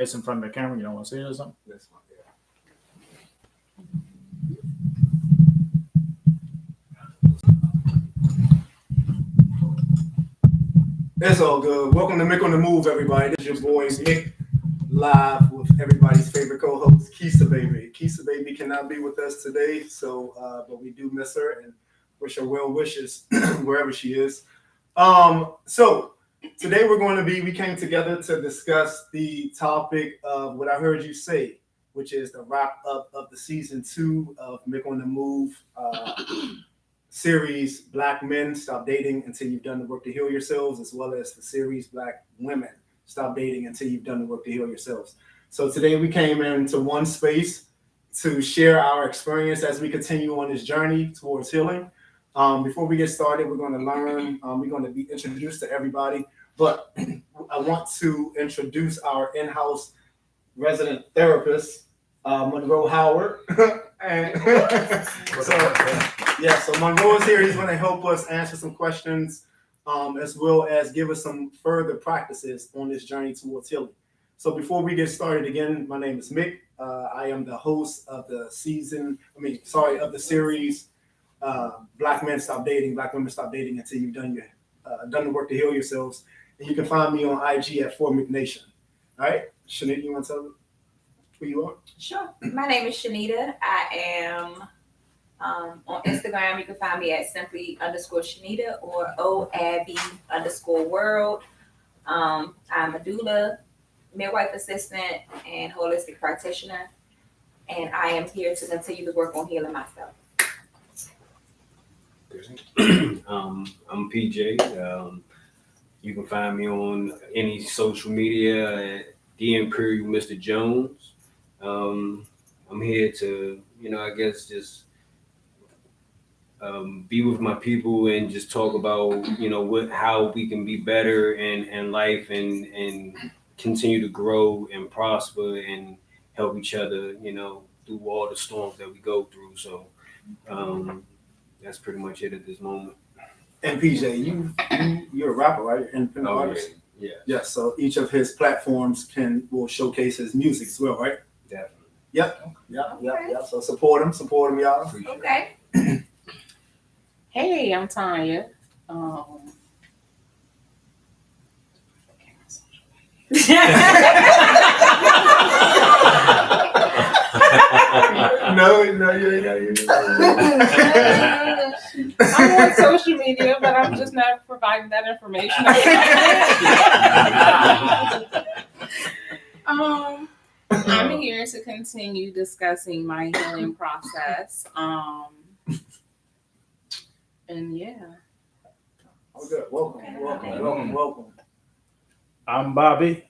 It's in front of the camera. You don't want to see it or something? That's fine. Yeah. It's all good. Welcome to Mick on the Move, everybody. This is your boy Mick, live with everybody's favorite co-host, Keisa Baby. Keisa Baby cannot be with us today, so but we do miss her and wish her well wishes wherever she is. So today we came together to discuss the topic of what I heard you say, which is the wrap up of the season 2 of Mick on the Move series, Black Men Stop Dating Until You've Done the Work to Heal Yourselves, as well as the series Black Women Stop Dating Until You've Done the Work to Heal Yourselves. So today we came into one space to share our experience as we continue on this journey towards healing. Before we get started, we're going to learn, we're going to be introduced to everybody, but I want to introduce our in-house resident therapist, Monroe Howard. So Monroe is here. He's going to help us answer some questions, as well as give us some further practices on this journey towards healing. So before we get started, again, my name is Mick. I am the host of the series, Black Men Stop Dating, Black Women Stop Dating Until You've done the work to heal yourselves. And you can find me on IG at @4McNation. All right, Shanita, you want to tell who you are? Sure. My name is Shanita. I am on Instagram. You can find me at simply_Shanita or OABby_world. I'm a doula, midwife assistant, and holistic practitioner. And I am here to continue to work on healing myself. I'm PJ. You can find me on any social media at The Imperial Mr. Jones. I'm here to, just be with my people and just talk about, how we can be better in life and continue to grow and prosper and help each other, through all the storms that we go through. So that's pretty much it at this moment. And PJ, you're a rapper, right? Independent artist. Yeah. Yes. So each of his platforms will showcase his music as well, right? Definitely. Yep. So support him, y'all. Okay. Hey, I'm Tanya. No, you ain't. I'm on social media, but I'm just not providing that information. I'm here to continue discussing my healing process. And yeah. Oh, good. Welcome. I'm Bobby.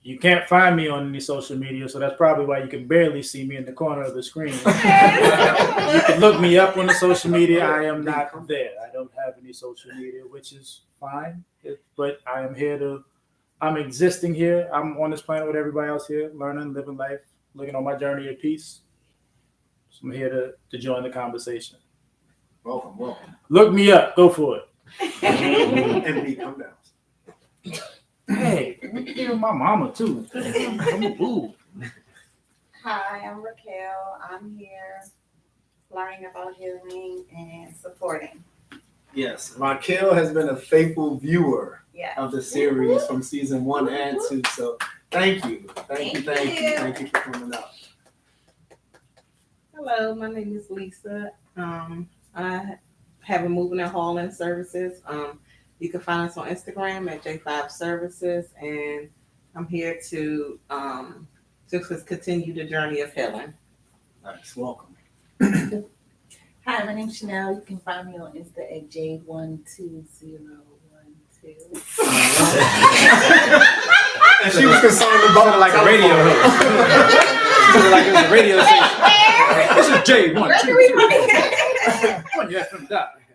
You can't find me on any social media, so that's probably why you can barely see me in the corner of the screen. You can look me up on the social media. I am not there. I don't have any social media, which is fine. But I am here I'm existing here. I'm on this planet with everybody else here, learning, living life, looking on my journey of peace. So I'm here to join the conversation. Welcome. Look me up. Go for it. MB, come down. Hey, give my mama too. Ooh. Hi, I'm Raquel. I'm here learning about healing and supporting. Yes, Raquel has been a faithful viewer of the series from season 1 and 2. So thank you. Thank you for coming out. Hello, my name is Lisa. I have a moving and hauling services. You can find us on Instagram at J5 Services, and I'm here to just continue the journey of healing. Nice, welcome. Hi, my name's Chanel. You can find me on Insta at J12012. And she was concerned about like a radio host. She was like it was a radio station. This is J1.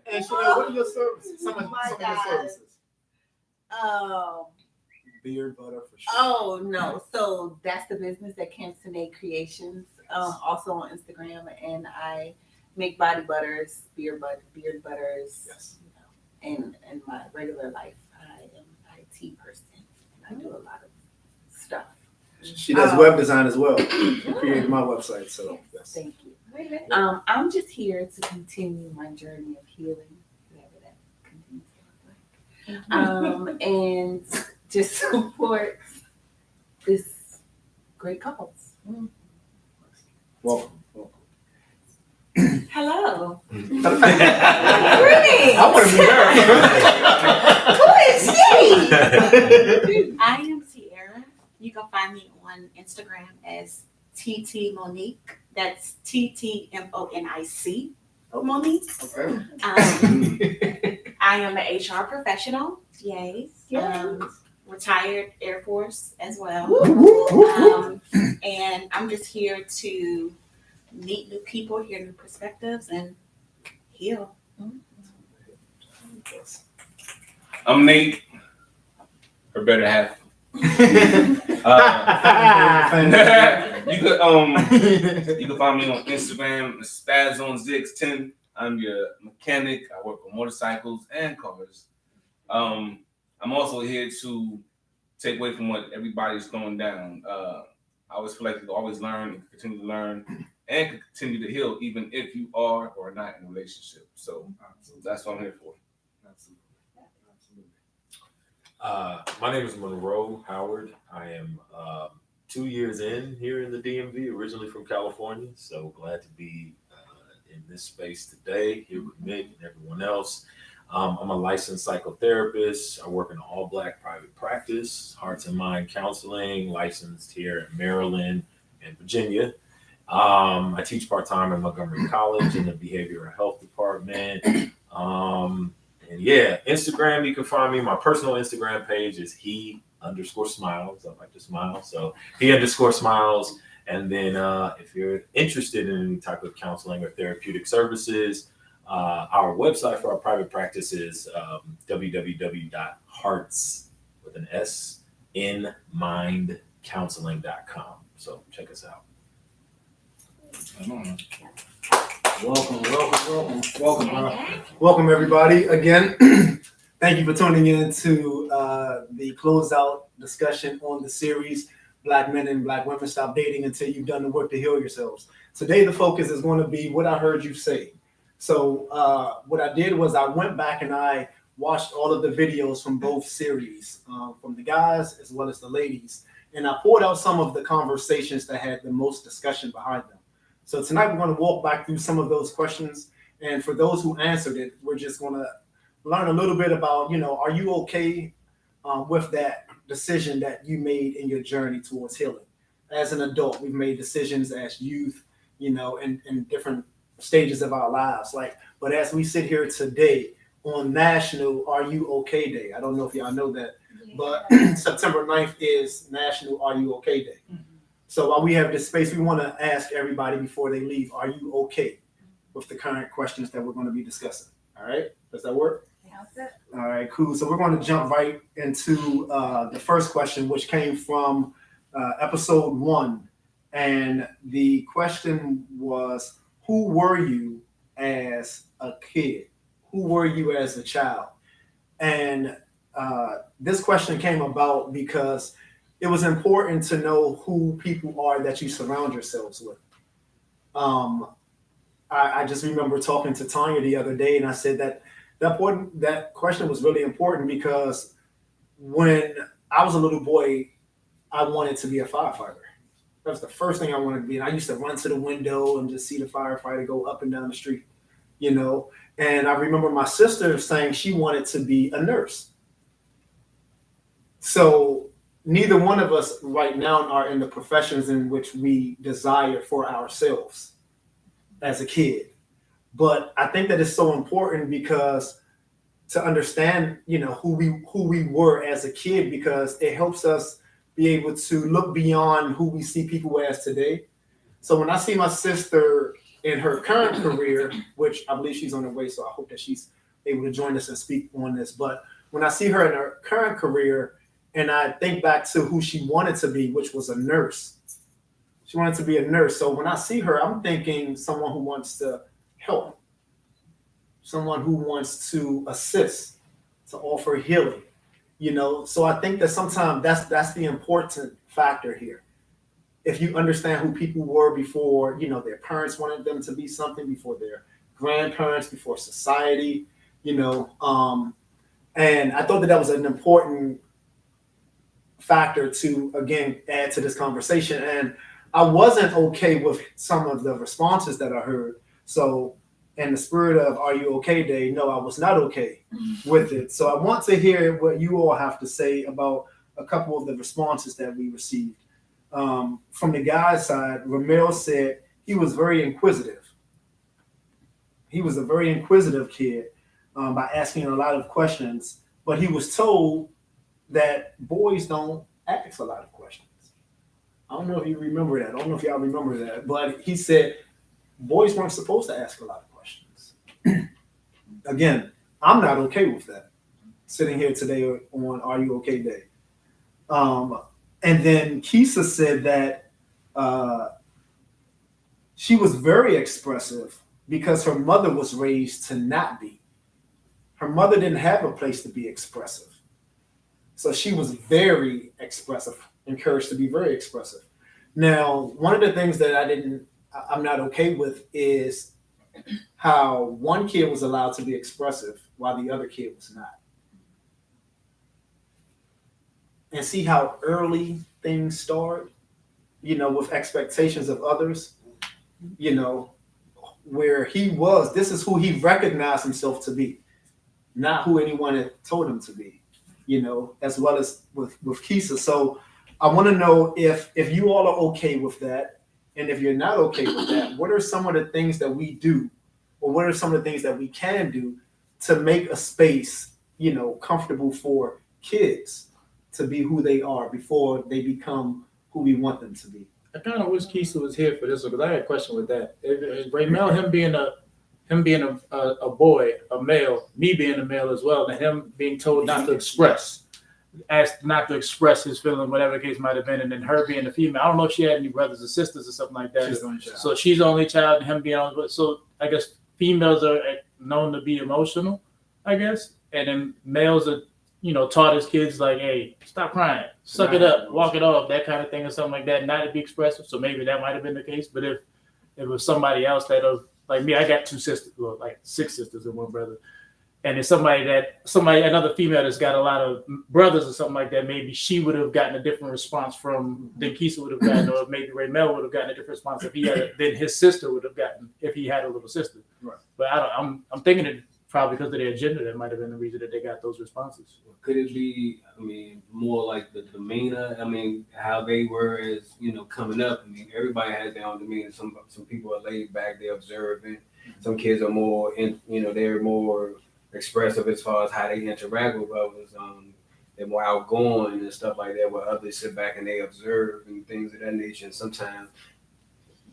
And Chanel, what are your services? Some of your services. Beard butter for sure. Oh no! So that's the business at Camptonate Creations. Also on Instagram, and I make body butters, beard butters. Yes. In my regular life, I am an IT person, and I do a lot of stuff She does web design as well. She created my website, so yes. Thank you. I'm just here to continue my journey of healing, whatever that continues to look like. And just support this great cause. Welcome. Hello. Greetings. I want to be there. I am Sierra. You can find me on Instagram as TT Monique. That's TTMONIC. Monique. Okay. I am an HR professional. Yay. Retired Air Force as well. And I'm just here to meet new people, hear new perspectives, and heal. I'm Nate, or better half. You can find me on Instagram, SpazOnZix10. I'm your mechanic. I work on motorcycles and cars. I'm also here to take away from what everybody's throwing down. I always feel like you can always learn and continue to learn and continue to heal, even if you are or are not in a relationship. So that's what I'm here for. My name is Monroe Howard. I am 2 years in here in the DMV, originally from California. So glad to be in this space today, here with Mick and everyone else. I'm a licensed psychotherapist. I work in an all-Black private practice, hearts and mind counseling, licensed here in Maryland and Virginia. I teach part-time at Montgomery College in the behavioral health department. And yeah, Instagram, you can find me. My personal Instagram page is he_smiles. I like to smile. So he_smiles. And then if you're interested in any type of counseling or therapeutic services, our website for our private practice is www.heartsinmindcounseling.com. So check us out. Welcome, everybody. Again, thank you for tuning in to the closeout discussion on the series, Black Men and Black Women Stop Dating Until You've Done the Work to Heal Yourselves. Today, the focus is going to be what I heard you say. So what I did was I went back and I watched all of the videos from both series, from the guys as well as the ladies, and I pulled out some of the conversations that had the most discussion behind them. So tonight we're going to walk back through some of those questions, and for those who answered it, we're just going to learn a little bit about, are you okay with that decision that you made in your journey towards healing? As an adult, we've made decisions as youth, in different stages of our lives. But as we sit here today on National Are You Okay Day, I don't know if y'all know that, but September 9th is National Are You Okay Day. So while we have this space, we want to ask everybody before they leave, are you okay with the current questions that we're going to be discussing? All right, does that work? All right, cool. So we're going to jump right into the first question, which came from episode 1. And the question was, who were you as a kid? Who were you as a child? And this question came about because it was important to know who people are that you surround yourselves with. I just remember talking to Tanya the other day, and I said that question was really important because when I was a little boy, I wanted to be a firefighter. That was the first thing I wanted to be. And I used to run to the window and just see the firefighter go up and down the street, And I remember my sister saying she wanted to be a nurse. So neither one of us right now are in the professions in which we desire for ourselves as a kid. But I think that it's so important because to understand, who we were as a kid, because it helps us be able to look beyond who we see people as today. So when I see my sister in her current career, which I believe she's on her way, so I hope that she's able to join us and speak on this. But when I see her in her current career, and I think back to who she wanted to be, which was a nurse. She wanted to be a nurse. So when I see her, I'm thinking someone who wants to help, someone who wants to assist, to offer healing, So I think that sometimes that's the important factor here. if you understand who people were before, you know, their parents wanted them to be something, before their grandparents, before society, you know, and I thought that that was an important factor to, again, add to this conversation. And I wasn't okay with some of the responses that I heard. So, in the spirit of Are You Okay Day, no, I was not okay with it. So, I want to hear what you all have to say about a couple of the responses that we received. From the guy's side, Ramel said he was very inquisitive. He was a very inquisitive kid by asking a lot of questions, but he was told that boys don't ask a lot of questions. I don't know if you remember that. I don't know if y'all remember that, but he said boys weren't supposed to ask a lot of questions. Again, I'm not okay with that. Sitting here today on Are You Okay Day. And then Kisa said that she was very expressive because her mother was raised to not be. Her mother didn't have a place to be expressive. So she was very expressive, encouraged to be very expressive. Now, one of the things that I'm not okay with is how one kid was allowed to be expressive while the other kid was not. And see how early things start, you know, with expectations of others, you know, where this is who he recognized himself to be, not who anyone had told him to be, you know, as well as with Kisa. So I want to know if you all are okay with that. And if you're not okay with that, what are some of the things that we do, or what are some of the things that we can do to make a space, you know, comfortable for kids to be who they are before they become who we want them to be? I kind of wish Kisa was here for this because I had a question with that. Raymel, him being a boy, a male, me being a male as well, and him being told not to express, asked not to express his feeling, whatever the case might have been, and then her being a female. I don't know if she had any brothers or sisters or something like that. She's the only child. So she's the only child, and him being on. So I guess females are known to be emotional, I guess, and then males are, you know, taught as kids like, hey, stop crying, suck it up, walk it off, that kind of thing or something like that, not to be expressive. So maybe that might have been the case. But if it was somebody else that was like me, I got two sisters, well, like 6 sisters and 1 brother. And it's another female that's got a lot of brothers or something like that, maybe she would have gotten a different response than Kisa would have gotten, or maybe Raymel would have gotten a different response than his sister would have gotten if he had a little sister. Right. But I'm thinking it probably because of their gender, that might have been the reason that they got those responses. Could it be, I mean, more like the demeanor? I mean, how they were as, you know, coming up. I mean, everybody has their own demeanor. Some people are laid back, they're observant. Some kids are more, they're more expressive as far as how they interact with others. They're more outgoing and stuff like that, where others sit back and they observe and things of that nature. And sometimes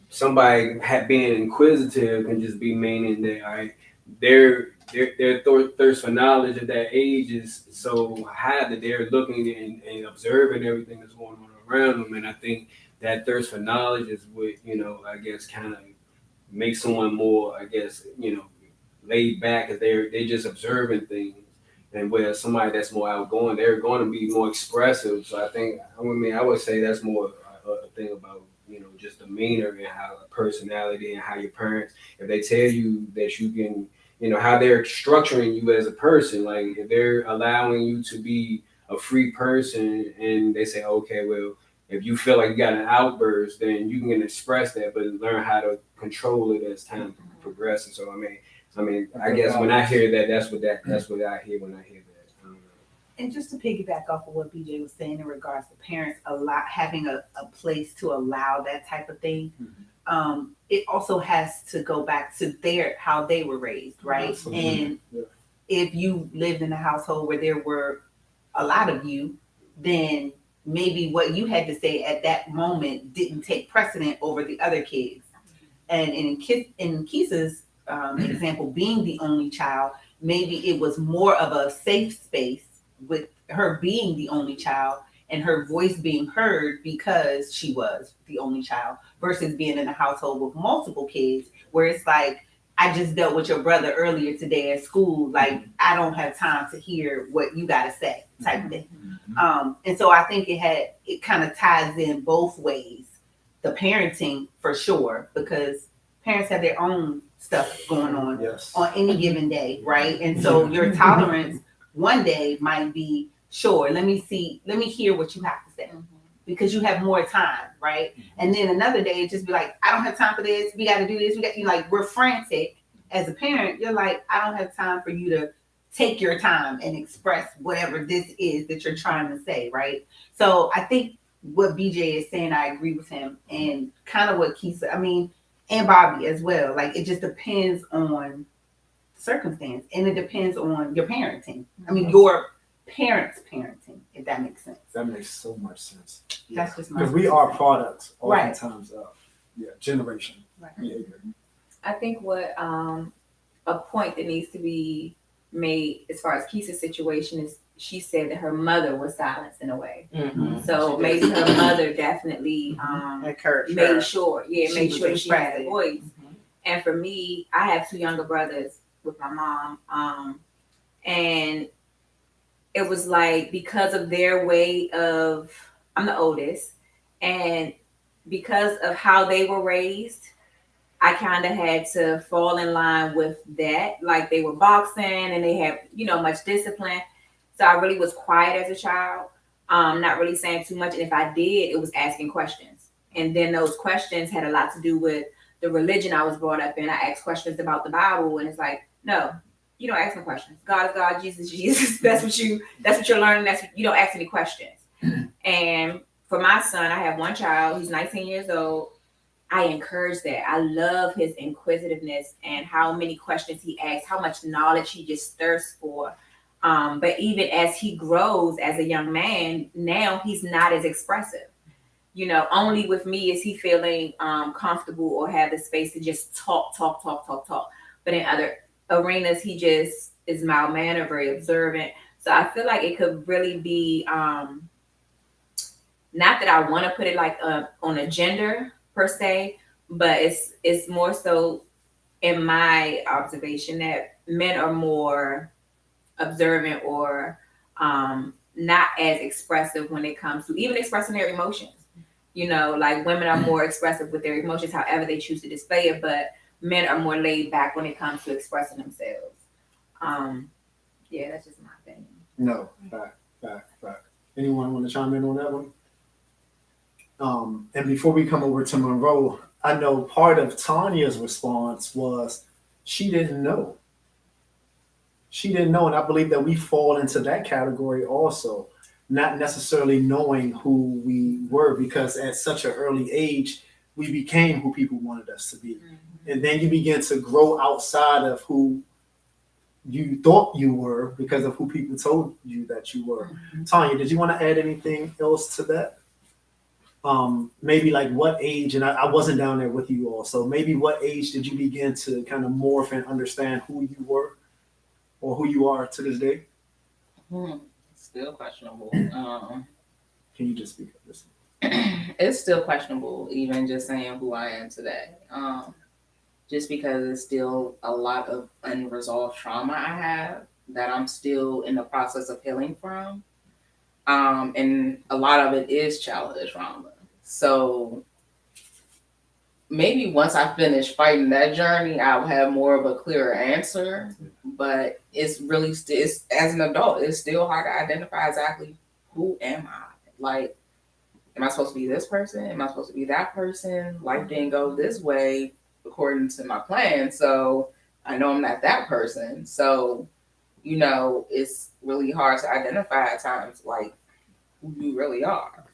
somebody being inquisitive can just be meaning that their thirst for knowledge at that age is so high that they're looking and observing everything that's going on around them. And I think that thirst for knowledge is what, I guess kind of makes someone more, laid back, as they're just observing things. And where somebody that's more outgoing, they're going to be more expressive. So I would say that's more a thing about, just demeanor and how personality and how your parents, if they tell you that you can, how they're structuring you as a person, like if they're allowing you to be a free person and they say, okay, well, if you feel like you got an outburst, then you can express that, but learn how to control it as time progresses. So I guess when I hear that, that's what I hear when I hear that. And just to piggyback off of what BJ was saying in regards to parents having a place to allow that type of thing, it also has to go back to how they were raised, right? Absolutely. And if you lived in a household where there were a lot of you, then maybe what you had to say at that moment didn't take precedent over the other kids. And in Kisa's example, being the only child, maybe it was more of a safe space with her being the only child and her voice being heard because she was the only child, versus being in a household with multiple kids where it's like, I just dealt with your brother earlier today at school. Like, I don't have time to hear what you got to say type thing. And so I think it kind of ties in both ways the parenting for sure, because parents have their own stuff going on Yes. on any given day, right? And so your tolerance one day might be, sure, let me hear what you have to say, because you have more time, right? And then another day, it just be like, I don't have time for this. We got to do this. We're frantic as a parent. You're like, I don't have time for you to take your time and express whatever this is that you're trying to say, right? So I think what BJ is saying, I agree with him, and kind of what Keith said. I mean, and Bobby as well. Like, it just depends on circumstance, and it depends on your parenting. I mean, your parents' parenting, if that makes sense. That makes so much sense. That's just my Because we are products Right. oftentimes of generation. Right. Behavior. I think what a point that needs to be made as far as Keisha's situation is, she said that her mother was silenced in a way. So maybe her mother definitely Encourage made her. sure, She made was sure she had a expressive. voice. And for me, I have two younger brothers with my mom, and it was like, because of their way of, I'm the oldest, and because of how they were raised, I kind of had to fall in line with that. Like, they were boxing and they had, much discipline. So I really was quiet as a child, not really saying too much. And if I did, it was asking questions. And then those questions had a lot to do with the religion I was brought up in. I asked questions about the Bible, and it's like, no, you don't ask no questions. God is God, Jesus is Jesus. That's what you're learning. You don't ask any questions. And for my son, I have one child. He's 19 years old. I encourage that. I love his inquisitiveness and how many questions he asks, how much knowledge he just thirsts for. But even as he grows as a young man, now he's not as expressive. Only with me is he feeling comfortable or have the space to just talk. But in other arenas, he just is mild-mannered, very observant. So I feel like it could really be, not that I want to put it like on a gender per se, but it's more so in my observation that men are more observant or not as expressive when it comes to even expressing their emotions. Like, women are more expressive with their emotions, however they choose to display it, but men are more laid back when it comes to expressing themselves. That's just my opinion. No, fact. Anyone want to chime in on that one? And before we come over to Monroe, I know part of Tanya's response was she didn't know. And I believe that we fall into that category also, not necessarily knowing who we were, because at such an early age, we became who people wanted us to be. And then you begin to grow outside of who you thought you were because of who people told you that you were. Tanya, did you want to add anything else to that? Maybe like what age, and I wasn't down there with you all, so maybe what age did you begin to kind of morph and understand who you were or who you are to this day? Still questionable. Can you just speak up this? It's still questionable, even just saying who I am today. Just because it's still a lot of unresolved trauma I have that I'm still in the process of healing from. And a lot of it is childhood trauma. So maybe once I finish fighting that journey, I'll have more of a clearer answer. But it's really still, as an adult, it's still hard to identify exactly who am I. Like, am I supposed to be this person? Am I supposed to be that person? Life didn't go this way according to my plan. So I know I'm not that person. So, it's really hard to identify at times, like, who you really are.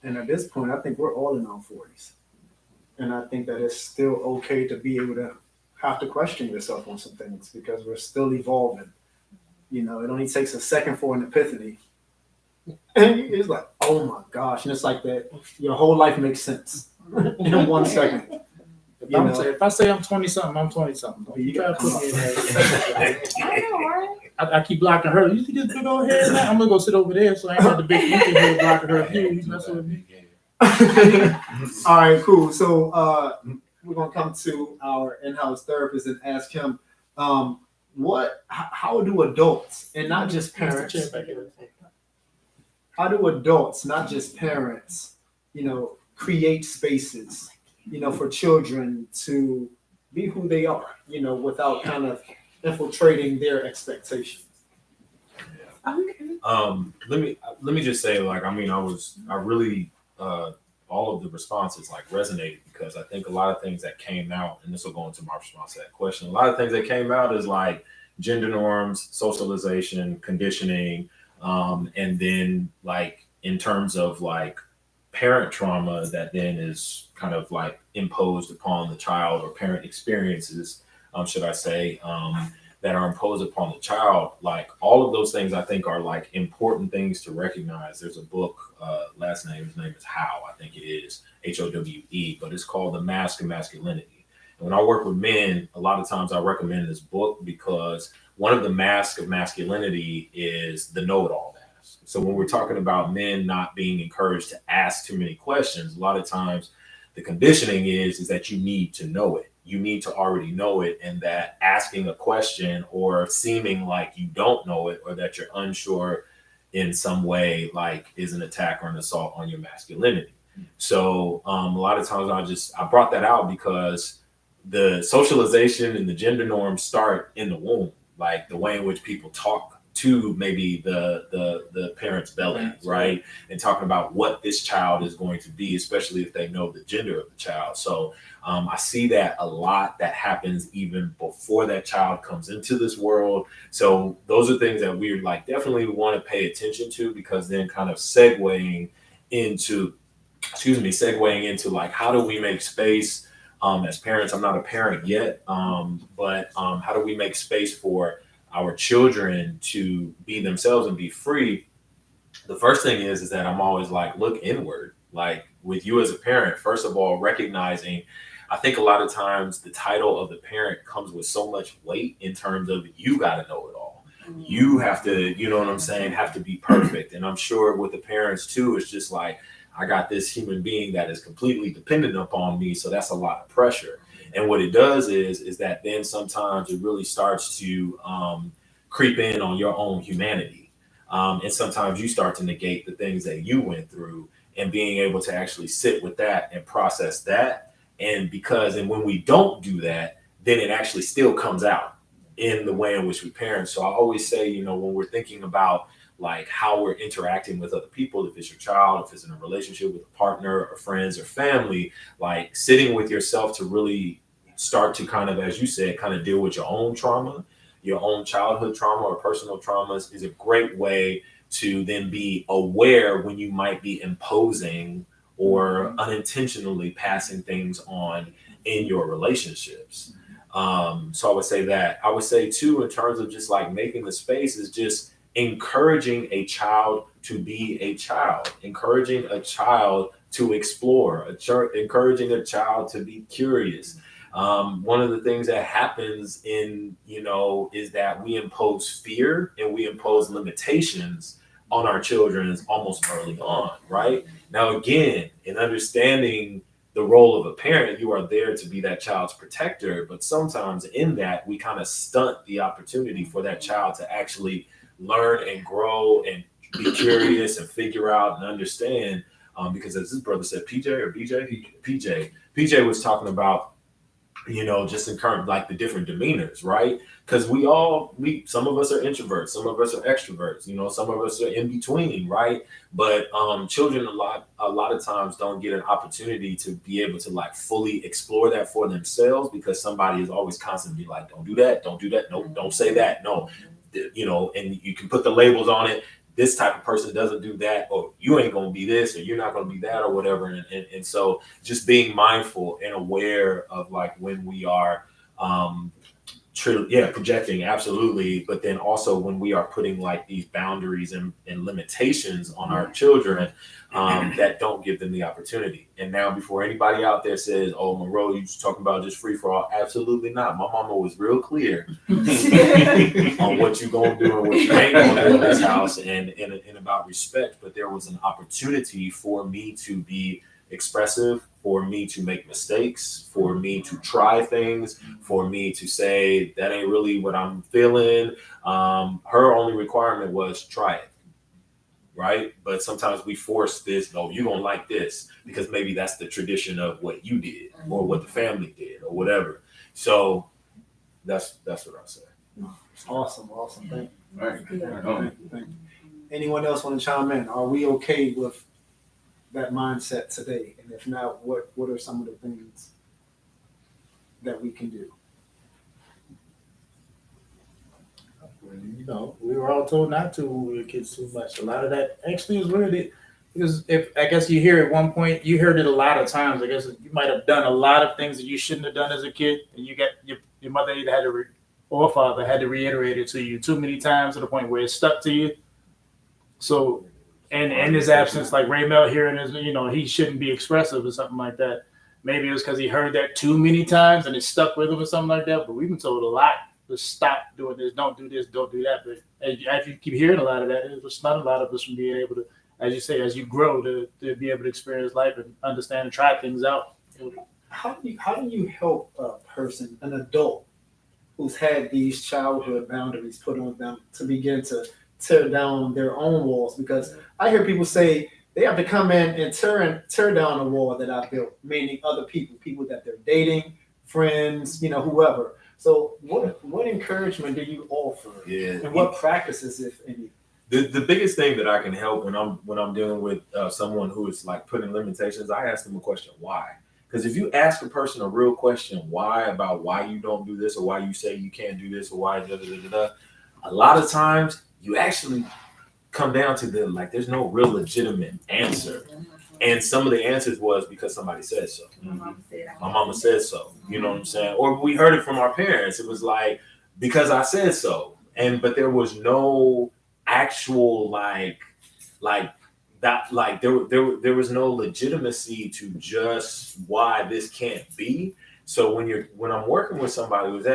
And at this point, I think we're all in our 40s. And I think that it's still okay to be able to have to question yourself on some things because we're still evolving. It only takes a second for an epiphany. And it's like, oh my gosh. And it's like that your whole life makes sense in 1 second. If I say I'm 20-something, I'm 20-something. You try to put me in there. I know, right? I keep blocking her. You see this big old head now? I'm going to go sit over there so I ain't got the big monkey head blocking her view. He's messing with me. All right, cool. So we're going to come to our in-house therapist and ask him, how do adults, and not just parents, how do adults, not just parents, create spaces, for children to be who they are, without kind of infiltrating their expectations? Let me just say, like, I mean, I really all of the responses like resonated, because I think a lot of things that came out, and this will go into my response to that question. A lot of things that came out is like gender norms, socialization, conditioning, and then like in terms of like parent trauma that then is kind of like imposed upon the child, or parent experiences, should I say, that are imposed upon the child. Like all of those things I think are like important things to recognize. There's a book, his name is How, I think it is Howe, but it's called The Mask of Masculinity. And when I work with men, a lot of times I recommend this book because one of the masks of masculinity is the know-it-all mask. So when we're talking about men not being encouraged to ask too many questions, a lot of times the conditioning is that you need to know it. You need to already know it, and that asking a question or seeming like you don't know it, or that you're unsure in some way, like is an attack or an assault on your masculinity. So a lot of times I brought that out because the socialization and the gender norms start in the womb, like the way in which people talk to maybe the parent's belly, right? And talking about what this child is going to be, especially if they know the gender of the child. So I see that a lot that happens even before that child comes into this world. So those are things that we like definitely want to pay attention to, because then kind of segueing into like, how do we make space as parents? I'm not a parent yet, but how do we make space for our children to be themselves and be free? The first thing is that I'm always like, look inward, like with you as a parent. First of all, recognizing, I think a lot of times the title of the parent comes with so much weight in terms of you got to know it all. You have to, you know what I'm saying, have to be perfect. And I'm sure with the parents too, it's just like, I got this human being that is completely dependent upon me. So that's a lot of pressure. And what it does is that then sometimes it really starts to creep in on your own humanity. And sometimes you start to negate the things that you went through, and being able to actually sit with that and process that. And when we don't do that, then it actually still comes out in the way in which we parent. So I always say, when we're thinking about like how we're interacting with other people, if it's your child, if it's in a relationship with a partner or friends or family, like sitting with yourself to really start to kind of, as you said, kind of deal with your own trauma, your own childhood trauma or personal traumas, is a great way to then be aware when you might be imposing or unintentionally passing things on in your relationships. So I would say that. I would say too, in terms of just like making the space, is just encouraging a child to be a child, encouraging a child to explore, encouraging a child to be curious. One of the things that happens is that we impose fear and we impose limitations on our children almost early on, right? Now, again, in understanding the role of a parent, you are there to be that child's protector, but sometimes in that we kind of stunt the opportunity for that child to actually learn and grow and be curious and figure out and understand. Because as his brother said, PJ was talking about, just in current, like the different demeanors, right? Because some of us are introverts, some of us are extroverts, some of us are in between, right? But children a lot of times don't get an opportunity to be able to like fully explore that for themselves, because somebody is always constantly like, don't do that, no, don't say that, no, and you can put the labels on it. This type of person doesn't do that, or you ain't going to be this, or you're not going to be that, or whatever. And so just being mindful and aware of like when we are projecting, absolutely. But then also when we are putting like these boundaries and limitations on our children that don't give them the opportunity. And now, before anybody out there says, oh, Monroe, you just talking about just free for all. Absolutely not. My mama was real clear on what you gonna do and what you ain't gonna do in this house, and about respect. But there was an opportunity for me to be expressive, for me to make mistakes, for me to try things, for me to say that ain't really what I'm feeling. Her only requirement was try it. right? But sometimes we force this, no, you don't like this because maybe that's the tradition of what you did or what the family did or whatever. So that's what I'll say. Awesome. Thank you. Right. Thank you. Anyone else want to chime in? Are we okay with that mindset today? And if not, what are some of the things that we can do? You know, we were all told not to when we were kids too much. A lot of that actually is weird. Because if I guess you hear at one point, you heard it a lot of times. I guess you might have done a lot of things that you shouldn't have done as a kid, and you got your mother either had to or father had to reiterate it to you too many times to the point where it stuck to you. So, and in his absence, like Ray Mel hearing his, he shouldn't be expressive or something like that. Maybe it was because he heard that too many times and it stuck with him or something like that. But we've been told a lot to stop doing this, don't do this, don't do that. But as you keep hearing a lot of that, it's not a lot of us from being able to, as you say, as you grow to be able to experience life and understand and try things out. How do you help a person, an adult, who's had these childhood boundaries put on them to begin to tear down their own walls? Because I hear people say they have to come in and tear down a wall that I built, meaning other people that they're dating, friends, whoever. So what encouragement do you offer? Yeah. And what practices, if any? The biggest thing that I can help when I'm dealing with someone who is like putting limitations, I ask them a question, why? Because if you ask a person a real question, why, about why you don't do this or why you say you can't do this or why a lot of times you actually come down to there's no real legitimate answer. And some of the answers was because somebody said so. My mama said so. You know what I'm saying? Or we heard it from our parents. It was like, because I said so. But there was no actual there was no legitimacy to just why this can't be. So when I'm working with somebody who's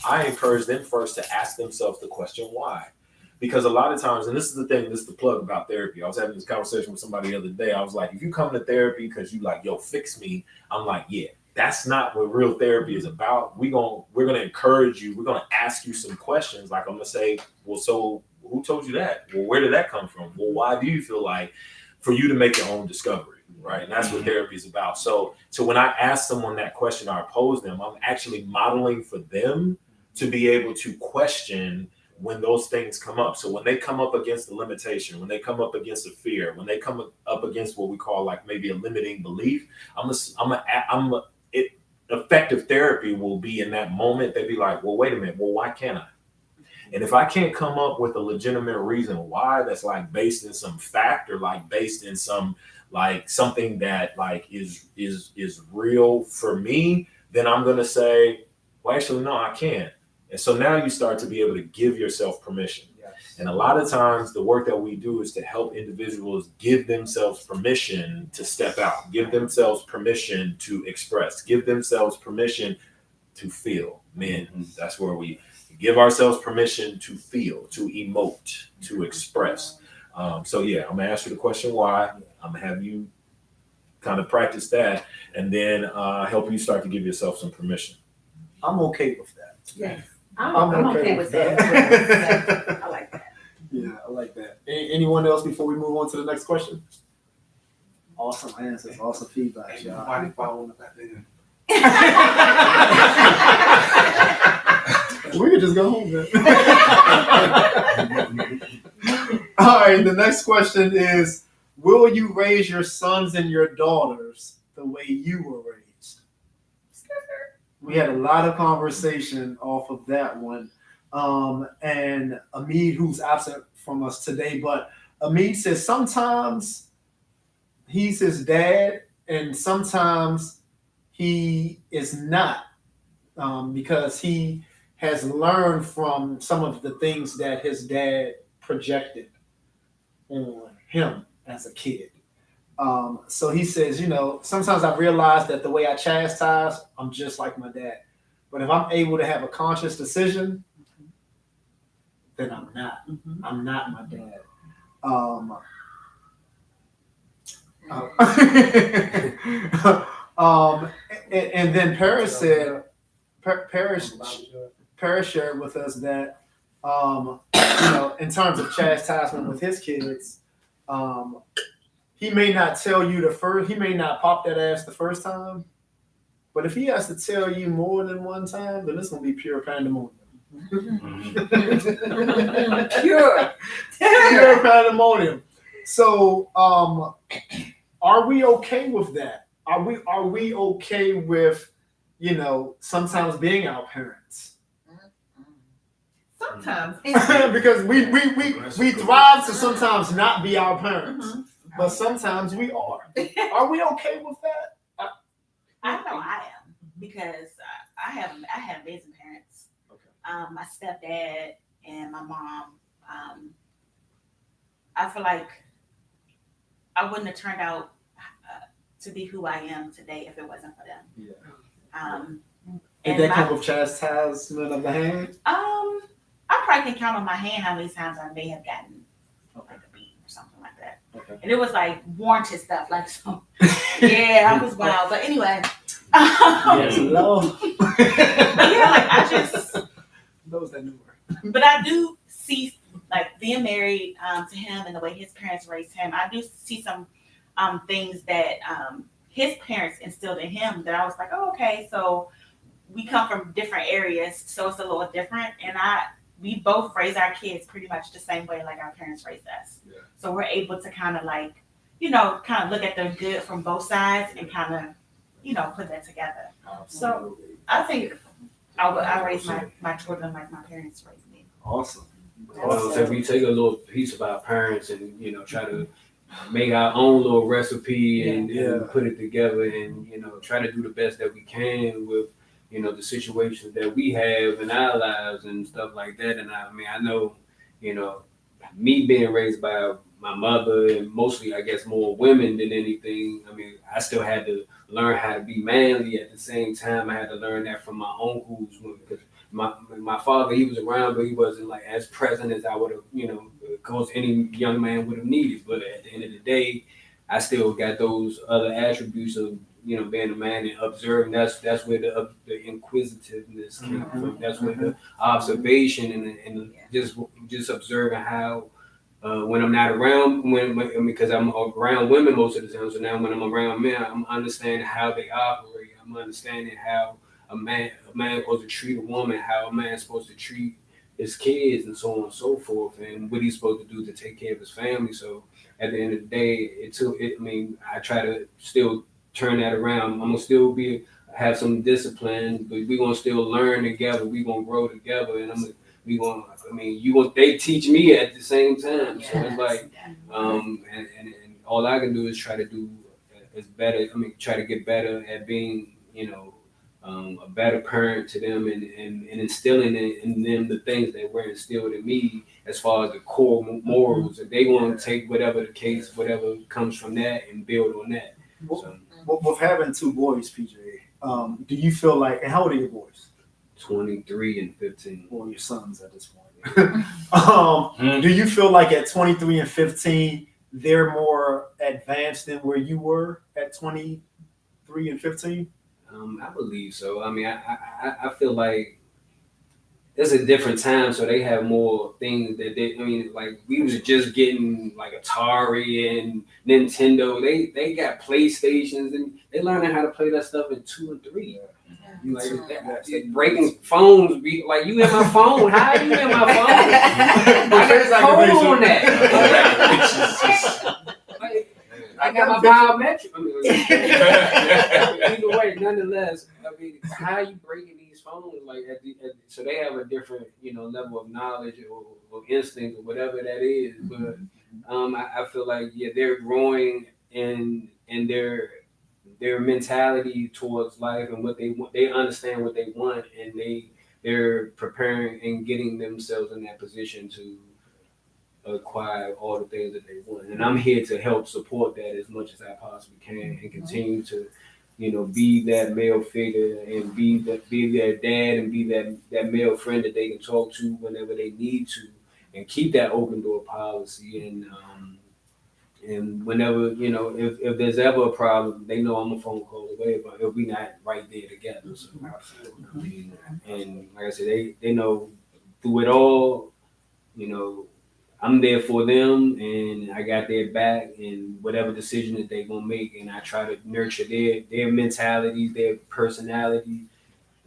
I encourage them first to ask themselves the question why. Because a lot of times, and this is the plug about therapy. I was having this conversation with somebody the other day. I was like, if you come to therapy because you like, yo, fix me, I'm like, yeah, that's not what real therapy is about. We're gonna encourage you. We're gonna ask you some questions. Like I'm gonna say, well, so who told you that? Well, where did that come from? Well, why do you feel like for you to make your own discovery, right? And that's what therapy is about. So when I ask someone that question or I pose them, I'm actually modeling for them to be able to question when those things come up. So when they come up against the limitation, when they come up against a fear, when they come up against what we call like maybe a limiting belief, effective therapy will be in that moment. They'd be like, well, wait a minute. Well, why can't I? And if I can't come up with a legitimate reason why that's like based in some fact or like based in some like something that like is real for me, then I'm going to say, well, actually, no, I can't. And so now you start to be able to give yourself permission. Yes. And a lot of times the work that we do is to help individuals give themselves permission to step out, give themselves permission to express, give themselves permission to feel. That's where we give ourselves permission to feel, to emote, to express. So yeah, I'm gonna ask you the question why. I'm gonna have you kind of practice that and then help you start to give yourself some permission. I'm okay with that. Yes. I'm okay with that. I like that. Yeah, I like that. Anyone else before we move on to the next question? Awesome answers, awesome feedback, y'all. Nobody following up that there. We could just go home then. All right, the next question is, will you raise your sons and your daughters the way you were raised? We had a lot of conversation off of that one. And Amid, who's absent from us today, but Amid says sometimes he's his dad and sometimes he is not, because he has learned from some of the things that his dad projected on him as a kid. So he says, sometimes I realize that the way I chastise, I'm just like my dad. But if I'm able to have a conscious decision, then I'm not. I'm not my dad. And then Paris said, Paris shared with us that, in terms of chastisement with his kids, He may not tell you he may not pop that ass the first time, but if he has to tell you more than one time, then it's gonna be pure pandemonium. Pure. Pure pandemonium. So, are we okay with that? Are we okay with, sometimes being our parents? Sometimes. Because we thrive to sometimes not be our parents, but sometimes we are. Are we okay with that? I know I am because I have amazing parents. Okay. My stepdad and my mom. I feel like I wouldn't have turned out to be who I am today if it wasn't for them. Yeah. And Did that come with chastisement of the hand? I probably can count on my hand how many times I may have gotten like a beat or something like that. Okay. And it was like warranted stuff, like so. Yeah, I was wild. But anyway, Yes, Lord. yeah, like I just Those that knew her. but I do see, like being married to him and the way his parents raised him, I do see some things that his parents instilled in him that I was like, oh, okay, so we come from different areas, so it's a little different. And we both raise our kids pretty much the same way like our parents raised us. Yeah. So we're able to kind of like, kind of look at the good from both sides and kind of, put that together. So I think I raise my children like my parents raised me. Awesome. So if we take a little piece of our parents and try to make our own little recipe and put it together and try to do the best that we can with the situations that we have in our lives and stuff like that. And I know me being raised by my mother and mostly I guess more women than anything. I mean, I still had to learn how to be manly at the same time. I had to learn that from my uncles because my father, he was around, but he wasn't like as present as I would have, because any young man would have needed. But at the end of the day, I still got those other attributes of, being a man and observing. That's where the inquisitiveness came from. That's where the observation and just observing how when I'm not around, because I'm around women most of the time. So now when I'm around men, I'm understanding how they operate. I'm understanding how a man supposed to treat a woman, how a man's supposed to treat his kids, and so on and so forth, and what he's supposed to do to take care of his family. So at the end of the day, I try to still turn that around. I'm gonna still have some discipline, but we're gonna still learn together. We're gonna grow together, and they teach me at the same time. So it's like, and all I can do is try to do is better. Try to get better at being, a better parent to them and instilling in them the things that were instilled in me as far as the core morals. If they want to take whatever the case, whatever comes from that and build on that. With having two boys, PJ, do you feel like, and how old are your boys? 23 and 15. Or your sons at this point. Do you feel like at 23 and 15, they're more advanced than where you were at 23 and 15? I believe so. I feel like it's a different time, so they have more things that like we was just getting like Atari and Nintendo. They got PlayStations and they learning how to play that stuff in 2 and 3. Like breaking phones, like you in my phone. How are you in my phone? I got code on that. I got my biometric. Either way, nonetheless, how are you breaking these phones? Like so they have a different, level of knowledge or instinct or whatever that is. But I feel like they're growing in their mentality towards life and what they want. They understand what they want, and they're preparing and getting themselves in that position to acquire all the things that they want. And I'm here to help support that as much as I possibly can and continue to, be that male figure and be their dad and be that male friend that they can talk to whenever they need to, and keep that open door policy. And whenever, if there's ever a problem, they know I'm a phone call away, but if we not right there together. So, and like I said, they know through it all, I'm there for them, and I got their back, and whatever decision that they're gonna make, and I try to nurture their mentality, their personality.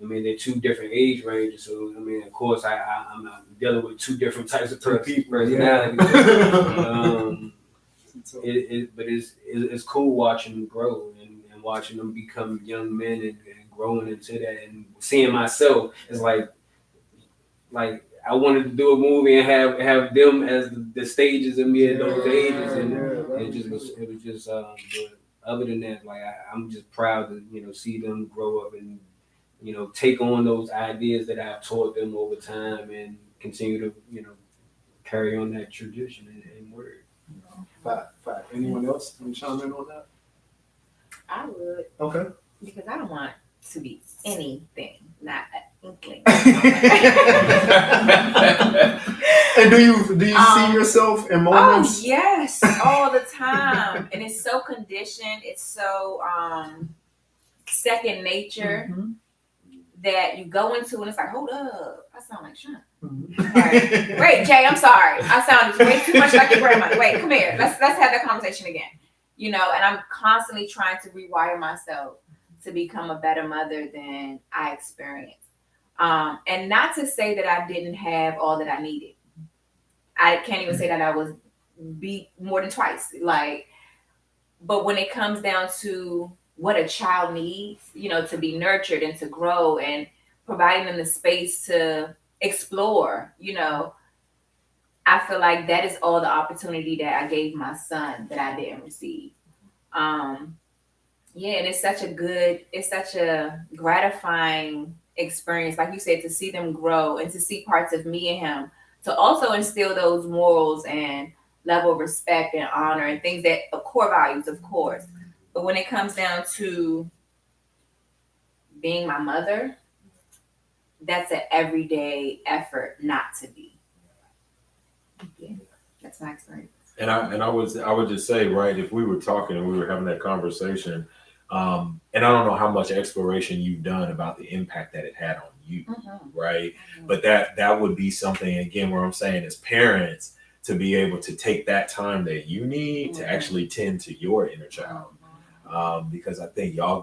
I mean, they're two different age ranges, so I mean, of course, I'm dealing with two different types of personalities. But it's cool watching them grow and watching them become young men and growing into that, and seeing myself is like I wanted to do a movie and have them as the stages of me at those ages, and it was just but other than that, like I'm just proud to see them grow up and take on those ideas that I've taught them over time and continue to carry on that tradition and word. Fact. Anyone else want to chime in on that? I would. Okay. Because I don't want to be anything, not an inkling. And do you see yourself in moments? Oh yes, all the time, and it's so conditioned. It's so second nature that you go into, and it's like, hold up, I sound like Sean. Right. Wait, Jay, I'm sorry. I sounded way too much like your grandmother. Wait, come here. Let's have that conversation again. And I'm constantly trying to rewire myself to become a better mother than I experienced. And not to say that I didn't have all that I needed. I can't even say that I was beat more than twice. But when it comes down to what a child needs, to be nurtured and to grow and providing them the space to explore, I feel like that is all the opportunity that I gave my son that I didn't receive. And it's such a gratifying experience, like you said, to see them grow and to see parts of me in him, to also instill those morals and level of respect and honor and things that are core values, of course. But when it comes down to being my mother, that's an everyday effort not to be. Yeah, that's my experience. And I would just say, right, if we were talking and we were having that conversation, and I don't know how much exploration you've done about the impact that it had on you, right? But that would be something, again, where I'm saying as parents, to be able to take that time that you need to actually tend to your inner child. Because I think y'all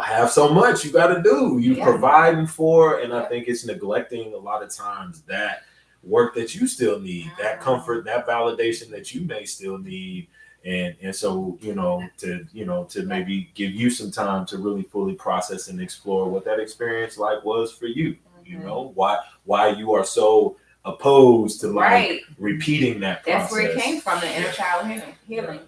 have so much you got to do. You providing for, and I think it's neglecting a lot of times that work that you still need, that comfort, that validation that you may still need, and so to maybe give you some time to really fully process and explore what that experience was for you. Why you are so opposed to repeating that process. That's where it came from, the inner child healing.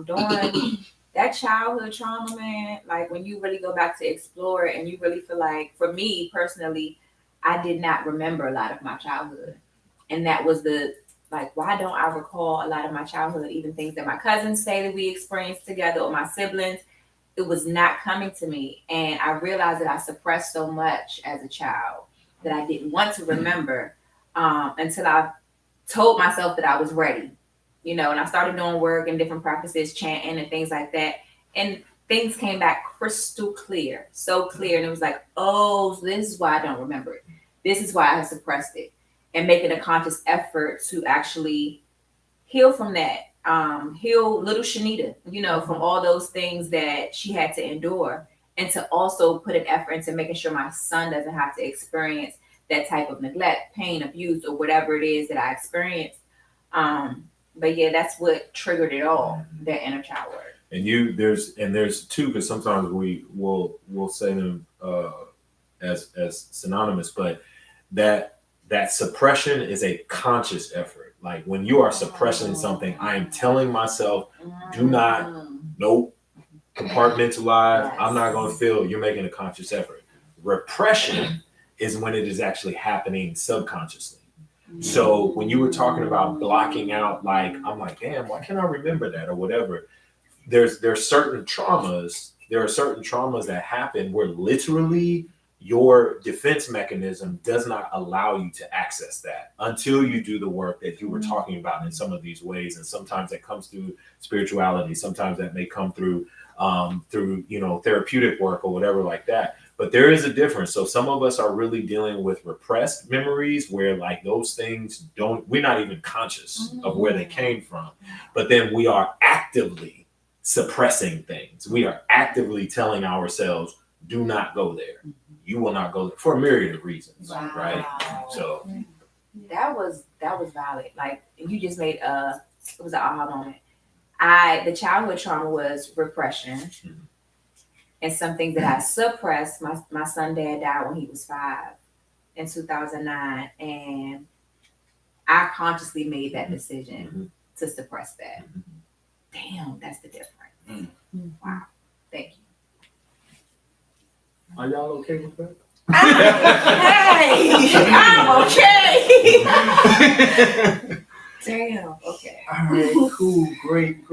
During that childhood trauma, man, when you really go back to explore it and you really feel like, for me personally, I did not remember a lot of my childhood. And that was why don't I recall a lot of my childhood, even things that my cousins say that we experienced together or my siblings? It was not coming to me. And I realized that I suppressed so much as a child that I didn't want to remember until I told myself that I was ready. And I started doing work and different practices, chanting and things like that. And things came back crystal clear, so clear. And it was like, oh, this is why I don't remember it. This is why I have suppressed it. And making a conscious effort to actually heal from that. Heal little Shanita, from all those things that she had to endure. And to also put an effort into making sure my son doesn't have to experience that type of neglect, pain, abuse, or whatever it is that I experienced. But yeah, that's what triggered it all, that inner child work. And there's two, because sometimes we'll say them as synonymous, but that suppression is a conscious effort. Like when you are suppressing something, I am telling myself, do not, nope, compartmentalize. Yes. I'm not going to feel. You're making a conscious effort. Repression is when it is actually happening subconsciously. So when you were talking about blocking out, I'm like, damn, why can't I remember that or whatever? There's certain traumas. There are certain traumas that happen where literally your defense mechanism does not allow you to access that until you do the work that you were talking about in some of these ways. And sometimes that comes through spirituality. Sometimes that may come through therapeutic work or whatever like that. But there is a difference. So some of us are really dealing with repressed memories where like those things we're not even conscious of where they came from. But then we are actively suppressing things. We are actively telling ourselves, do not go there. You will not go there for a myriad of reasons. Wow. Right. So That was valid. Like you just made it was an aha moment. The childhood trauma was repression. And some things that I suppressed. My son dad died when he was 5 in 2009. And I consciously made that decision to suppress that. Damn, that's the difference. Wow. Thank you. Are y'all okay with that? I'm okay. Damn, okay. All right, cool, great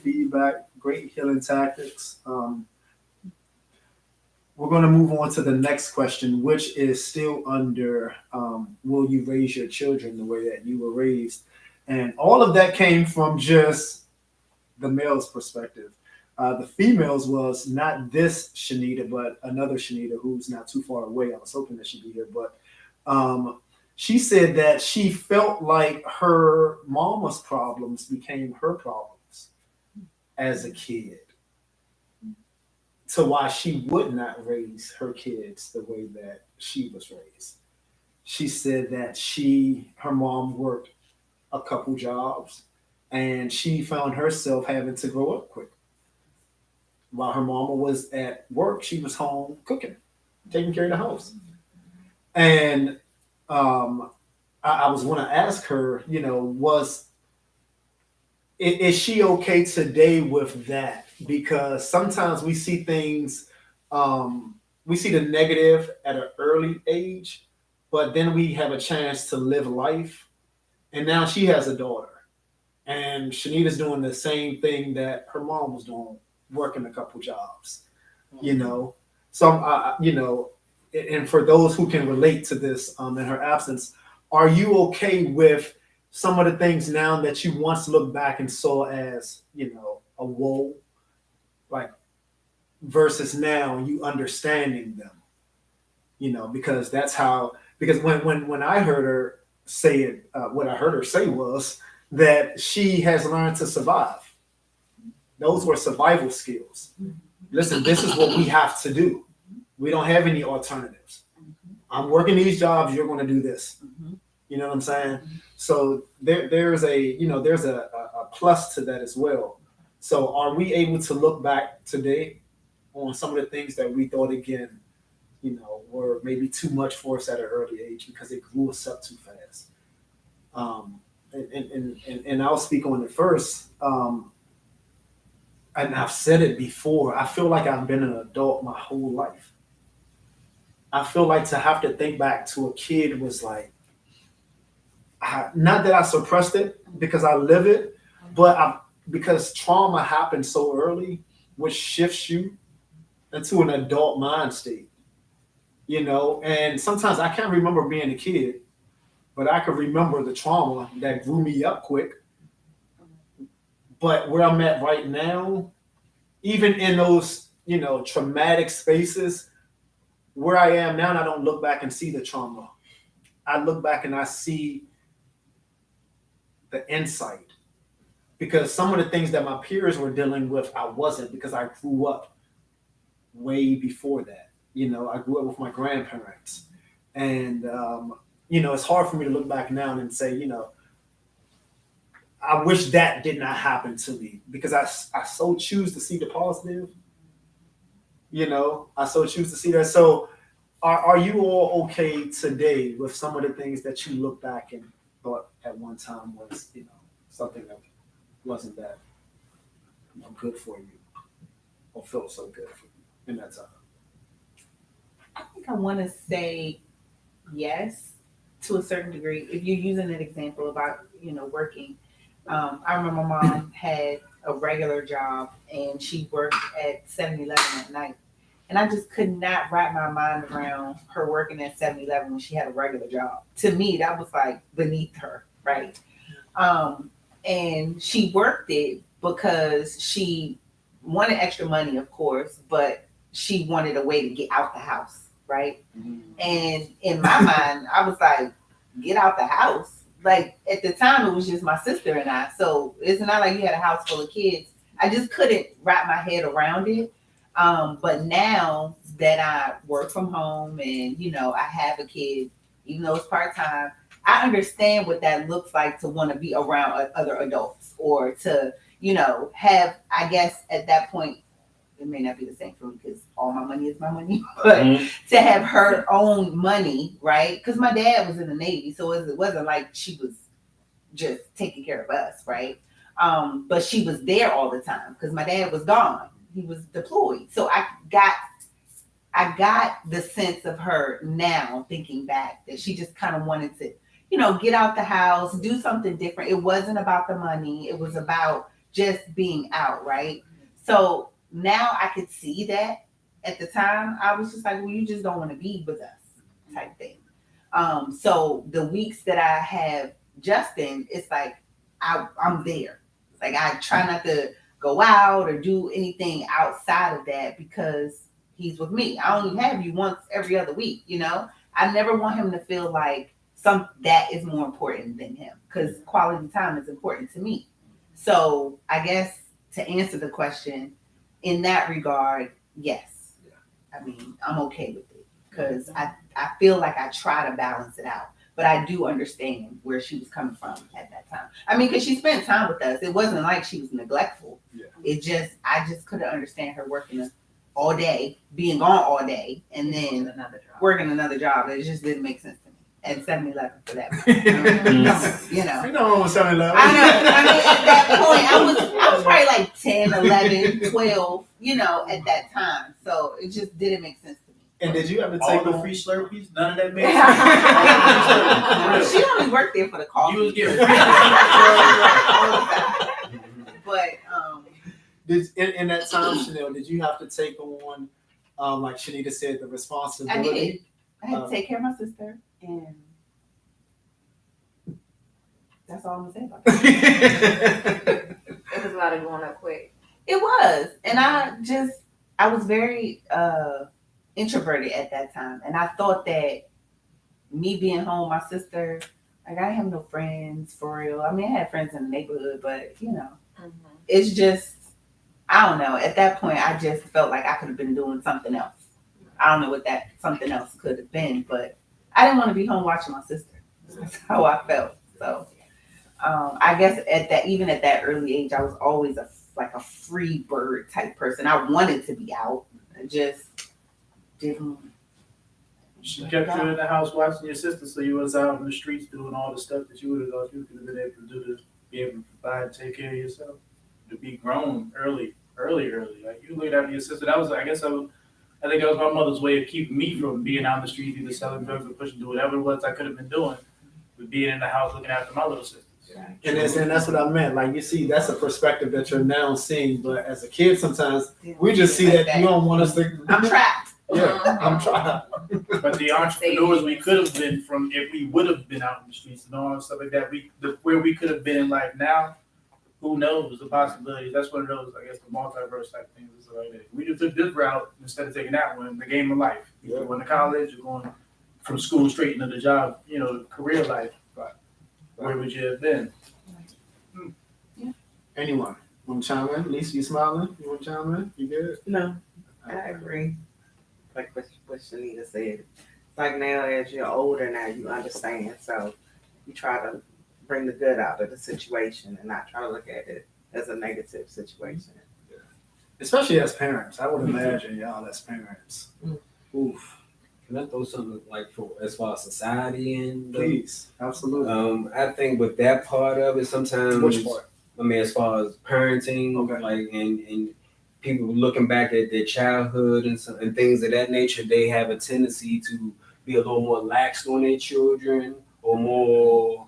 feedback, great healing tactics. We're going to move on to the next question, which is still under will you raise your children the way that you were raised? And all of that came from just the male's perspective. The females was not this Shanita, but another Shanita who's not too far away. I was hoping that she'd be here, but she said that she felt like her mama's problems became her problems as a kid. To why she would not raise her kids the way that she was raised. She said that her mom worked a couple jobs and she found herself having to grow up quick. While her mama was at work, she was home cooking, taking care of the house. And I was going to ask her, is she okay today with that? Because sometimes we see things, we see the negative at an early age, but then we have a chance to live life. And now she has a daughter. And Shanita's doing the same thing that her mom was doing, working a couple jobs, So, and for those who can relate to this in her absence, are you okay with some of the things now that you once looked back and saw as, a woe, like, versus now you understanding them, because when I heard her say it, what I heard her say was that she has learned to survive. Those were survival skills. Listen, this is what we have to do. We don't have any alternatives. I'm working these jobs, you're going to do this. You know what I'm saying? So there's a plus to that as well. So are we able to look back today on some of the things that we thought, again, were maybe too much for us at an early age because it grew us up too fast? And I'll speak on it first. And I've said it before, I feel like I've been an adult my whole life. I feel like to have to think back to a kid was like, not that I suppressed it because I live it, but because trauma happened so early, which shifts you into an adult mind state, and sometimes I can't remember being a kid, but I can remember the trauma that grew me up quick. But where I'm at right now, even in those, traumatic spaces, where I am now, and I don't look back and see the trauma. I look back and I see the insight. Because some of the things that my peers were dealing with, I wasn't, because I grew up way before that. I grew up with my grandparents. And, it's hard for me to look back now and say, I wish that did not happen to me, because I so choose to see the positive. I so choose to see that. So are you all okay today with some of the things that you look back and thought at one time was, something that wasn't that good for you or felt so good for you in that time? I think I want to say yes to a certain degree. If you're using an example about, working, I remember my mom had a regular job and she worked at 7-Eleven at night. And I just could not wrap my mind around her working at 7-Eleven when she had a regular job. To me, that was like beneath her, right? And she worked it because she wanted extra money, of course, but she wanted a way to get out the house, right? And in my mind, I was like, get out the house. Like at the time, it was just my sister and I. So it's not like you had a house full of kids. I just couldn't wrap my head around it. But now that I work from home and, you know, I have a kid, even though it's part-time, I understand what that looks like to want to be around other adults or to, you know, have, I guess at that point, it may not be the same for me because all my money is my money, but to have her own money, right? Because my dad was in the Navy, so it wasn't like she was just taking care of us, right? But she was there all the time because my dad was gone. He was deployed. So I got the sense of her now thinking back that she just kind of wanted to, you know, get out the house, do something different. It wasn't about the money. It was about just being out, right? So now I could see that. At the time, I was just like, well, you just don't want to be with us type thing. So the weeks that I have Justin, it's like I'm there. Like I try not to go out or do anything outside of that because he's with me. I only have you once every other week, you know? I never want him to feel like that is more important than him because quality time is important to me. So I guess to answer the question, in that regard, yes. I mean, I'm okay with it because I feel like I try to balance it out. But I do understand where she was coming from at that time. I mean, because she spent time with us. It wasn't like she was neglectful. Yeah. I just couldn't understand her working all day, being gone all day, and then working another job. It just didn't make sense to me. At 7-Eleven for that. You know. You know what 7-Eleven. I know. I mean, at that point, I was probably like 10, 11, 12, you know, at that time. So it just didn't make sense to me. And did you ever All take the free Slurpees? None of that made sense. She only worked there for the coffee. You was getting But in that time, Chanel, did you have to take on, like Shanita said, the responsibility? I did. I had to take care of my sister, and that's all I'm gonna say about that. It was a lot of going up quick. It was, and I was very introverted at that time, and I thought that me being home, my sister, like I didn't have no friends for real. I mean, I had friends in the neighborhood, but you know, it's just I don't know. At that point, I just felt like I could have been doing something else. I don't know what that something else could have been, but I didn't want to be home watching my sister. That's how I felt. So I guess even at that early age, I was always a free bird type person. I wanted to be out. I just didn't. She kept you in the house watching your sister, so you was out in the streets doing all the stuff that you would have thought you could have been able to do to be able to provide and take care of yourself. To be grown early. Like you looked after your sister. That was, I think that was my mother's way of keeping me from being out in the street, either selling drugs or pushing, do whatever it was I could have been doing, but being in the house looking after my little sisters. And that's what I meant. Like you see, that's a perspective that you're now seeing. But as a kid, sometimes we just see that you don't want us to. I'm trapped. Yeah, I'm trying. But the entrepreneurs we could have been from if we would have been out in the streets and all that stuff like that, where we could have been in life now, who knows the possibilities. That's one of those, I guess, the multiverse type things. Is like that. We just took this route instead of taking that one, the game of life. You're going to college, you're going from school straight into the job, you know, career life. But where would you have been? Anyone want to chime in? Lisa, you smiling? You want to chime in? You good? No, I agree. Like what Shanita said. Like now, as you're older now, you understand. So you try to bring the good out of the situation and not try to look at it as a negative situation. Yeah. Especially as parents. I would imagine y'all as parents. Oof. Can I throw something like for as far as society and Please, absolutely. I think with that part of it, sometimes Which part? I mean, as far as parenting, Okay. like and people looking back at their childhood and things of that nature, they have a tendency to be a little more lax on their children or more.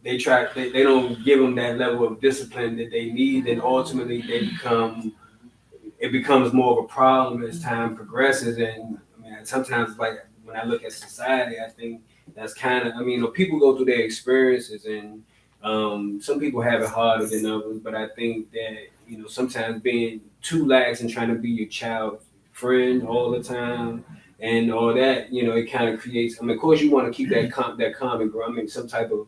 They don't give them that level of discipline that they need, and ultimately it becomes more of a problem as time progresses. And I mean, sometimes like when I look at society, I think that's kind of, I mean, people go through their experiences and some people have it harder than others, but I think that sometimes being too lax and trying to be your child's friend all the time and all that, it kind of creates. Of course, you want to keep that common ground. Some type of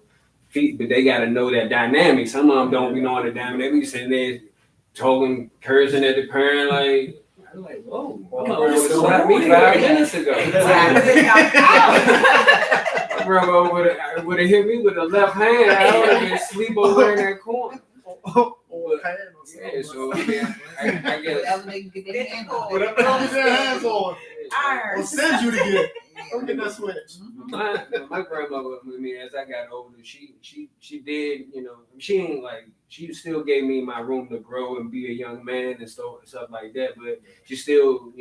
feet, but they got to know that dynamic. Some of them don't be knowing the dynamic. They be sitting there talking, cursing at the parent, like. I'm like, whoa, slapped me 5 minutes ago. Grandma would have hit me with a left hand. I would have been asleep over in that corner. Yeah, so I guess. Whatever they get their hands on. Or send you to get. Don't get that switch. My grandmother, as I got older, she did, she ain't like, she still gave me my room to grow and be a young man and stuff like that, but she still,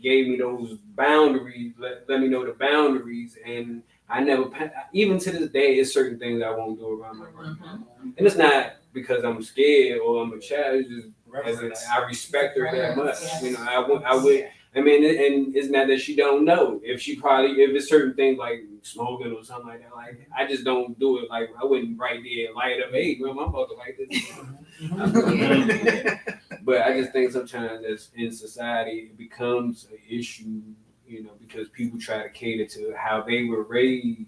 gave me those boundaries, let me know the boundaries, and I never, even to this day, it's certain things I won't do around my grandma. And it's not because I'm scared or I'm a child, it's just I respect her that much. I would. And it's not that she don't know. If it's certain things like smoking or something like that, like I just don't do it. Like I wouldn't right there light up, hey, grandma, I'm about to like this. But I just think sometimes as in society it becomes an issue, because people try to cater to how they were raised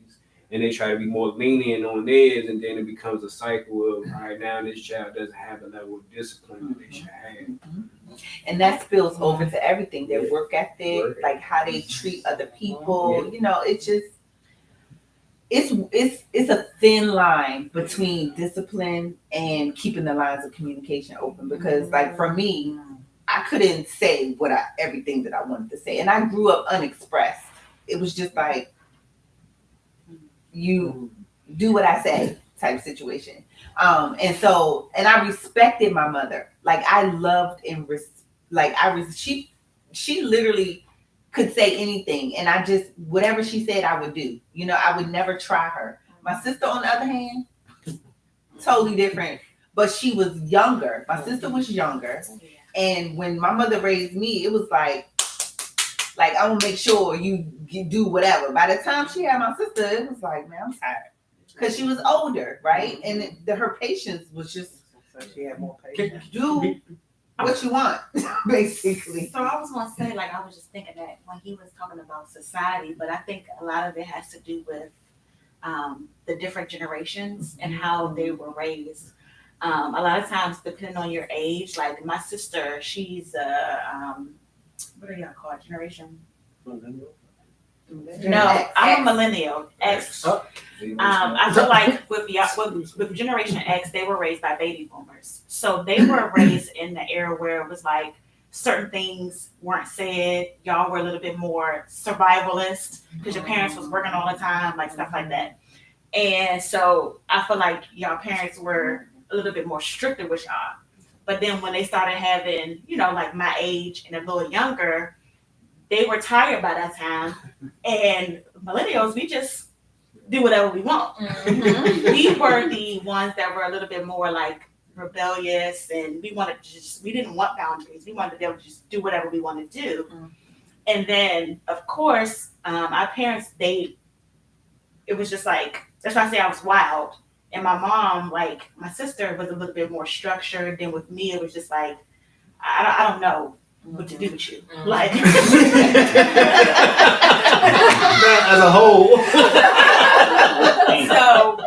and they try to be more lenient on theirs, and then it becomes a cycle of, all right, now this child doesn't have the level of discipline that they should have. And that spills over to everything, their work ethic, like how they treat other people. It's just, it's a thin line between discipline and keeping the lines of communication open. Because like for me, I couldn't say everything that I wanted to say. And I grew up unexpressed. It was just like, you do what I say type situation. And I respected my mother. Like I loved and she literally could say anything, and I just, whatever she said I would do. I would never try her. My sister, on the other hand, totally different, but she was younger. My sister was younger, and when my mother raised me, it was like I will make sure you do whatever. By the time she had my sister, it was like, man, I'm tired, because she was older, right? And her patience was just, she had more patience. Do what you want, basically. So I was going to say, I was just thinking that when he was talking about society, but I think a lot of it has to do with the different generations and how they were raised. A lot of times, depending on your age, like my sister, she's what do y'all call it? Generation? No, I'm a millennial. X. I feel like with Generation X, they were raised by baby boomers. So they were raised in the era where it was like certain things weren't said. Y'all were a little bit more survivalist because your parents was working all the time, like stuff like that. And so I feel like y'all parents were a little bit more stricter with y'all. But then when they started having, like my age and a little younger, they were tired by that time. And millennials, we just do whatever we want. Mm-hmm. We were the ones that were a little bit more like rebellious, and we didn't want boundaries. We wanted to be able to just do whatever we want to do. Mm-hmm. And then, of course, our parents, it was just like, that's why I say I was wild. And my mom, like my sister, was a little bit more structured. Then with me, it was just like, I don't know what to do with you. Mm-hmm. Like as a whole. So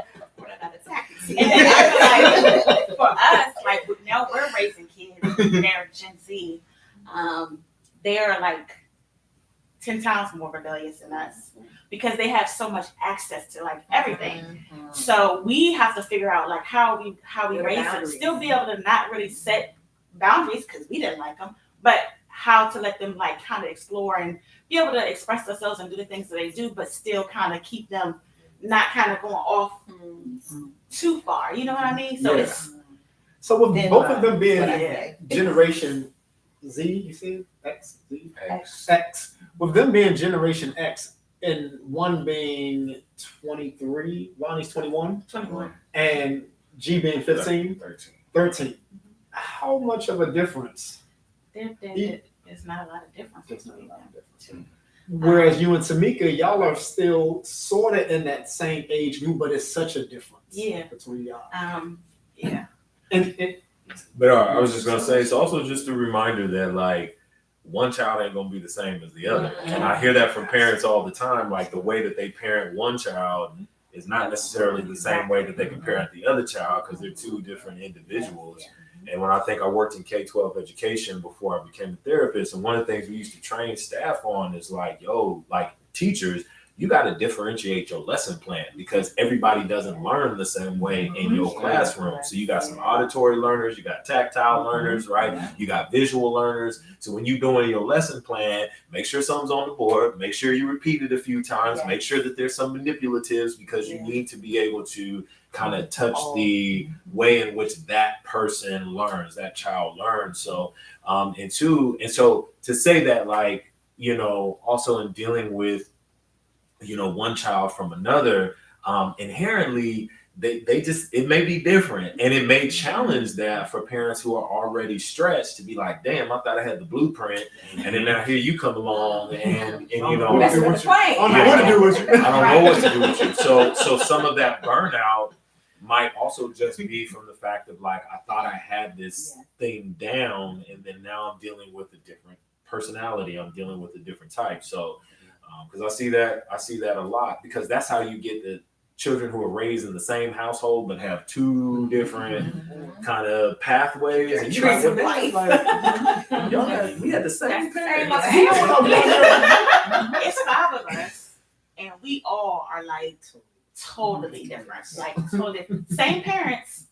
and then I feel like for us, like now we're raising kids, they're Gen Z. They're like 10 times more rebellious than us because they have so much access to like everything. Mm-hmm. So we have to figure out like how we raise them, still be able to not really set boundaries because we didn't like them, but how to let them like kind of explore and be able to express themselves and do the things that they do, but still kind of keep them not kind of going off too far. You know what I mean? So it's so with both of them being Generation Z, you see X. With them being Generation X and one being 23, Lonnie's 21, and G being 15, 13. How much of a difference? There's not a lot of difference. Whereas you and Tamika, y'all are still sort of in that same age group, but it's such a difference between y'all. Yeah. And But I was just gonna say, it's also just a reminder that like one child ain't gonna be the same as the other. And I hear that from parents all the time. Like the way that they parent one child is not necessarily the same way that they can parent the other child because they're two different individuals. And when I worked in K-12 education before I became a therapist, and one of the things we used to train staff on is like, like teachers, you got to differentiate your lesson plan because everybody doesn't learn the same way in your classroom. So you got some auditory learners, you got tactile learners, right? You got visual learners. So when you're doing your lesson plan, make sure something's on the board, make sure you repeat it a few times, make sure that there's some manipulatives because you need to be able to kind of touch the way in which that person learns, that child learns. So, and so to say that, like, also in dealing with, one child from another, inherently, they just, it may be different and it may challenge that for parents who are already stretched to be like, damn, I thought I had the blueprint. And then now here you come along and That's what I don't know what to do with you. I don't know what to do with you. So some of that burnout might also just be from the fact of like, I thought I had this thing down and then now I'm dealing with a different personality. I'm dealing with a different type. So, because I see that a lot because that's how you get the children who are raised in the same household but have two different kind of pathways. And you're like, we had the same parents. It's 5 of us, and we all are like totally different. Like totally same parents.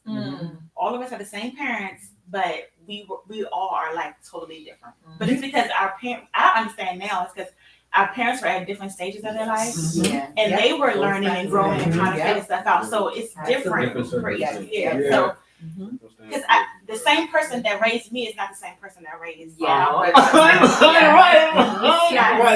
All of us have the same parents, but we all are like totally different. But it's because our parents. I understand now. It's because our parents were at different stages of their life, and they were learning and growing and trying to figure stuff out. So it's different for each. So, because the same person that raised me is not the same person that raised Right.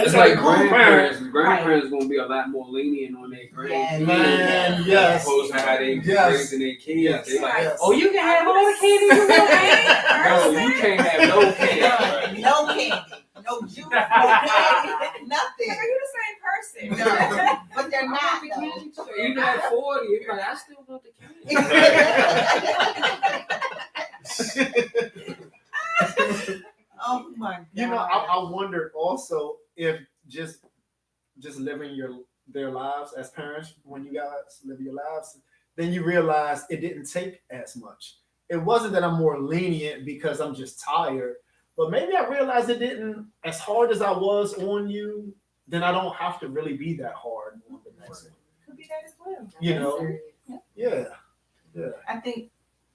It's like grandparents. Grandparents gonna be a lot more lenient on their grades. Man, yes. Opposed to how they raising their kids. Yes. They like, Oh, you can have all the candy you want. no, you can't have no candy. No candy. No juice, no candy, nothing. Are you the same person? But they're not. Though. Even at 40, it's like, I still want the candy. Oh my God. I wondered also if just living their lives as parents, when you guys live your lives, then you realize it didn't take as much. It wasn't that I'm more lenient because I'm just tired. But maybe I realized it didn't, as hard as I was on you, then I don't have to really be that hard on the next one. Could be that as well. Yeah. I think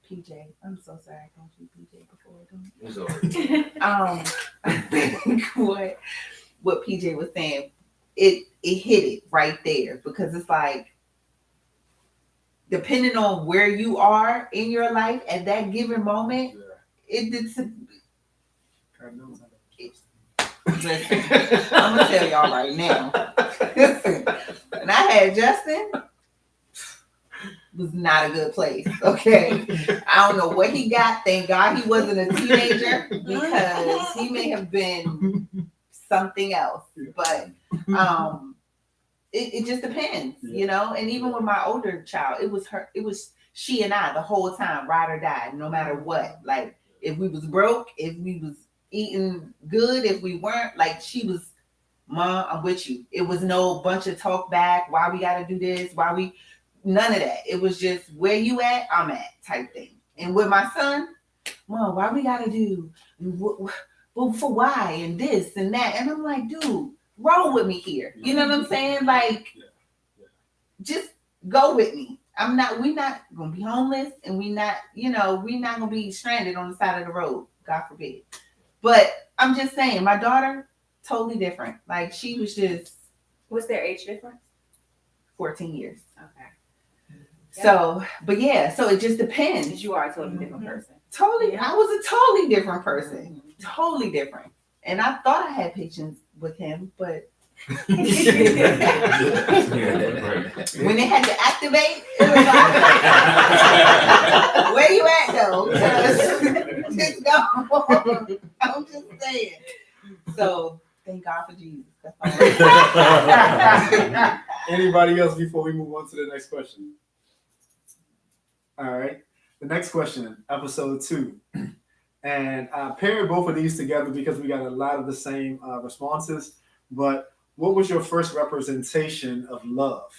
PJ, I'm so sorry I called you PJ before. It's already. I think what PJ was saying, it hit it right there because it's like, depending on where you are in your life at that given moment, Listen, I'm gonna tell y'all right now. Listen, when I had Justin, was not a good place. Okay, I don't know what he got. Thank God he wasn't a teenager because he may have been something else. But it just depends, And even with my older child, it was she and I the whole time, ride or die, no matter what. Like if we was broke, if we was eating good, if we weren't, like she was, Mom, I'm with you. It was no bunch of talk back, why we gotta do this, none of that. It was just where you at, I'm at type thing. And with my son, Mom, why we gotta do for why and this and that? And I'm like, dude, roll with me here. You know what I'm saying? Like, just go with me. We're not gonna be homeless and we're not gonna be stranded on the side of the road, God forbid. But I'm just saying, my daughter, totally different. Like she was just. What's their age difference? 14 years. Okay. So, but so it just depends. Because you are a totally different person. Totally. I was a totally different person. Totally different. And I thought I had patience with him, but when they had to activate, it was like, where you at though? Just go. I'm just saying. So thank God for Jesus. Anybody else before we move on to the next question? All right. The next question, episode 2. And I paired both of these together because we got a lot of the same responses. But what was your first representation of love?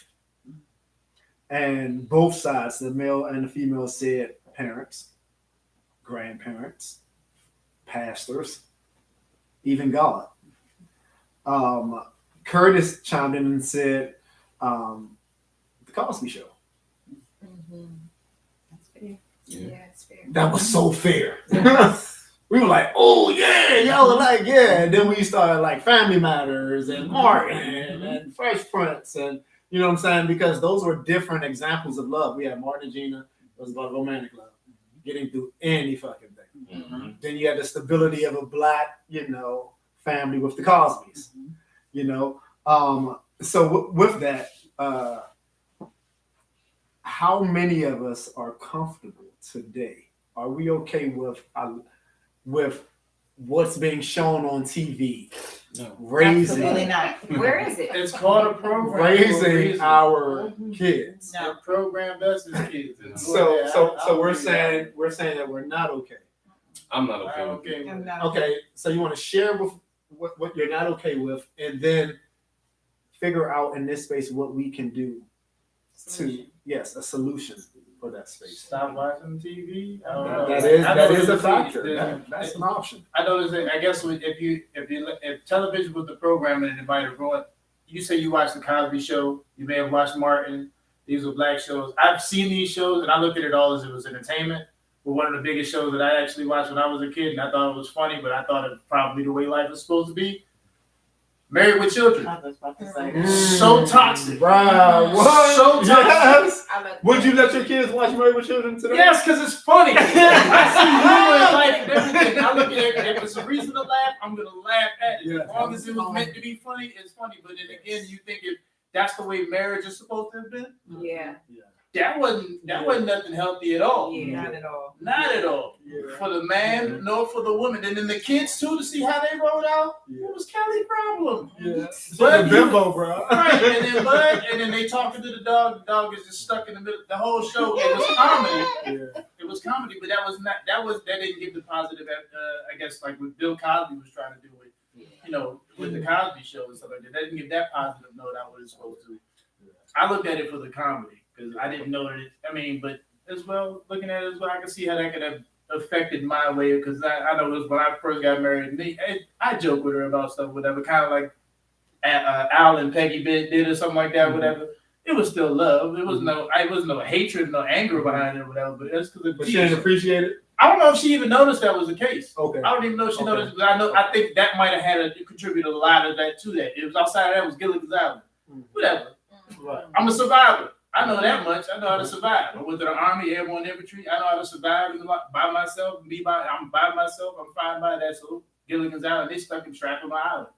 And both sides, the male and the female, said parents, grandparents, pastors, even God. Curtis chimed in and said, The Cosby Show. That's fair. Yeah, it's fair. That was so fair. We were like, oh yeah, y'all were like, yeah. And then we started like Family Matters and Martin and Fresh Prince, and you know what I'm saying? Because those were different examples of love. We had Martin and Gina, it was about romantic love, getting through any fucking thing. Mm-hmm. Then you had the stability of a black, family with the Cosbys, So with that, how many of us are comfortable today? Are we okay with what's being shown on TV? No. Raising, Absolutely not. Where is it? It's called a program. for a raising reason. our kids. No. The program does is kids. So we're saying that we're not okay. I'm not okay. with Okay. I'm not. Okay, so you want to share with what you're not okay with, and then figure out in this space what we can do to a solution for that space. Stop watching TV. I don't know. That is a There's- factor. That's an option. I noticed that. I guess if television was the program and invited everyone, you say you watched the Cosby Show, you may have watched Martin. These were black shows. I've seen these shows and I looked at it all as it was entertainment. But one of the biggest shows that I actually watched when I was a kid, and I thought it was funny, but I thought it was probably the way life is supposed to be. Married with Children. I was about to say. So toxic. Bruh, what? So toxic. Yes. I look- Would you let your kids watch Married with Children today? Yes, because it's funny. I see humor in life and everything. I look at it. If it's a reason to laugh, I'm gonna laugh at it. Yeah. As long as it was meant to be funny, it's funny. But then again, you think if that's the way marriage is supposed to have been, Yeah. that wasn't nothing healthy at all. Yeah. Not at all. Not at all. Yeah. For the man, nor for the woman. And then the kids too, to see how they rolled out. Yeah. It was Kelly's problem. Yeah. But She's a bimbo, bro. Right, and then they talking to the dog. The dog is just stuck in the middle. The whole show, it was comedy. Yeah. It was comedy, but that didn't give the positive. I guess like what Bill Cosby was trying to do with, with the Cosby Show and stuff like that. That didn't give that positive note out what it's supposed to. I looked at it for the comedy because I didn't know that. But as well, looking at it as well, I can see how that could have affected my way because I know it was when I first got married. And I joke with her about stuff, whatever, kind of like Al and Peggy did or something like that, whatever. It was still love. It was no hatred, no anger behind it, whatever. But that's because But she didn't appreciate it? I don't know if she even noticed that was the case. Okay. I don't even know if she Okay. noticed. But I think that might have contributed a lot of that to that. It was outside of that was Gilligan's Island. Whatever. Right. I'm a survivor. I know that much. I know how to survive. I went to the Army, Airborne Infantry. I know how to survive by myself. I'm by myself. I'm fine by that. So Gilligan's Island, they stuck and trapped on my island.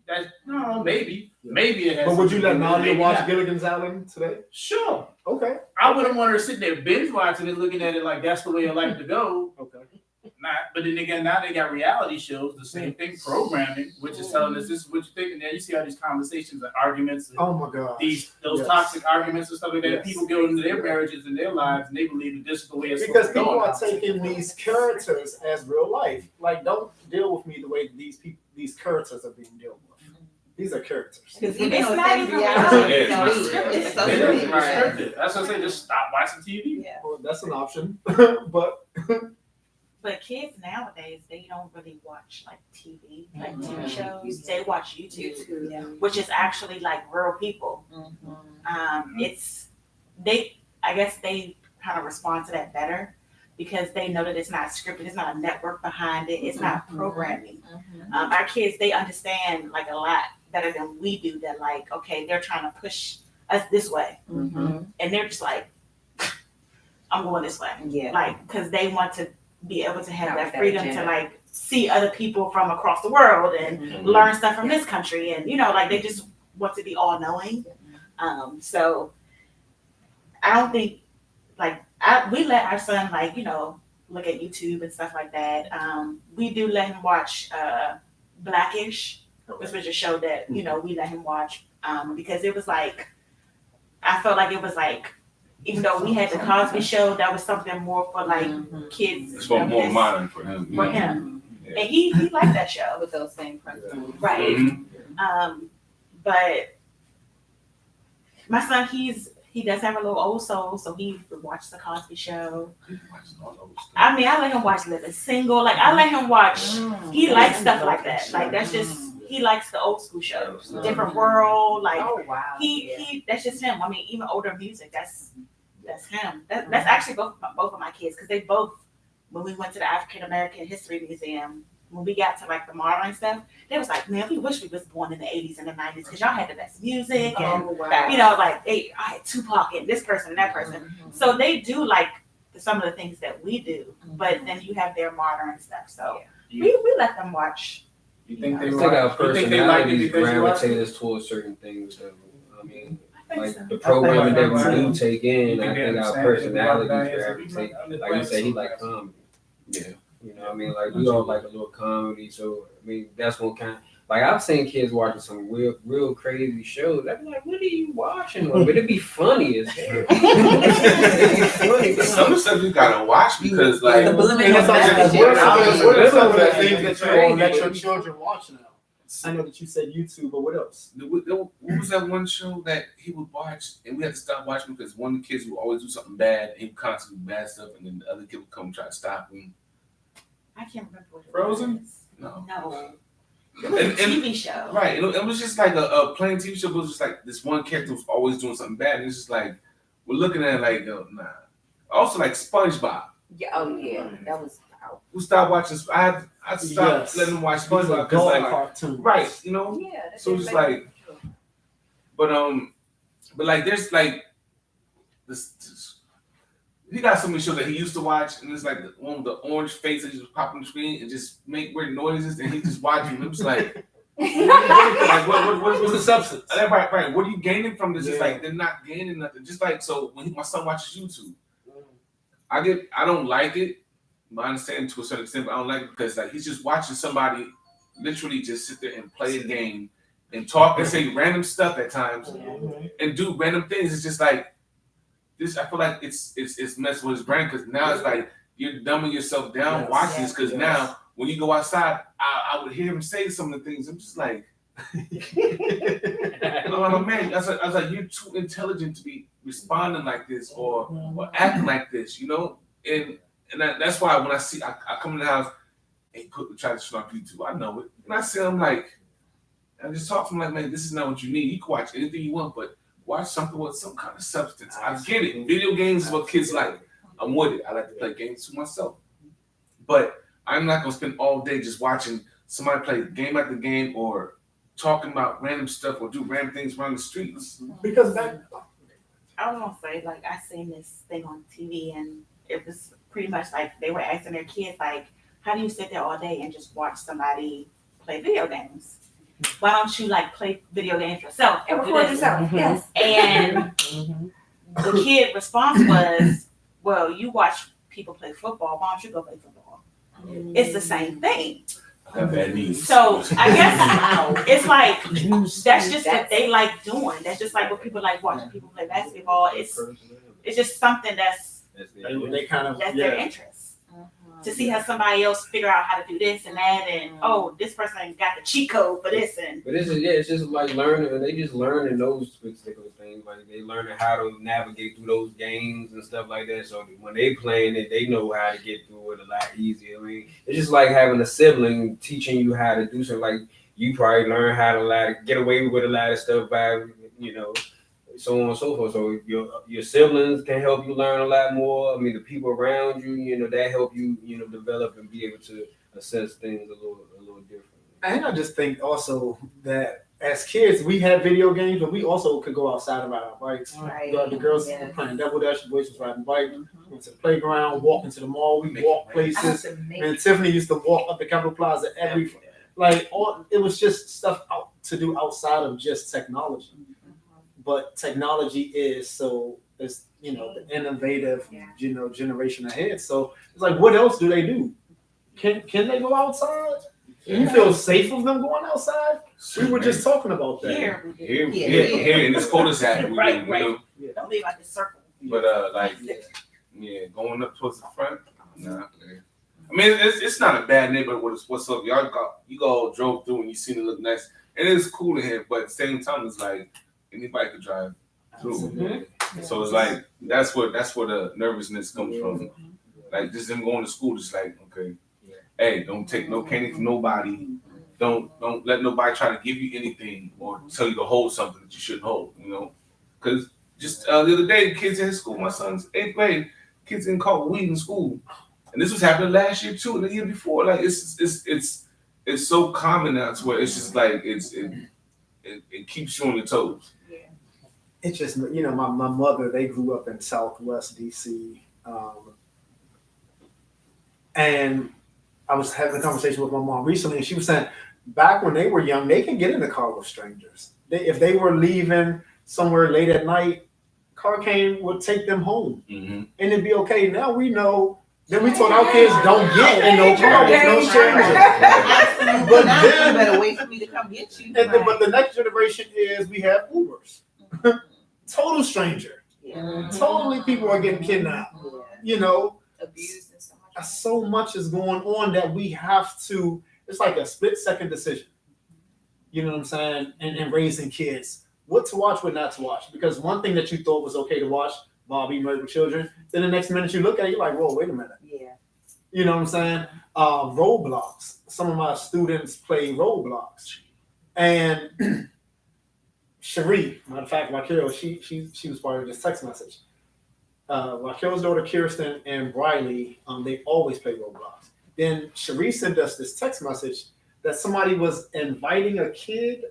That's no, maybe it has. But would you let something to do with it, Nadia maybe watch not. Gilligan's Island today? Sure. Okay. I wouldn't want her sitting there binge watching it, looking at it like that's the way I like to go. Okay. But then again, now they got reality shows, the same thing, programming, which is telling us this is what you think. And then you see all these conversations and arguments, and Oh my God. those Yes. toxic arguments and stuff like that. Yes. People go into their marriages and their lives, and they believe that this is the way it's Because supposed to people go. are taking these characters as real life. Like, don't deal with me the way these characters are being dealt with. These are characters. Because It's even though not it's even reality, real. it's so It is scripted. scripted. That's what I say. Just stop watching TV. Yeah. Well, that's an option. But But kids nowadays, they don't really watch like TV, like TV shows. They watch YouTube, Yeah. which is actually like real people. I guess they kind of respond to that better because they know that it's not scripted, it's not a network behind it, it's not programming. Our kids, they understand like a lot better than we do. That like, okay, they're trying to push us this way, and they're just like, I'm going this way, Yeah. like because they want to be able to have Have that that freedom to agenda. like see other people from across the world and learn stuff from this country, and like they just want to be all knowing. So I don't think like we let our son like look at YouTube and stuff like that. We do let him watch Blackish, which was a show that we let him watch because it was like I felt like it was like even though we had the Cosby Show, that was something more for like kids. It's more modern for him. For him. And he liked that show. With those same principles. Right. Mhm. But my son, he does have a little old soul, so he watches the Cosby Show. I mean, I let him watch Living Single. Like, I let him watch. He likes stuff like that. Like, that's just, he likes the old school shows, Different World. Like, Oh wow. he that's just him. I mean, even older music, that's him. That's actually both of my kids, because they both, when we went to the African American History Museum, when we got to like the modern stuff, they was like, man, we wish we was born in the 80s and the 90s, because y'all had the best music, and Oh wow. you know, like I had Tupac and this person and that person. So they do like some of the things that we do, but then you have their modern stuff. So we let them watch. You think they I think like? our You think they like it personalities because you watch gravitate it? us towards certain things. Though. I mean, I think like so. the programming that we do take in, You I think they think our understand? personalities Everybody gravitate. Like you say, he like comedy. Yeah. You know what I mean? Like we all like a little comedy, so I mean that's what kind. Like I've seen kids watching some real crazy shows. I'd be like, "What are you watching?" But it'd be funny as hell. It'd be funny. Some stuff you gotta watch because like And it's also- what are some of the things that you gonna let your children watch now? I know that you said YouTube, but what else? what was that one show that he would watch and we had to stop watching because one of the kids would always do something bad and he would constantly do bad stuff and then the other kid would come try to stop him. I can't remember what it Frozen? was. No. No. And- TV show. Right. It was just like a plain TV show, but it was just like this one character was always doing something bad. And it's just like we're looking at it like, oh, nah. Also like SpongeBob. Yeah. Oh yeah. That was. Who stopped watching? I stopped letting them watch SpongeBob because like cartoons. right, you know. Yeah. That's So it's like, but like there's like this he got so many shows that he used to watch, and it's like the one with the orange face that just pop on the screen and just make weird noises, and he just watching. It was like, like what's the substance? Right. What are you gaining from this? It's like they're not gaining nothing. Just like so, when my son watches YouTube, I don't like it. I understand to a certain extent, but I don't like it because like he's just watching somebody literally just sit there and play a game and talk and say random stuff at times and do random things. It's just like this. I feel like it's messing with his brain because now it's like you're dumbing yourself down watching this because now when you go outside, I would hear him say some of the things. I'm just like, oh man, I was like, you're too intelligent to be responding like this or acting like this, you know, and that's why when I come in the house, and try to show off YouTube. I know it. And I see him like, I just talk to him like, man, this is not what you need. You can watch anything you want, but watch something with some kind of substance. I get it. Video games is what kids like. I'm with it. I like to play games to myself. But I'm not going to spend all day just watching somebody play game after game or talking about random stuff or do random things around the streets. Because I was gonna say, like, I seen this thing on TV and it was pretty much like they were asking their kids, like, how do you sit there all day and just watch somebody play video games? Why don't you like play video games yourself? And record yourself. Yes. And the kid response was, well, you watch people play football. Why don't you go play football? It's the same thing. I have bad knees. So I guess it's like that's just what they like doing. That's just like what people like watching people play basketball. It's just something that's they kind of that's their interest. To see how somebody else figure out how to do this and that, and oh, this person got the cheat code for this, and But it's just like learning, and they just learning those particular things. Like they learning how to navigate through those games and stuff like that. So when they playing it, they know how to get through it a lot easier. I mean, it's just like having a sibling teaching you how to do something. Like you probably learn how to get away with a lot of stuff by, you know, so on and so forth. So your siblings can help you learn a lot more. I mean, the people around you, you know, that help you, you know, develop and be able to assess things a little differently. And I just think also that as kids, we had video games, but we also could go outside of our bikes. Right. The girls were playing Double Dash, the boys was riding bike, went to the playground, walking to the mall. We walked places. And Tiffany used to walk up the Capitol Plaza it was just stuff to do outside of just technology. But technology is it's the innovative generation ahead. So it's like, what else do they do? Can they go outside? You feel safe with them going outside? We were just talking about that. Here in this cul-de-sac. right. Don't leave out the circle. But like, yeah, going up towards the front, nah. I mean, it's not a bad neighborhood. What's up? You all drove through and you seen it look nice. It is cool in here, but at the same time, it's like anybody could drive through. Absolutely. So it's like that's where the nervousness comes from. Like just them going to school, just like okay, hey, don't take no candy from nobody. Don't let nobody try to give you anything or tell you to hold something that you shouldn't hold. You know, because just the other day, the kids in his school, my son's 8th grade, kids getting caught with weed in school, and this was happening last year too, and the year before. Like it's so common now to where it's just like it keeps you on your toes. It's just, my mother, they grew up in Southwest DC. And I was having a conversation with my mom recently, and she was saying back when they were young, they could get in the car with strangers. If they were leaving somewhere late at night, car would take them home, and it'd be okay. Now we know. Then we told our kids don't get in no car with no strangers. But then you better wait for me to come get you. But the next generation is we have Ubers. Total stranger. Totally, people are getting kidnapped. Abused and so much. So much is going on that we have to. It's like a split-second decision. You know what I'm saying? And raising kids, what to watch, what not to watch. Because one thing that you thought was okay to watch, Bobby Married with Children, then the next minute you look at it, you're like, whoa, wait a minute. Yeah. You know what I'm saying? Roblox. Some of my students play Roblox, and Cherie, matter of fact, Raquel, she was part of this text message. Raquel's daughter Kirsten and Briley, they always play Roblox. Then Cherie sent us this text message that somebody was inviting a kid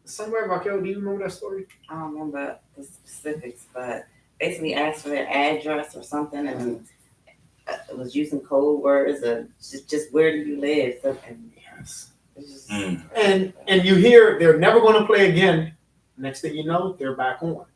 somewhere. Raquel, do you remember that story? I don't remember the specifics, but basically asked for their address or something, and it was using code words or just where do you live? So, Yes. just, And you hear they're never going to play again. Next thing you know, they're back on.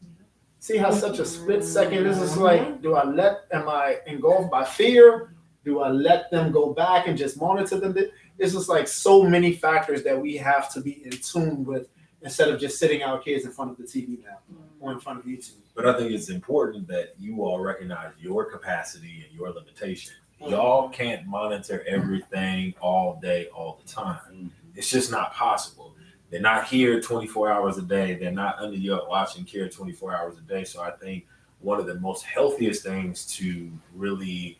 See how such a split second this is like, am I engulfed by fear? Do I let them go back and just monitor them? It's just like so many factors that we have to be in tune with instead of just sitting our kids in front of the TV now or in front of YouTube. But I think it's important that you all recognize your capacity and your limitation. Y'all can't monitor everything all day, all the time. It's just not possible. They're not here 24 hours a day. They're not under your watching care 24 hours a day. So I think one of the most healthiest things to really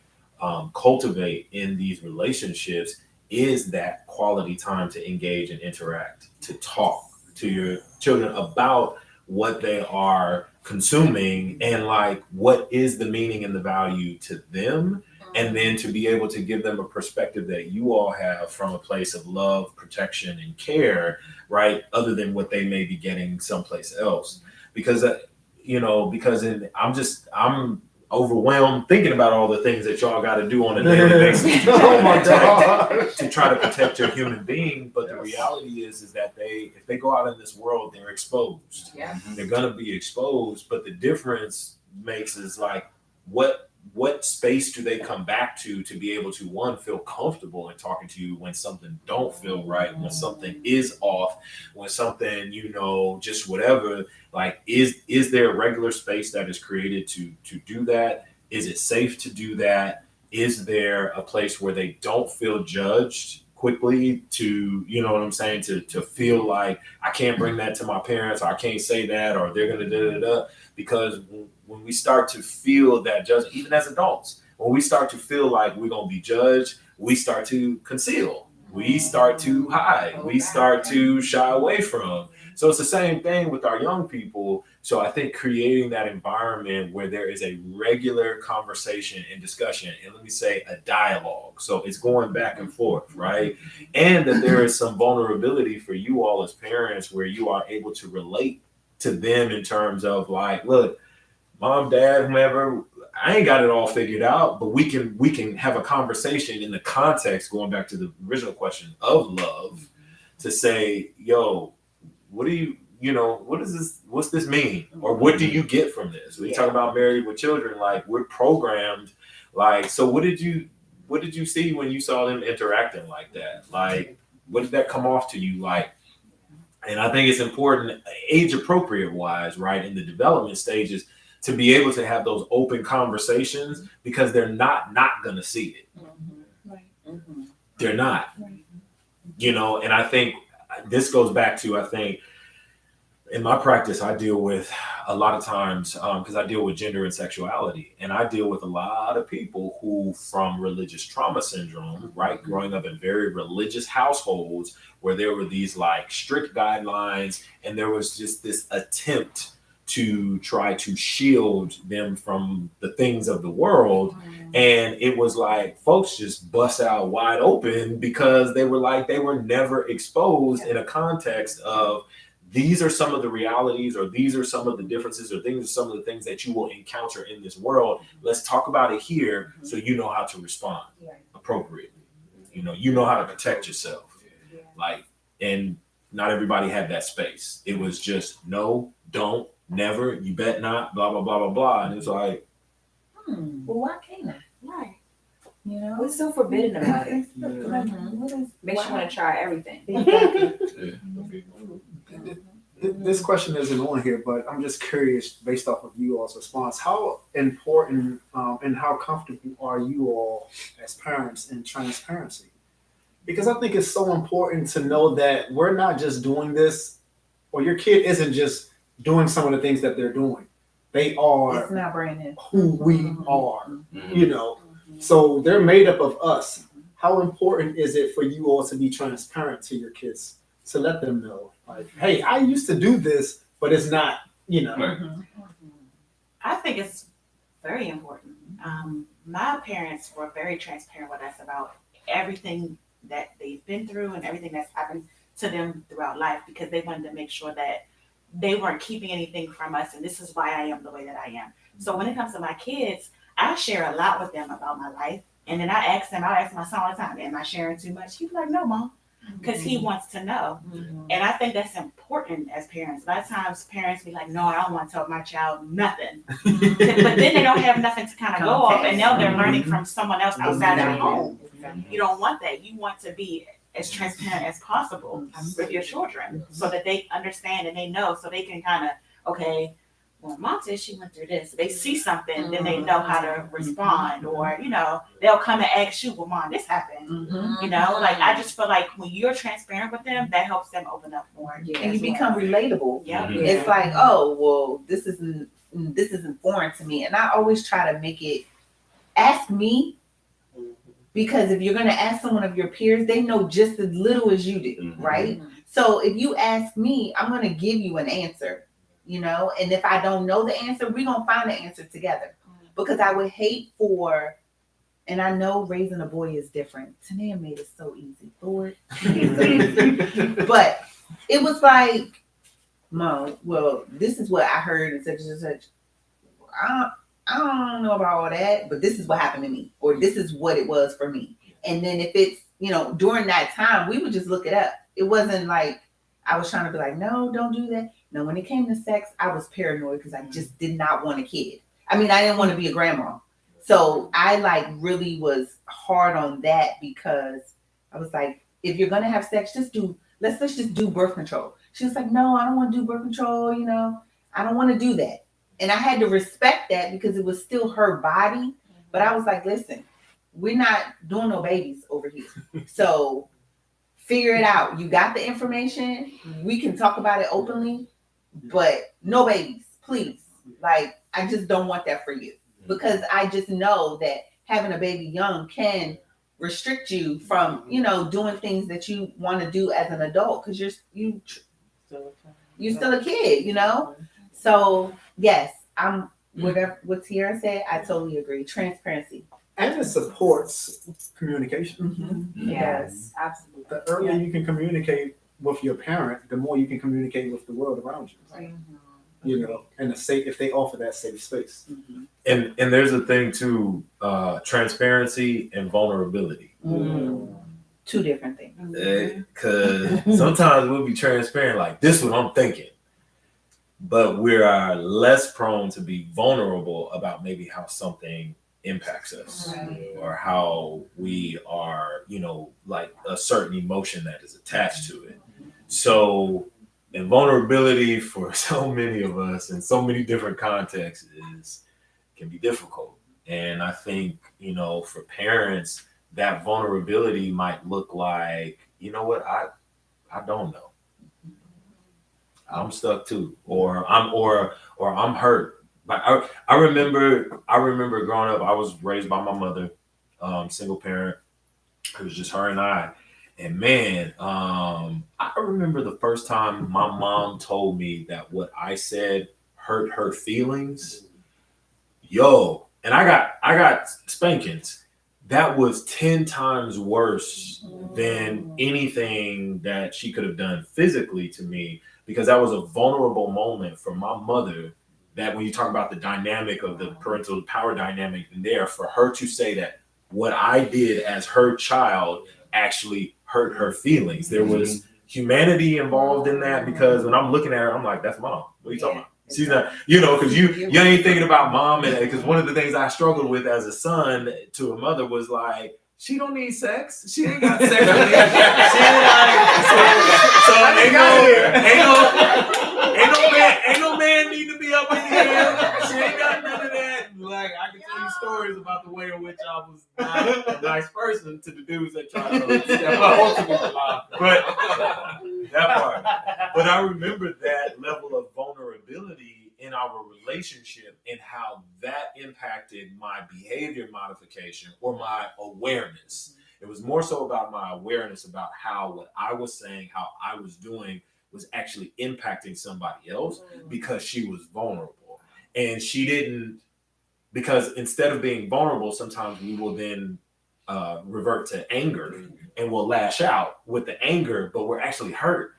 cultivate in these relationships is that quality time to engage and interact, to talk to your children about what they are consuming and like what is the meaning and the value to them, and then to be able to give them a perspective that you all have from a place of love, protection, and care, right? Other than what they may be getting someplace else. Because I'm overwhelmed thinking about all the things that y'all got to do on a daily basis to try to protect your human being. But the reality is that if they go out in this world, they're exposed. Yeah. They're gonna be exposed. But the difference makes is like what space do they come back to be able to, one, feel comfortable in talking to you when something don't feel right, when something is off, when something, just whatever, like, is there a regular space that is created to do that? Is it safe to do that? Is there a place where they don't feel judged quickly to, to feel like I can't bring that to my parents, or I can't say that, or they're going to because when we start to feel that judgment, even as adults, when we start to feel like we're going to be judged, we start to conceal, we start to hide, we start to shy away from. So it's the same thing with our young people. So I think creating that environment where there is a regular conversation and discussion, and let me say a dialogue. So it's going back and forth, right? And that there is some vulnerability for you all as parents where you are able to relate to them in terms of like, look, mom, dad, whomever, I ain't got it all figured out, but we can have a conversation in the context, going back to the original question of love, to say, yo, what does this mean? Or what do you get from this? When you talk about Married with Children, like, we're programmed, like, so what did you see when you saw them interacting like that? Like, what did that come off to you like? And I think it's important, age appropriate wise, right, in the development stages, to be able to have those open conversations because they're not going to see it. They're not, you know, and I think this goes back to, I think in my practice, I deal with a lot of times, because I deal with gender and sexuality, and I deal with a lot of people who from religious trauma syndrome, right? Growing up in very religious households where there were these like strict guidelines and there was just this attempt to try to shield them from the things of the world. And it was like folks just bust out wide open because they were never exposed in a context of these are some of the realities, or these are some of the differences, or things are some of the things that you will encounter in this world. Let's talk about it here so you know how to respond appropriately. You know how to protect yourself. Like, and not everybody had that space. It was just no, don't, never, you bet not, blah, blah, blah, blah, blah. And it's like, well, why can't I? Right. You know, What's so forbidden about it? Makes you want to try everything. This question isn't on here, but I'm just curious, based off of you all's response, how important and how comfortable are you all as parents in transparency? Because I think it's so important to know that we're not just doing this, or your kid isn't just doing some of the things that they're doing. They are it's not brand new. who we are, you know. So they're made up of us. How important is it for you all to be transparent to your kids, to let them know, like, hey, I used to do this, but it's not, you know. I think it's very important. My parents were very transparent with us about everything that they've been through and everything that's happened to them throughout life, because they wanted to make sure that they weren't keeping anything from us, and this is why I am the way that I am. So when it comes to my kids, I share a lot with them about my life, and then I'll ask my son all the time, am I sharing too much? He's like, no, Mom, because he wants to know. And I think that's important as parents. A lot of times parents be like, no, I don't want to tell my child nothing. But then they don't have nothing to kind of go off, and now they're learning from someone else outside their home. You don't want that. You want to be as transparent as possible with your children so that they understand and they know, so they can kind of, okay, well, Mom said she went through this. They see something, then they know how to respond, or, you know, they'll come and ask you, well, Mom, this happened. You know, like, I just feel like when you're transparent with them, that helps them open up more. And you become relatable. Yeah. It's like, oh, well, this isn't foreign to me. And I always try to make it, ask me, because if you're going to ask someone of your peers, they know just as little as you do, right? So if you ask me, I'm going to give you an answer, you know? And if I don't know the answer, we're going to find the answer together. Because I would hate for, and I know raising a boy is different. Tanea made it so easy, Lord. But it was like, Mom, well, this is what I heard and such and such. I don't know about all that, but this is what happened to me, or this is what it was for me. And then if it's, you know, during that time, we would just look it up. It wasn't like I was trying to be like, no, don't do that. No, when it came to sex, I was paranoid because I just did not want a kid. I mean, I didn't want to be a grandma. So I like really was hard on that, because I was like, if you're going to have sex, let's just do birth control. She was like, no, I don't want to do birth control. You know, I don't want to do that. And I had to respect that because it was still her body. But I was like, listen, we're not doing no babies over here. So figure it out. You got the information. We can talk about it openly, but no babies, please. Like, I just don't want that for you, because I just know that having a baby young can restrict you from, you know, doing things that you want to do as an adult, because you're still a kid, you know? So yes, I'm whatever what Tiara said, I totally agree. Transparency. And it supports communication. Yes, absolutely. The earlier you can communicate with your parent, the more you can communicate with the world around you. You know, and if they offer that safe space. And there's a thing too, transparency and vulnerability. Two different things. Because sometimes we'll be transparent, like, this is what I'm thinking. But we are less prone to be vulnerable about maybe how something impacts us, or how we are, you know, like a certain emotion that is attached to it. So And vulnerability for so many of us in so many different contexts can be difficult. And I think, you know, for parents, that vulnerability might look like, you know what, I don't know. I'm stuck too, or I'm hurt. Like I remember growing up, I was raised by my mother, single parent. It was just her and I. And man, I remember the first time my mom told me that what I said hurt her feelings. Yo, and I got spankings. That was 10 times worse than anything that she could have done physically to me, because that was a vulnerable moment for my mother. That when you talk about the dynamic of the parental power dynamic in there, for her to say that what I did as her child actually hurt her feelings. There was humanity involved in that, because when I'm looking at her, I'm like, that's mom. What are you talking about? She's not, you know, because you ain't thinking about mom. And because one of the things I struggled with as a son to a mother was like, she don't need sex. She ain't got sex with me. She ain't like, ain't no man need to be up in here. She ain't got none of that. Like, I can tell you stories about the way in which I was not a nice person to the dudes that try to step up. But that part. But I remember that level of vulnerability in our relationship and how that impacted my behavior modification or my awareness. It was more so about my awareness about how what I was saying, how I was doing was actually impacting somebody else, because she was vulnerable. And she didn't, because instead of being vulnerable, sometimes we will then revert to anger and we'll lash out with the anger, but we're actually hurt.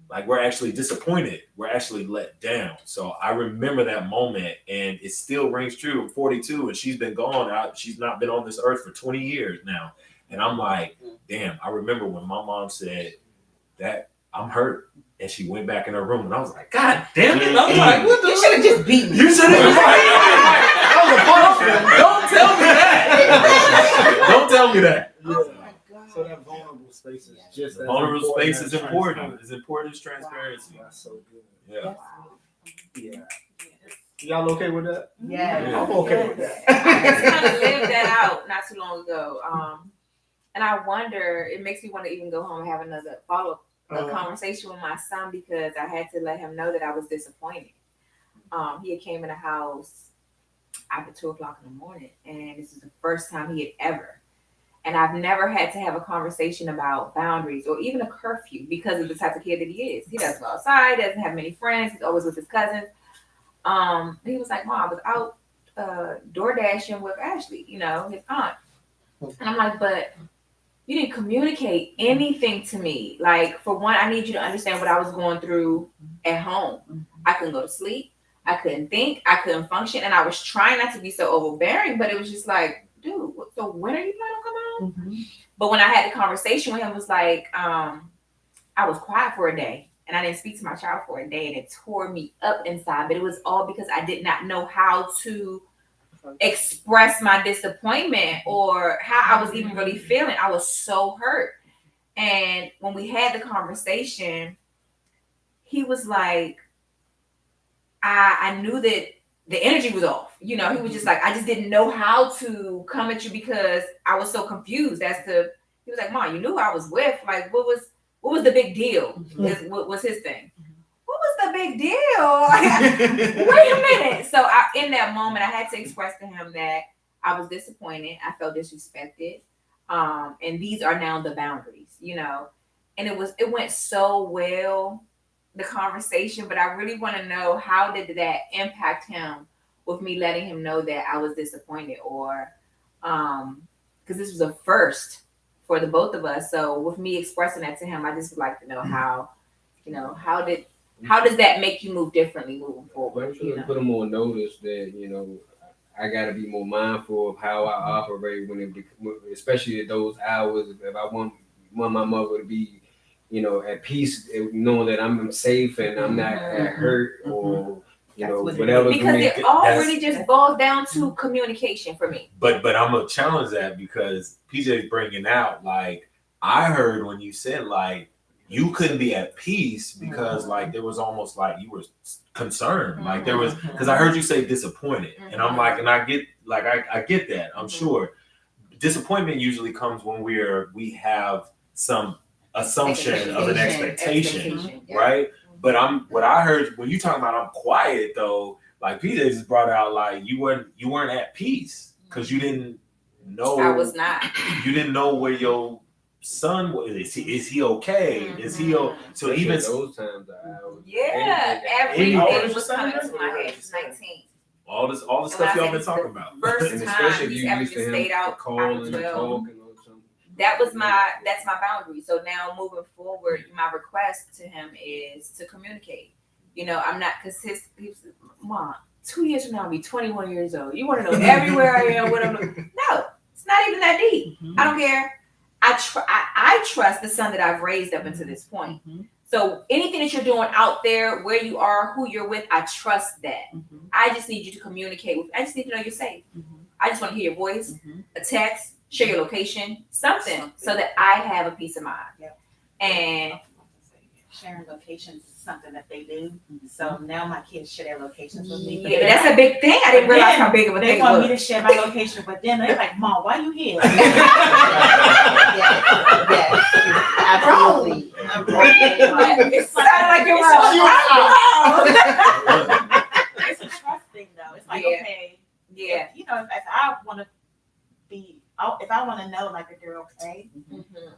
Like, we're actually disappointed. We're actually let down. So I remember that moment, and it still rings true. I'm 42, and she's been gone. She's not been on this earth for 20 years now. And I'm like, damn, I remember when my mom said that I'm hurt. And she went back in her room, and I was like, God damn it. I was like, what the? You should have just beaten me. You should have. That was a punishment. Don't tell me that. Yeah. So that vulnerable space is just as vulnerable important space as is important. transparency. As important as transparency. That's so good. Yeah. Yeah. Y'all okay with that? Yeah. I'm okay with that. I just kind of lived that out not too long ago. And I wonder, it makes me want to even go home and have another follow-up conversation with my son, because I had to let him know that I was disappointed. He had came in the house after 2:00 in the morning, and this is the first time he had ever. And I've never had to have a conversation about boundaries or even a curfew, because of the type of kid that he is. He doesn't go outside, doesn't have many friends. He's always with his cousins. He was like, Mom, I was out door dashing with Ashley, you know, his aunt. And I'm like, but you didn't communicate anything to me. Like, for one, I need you to understand what I was going through at home. I couldn't go to sleep. I couldn't think. I couldn't function. And I was trying not to be so overbearing, but it was just like, dude, so when are you planning on coming home? But when I had the conversation with him, it was like, I was quiet for a day, and I didn't speak to my child for a day, and it tore me up inside. But it was all because I did not know how to express my disappointment or how I was even really feeling. I was so hurt. And when we had the conversation, he was like, I knew that the energy was off. You know, he was just like, I just didn't know how to come at you because I was so confused as to, he was like, Mom, you knew who I was with. Like, what was the big deal? What was his thing? What was the big deal? Wait a minute. So in that moment, I had to express to him that I was disappointed. I felt disrespected. And these are now the boundaries, you know. And it went so well, the conversation, but I really want to know, how did that impact him with me letting him know that I was disappointed, or because this was a first for the both of us. So with me expressing that to him, I just would like to know how, you know, how does that make you move differently moving forward? You know? Put them on notice that, you know, I got to be more mindful of how I operate especially at those hours. If I want my mother to be, you know, at peace, knowing that I'm safe and I'm not hurt or, you know, whatever. Because it all really just boils down to communication for me. But I'm gonna challenge that, because PJ's bringing out, like, I heard when you said, like, you couldn't be at peace because like there was almost like you were concerned. Like there was, because I heard you say disappointed, and I'm like, and I get like I get that. I'm sure disappointment usually comes when we have some assumption of an expectation. Right? But what I heard when you talking about I'm quiet though, like PJ just brought out like you weren't at peace because you didn't know. I was not. You didn't know where your son was. Is he okay? Is he so even those times everything was coming to my head. 19. All the stuff y'all been talking about. First time he's ever just stayed out after 12. That's my boundary. So now moving forward, my request to him is to communicate. You know, I'm not consistent. Mom, 2 years from now I'll be 21 years old. You want to know everywhere I am, what I'm doing? No, it's not even that deep. I don't care. I trust the son that I've raised up until this point. So anything that you're doing out there, where you are, who you're with, I trust that. I just need you to communicate with. I just need to know you're safe. I just want to hear your voice, a text, share your location, something, so that I have a peace of mind. And sharing locations is something that they do. So now my kids share their locations with me. Yeah, that's a big thing. I didn't realize how big of a thing it was. They want me to share my location, but then they're like, Mom, why you here? Absolutely. It sounded like it was. It's a trust thing, though. It's like, okay, if I want to be, if I want to know like that they're okay,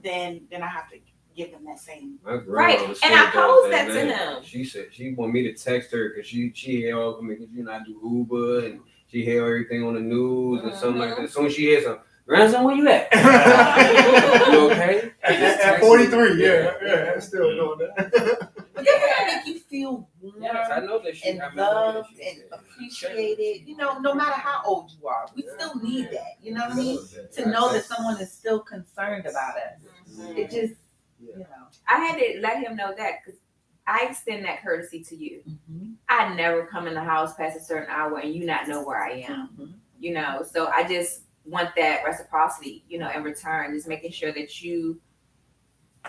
then I have to give them that same right. And I posed that to him. She said she want me to text her because she held me because I do Uber and she hear everything on the news and something like that. As soon as she hears something, grandson, where you at? You okay? At 43, yeah, still doing that. But that make you feel warm I know that and loved and appreciated. You know, no matter how old you are, we still need that. You know what I mean? To know that someone is still concerned about us. It just, you know. I had to let him know that because I extend that courtesy to you. I never come in the house past a certain hour and you not know where I am. You know, so I just want that reciprocity, you know, in return, just making sure that you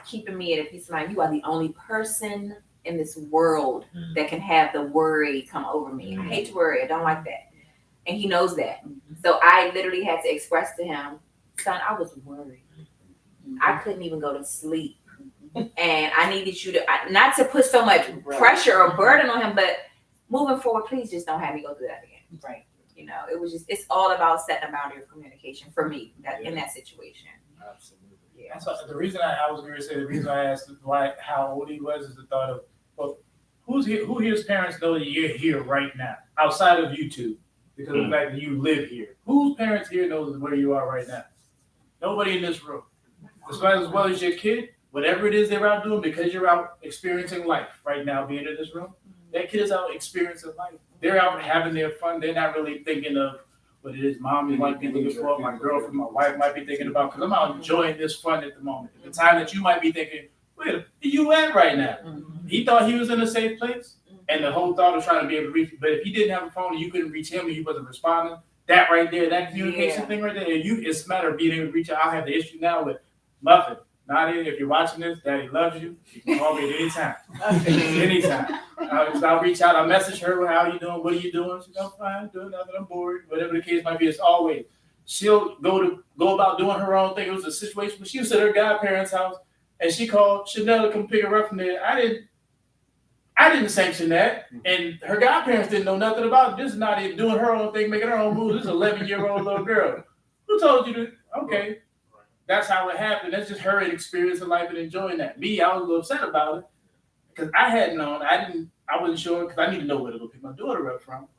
keeping me at a peace of mind. You are the only person in this world that can have the worry come over me. I hate to worry. I don't like that. And he knows that. So I literally had to express to him, son, I was worried. I couldn't even go to sleep. And I needed you to, not to put so much pressure or burden on him, but moving forward, please just don't have me go through that again. Right. You know, it's all about setting a boundary of communication for me in that situation. Absolutely. Yeah. So the reason I was going to say, the reason I asked how old he was is the thought of, well, who here's parents know that you're here right now, outside of YouTube, because of the fact that you live here. Whose parents here knows where you are right now? Nobody in this room. As well as your kid, whatever it is they're out doing, because you're out experiencing life right now, being in this room, that kid is out experiencing life. They're out having their fun. They're not really thinking of what it is mommy might be looking for, my girlfriend, my wife might be thinking about, because I'm out enjoying this fun at the moment. At the time that you might be thinking, where you at right now? He thought he was in a safe place, and the whole thought of trying to be able to reach, but if he didn't have a phone and you couldn't reach him and he wasn't responding, that right there, that communication thing right there, it's a matter of being able to reach out. I have the issue now with Muffin. Nadia, if you're watching this, Daddy loves you. You can call me at any time. Anytime. I'll reach out. I'll message her. How are you doing? What are you doing? She's like, fine, doing nothing. I'm bored. Whatever the case might be, it's always. She'll go about doing her own thing. It was a situation where she was at her godparents' house and she called Chanel to come pick her up from there. I didn't sanction that. And her godparents didn't know nothing about it. This is Nadia doing her own thing, making her own moves. This is an 11-year-old little girl. Who told you to? Okay. That's how it happened. That's just her experience of life and enjoying that. Me, I was a little upset about it because I hadn't known. I wasn't sure because I need to know where to go pick my daughter up from.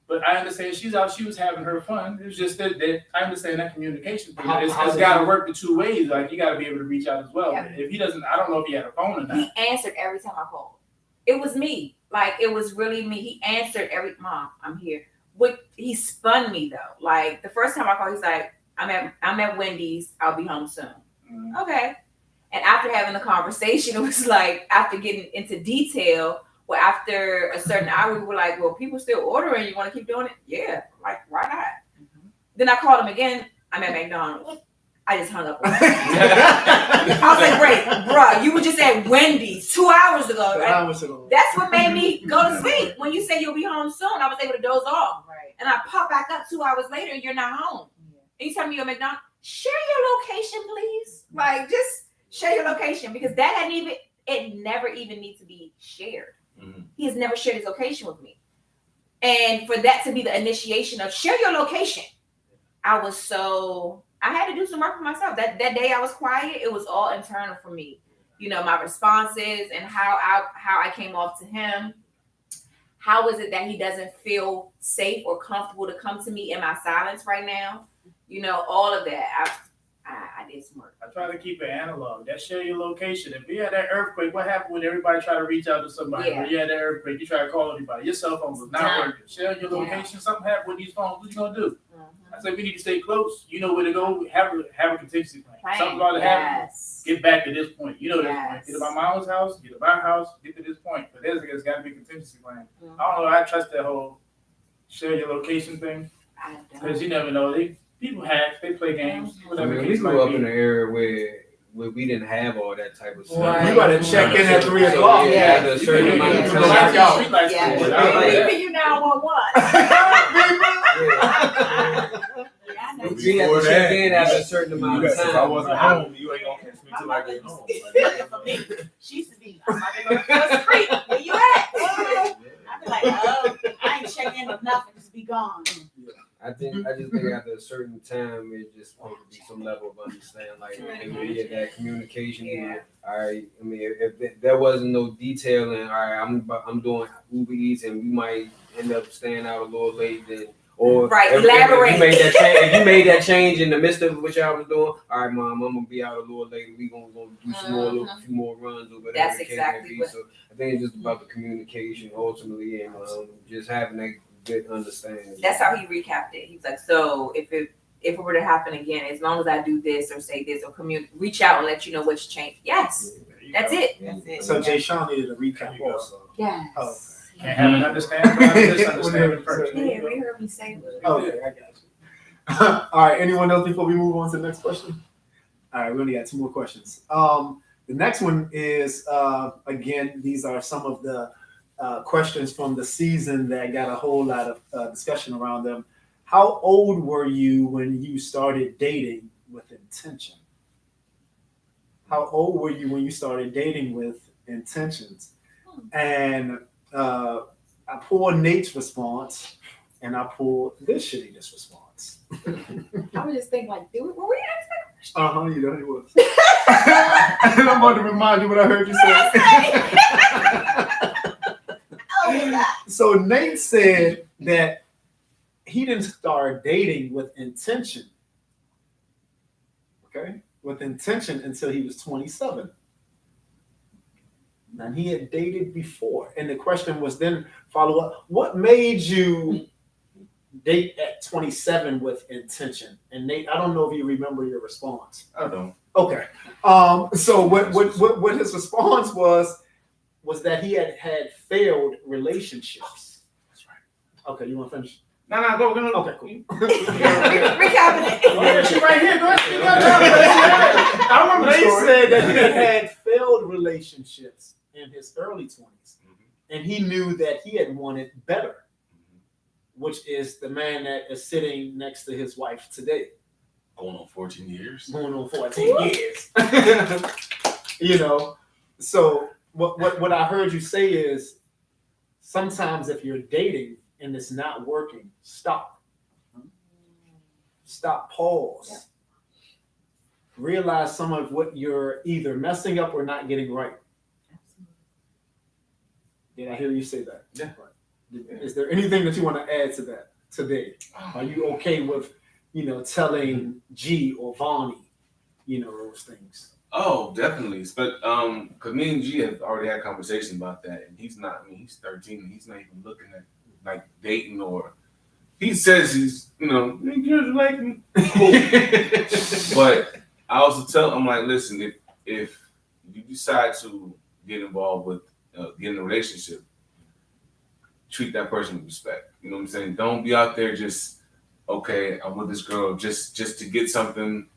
But I understand she's out. She was having her fun. It was just that I understand that communication thing. It's got to work the two ways. Like you got to be able to reach out as well. Yeah. If he doesn't, I don't know if he had a phone or not. He answered every time I called. It was me. Like it was really me. He answered Mom, I'm here. He spun me though. Like the first time I called, he's like, I'm at Wendy's. I'll be home soon. Okay. And after having the conversation, it was like after getting into detail, well, after a certain hour, we were like, well, people still ordering. You want to keep doing it? Yeah. Like, why not? Then I called him again. I'm at McDonald's. I just hung up on him. I was like, "Great, bruh, you were just at Wendy's 2 hours ago." That's what made me go to sleep. When you say you'll be home soon, I was able to doze off. Right. And I pop back up 2 hours later and you're not home. And you tell me you're at McDonald's. Share your location, please. Like, just share your location, because that it never even needs to be shared. Mm-hmm. He has never shared his location with me. And for that to be the initiation of share your location, I had to do some work for myself. That day I was quiet, it was all internal for me. You know, my responses and how I came off to him. How is it that he doesn't feel safe or comfortable to come to me in my silence right now? You know, all of that. I did some work. I try to keep it analog. That share your location. If you had that earthquake, what happened when everybody tried to reach out to somebody? Yeah. When you had that earthquake, you try to call anybody. Your cell phone was not working. Share your location. Something happened with these phones. What you gonna do? I said we need to stay close. You know where to go. Have a contingency plan. Something about to happen. Get back to this point. You know this point. Get to my mom's house. Get to my house. Get to this point. But there's got to be a contingency plan. I don't know. I trust that whole share your location thing, because you never know. People hack. They play games. I mean, we grew up in an era where we didn't have all that type of stuff. Right. You gotta check in at 3 o'clock. So, yeah, at a certain amount of time. Beeping you 911. We had to check in after a certain amount of time. If I wasn't home, you ain't gonna catch me till I get home. She used to be, I'm about to go to the street. Where you at? I'd be like, oh, I ain't checking in with nothing, just be gone. I just think after a certain time, it just supposed to be some level of understanding, like that communication. Yeah. All right. I mean, if there wasn't no detailing, all right, I'm doing Uber Eats, and we might end up staying out a little late. Then, or elaborate. If you made that change in the midst of what y'all was doing, all right, Mom, I'm gonna be out a little later. We gonna do some few more runs or whatever. That's exactly what. So I think it's just about the communication ultimately, and just having that good understanding. That's how he recapped it. He's like, so if it were to happen again, as long as I do this or say this or reach out and let you know what's changed. Yes, that's it. That's it. So Jay Sean needed a recap also. Yes. Oh, Can't have an understanding, but I misunderstand it first. Yeah, we heard me say it. okay, I got you. All right, anyone else before we move on to the next question? All right, we only got 2 more questions. The next one is, again, these are some of the questions from the season that got a whole lot of discussion around them. How old were you when you started dating with intention? How old were you when you started dating with intentions? And I pulled Nate's response, and I pulled this shittiness response. I was just thinking, like, were we asking? You know it was. And I'm about to remind you what I heard you say. So Nate said that he didn't start dating with intention. Okay? With intention until he was 27. And he had dated before. And the question was then follow up, what made you date at 27 with intention? And Nate, I don't know if you remember your response. I don't. Okay. So what his response was that he had failed relationships. That's right. Okay, you want to finish? No, go. Okay, cool. Recapping it. Yeah, she right here. Go ahead. I remember they said that he had failed relationships in his early 20s, and he knew that he had wanted better, which is the man that is sitting next to his wife today. Going on 14 years. Going on 14 years. You know, so what I heard you say is sometimes if you're dating and it's not working, stop. Stop, pause. Yeah. Realize some of what you're either messing up or not getting right. Did I hear you say that? Yeah. Right. Is there anything that you want to add to that today? Are you okay with, telling G or Vonnie, those things? Oh, definitely. But because me and G have already had a conversation about that, and he's not. I mean, he's 13, and he's not even looking at like dating, or he says he's, you're like me. Cool. But I also tell him, like, listen, if you decide to get involved with get in a relationship, treat that person with respect. You know what I'm saying? Don't be out there just, okay, I'm with this girl just to get something.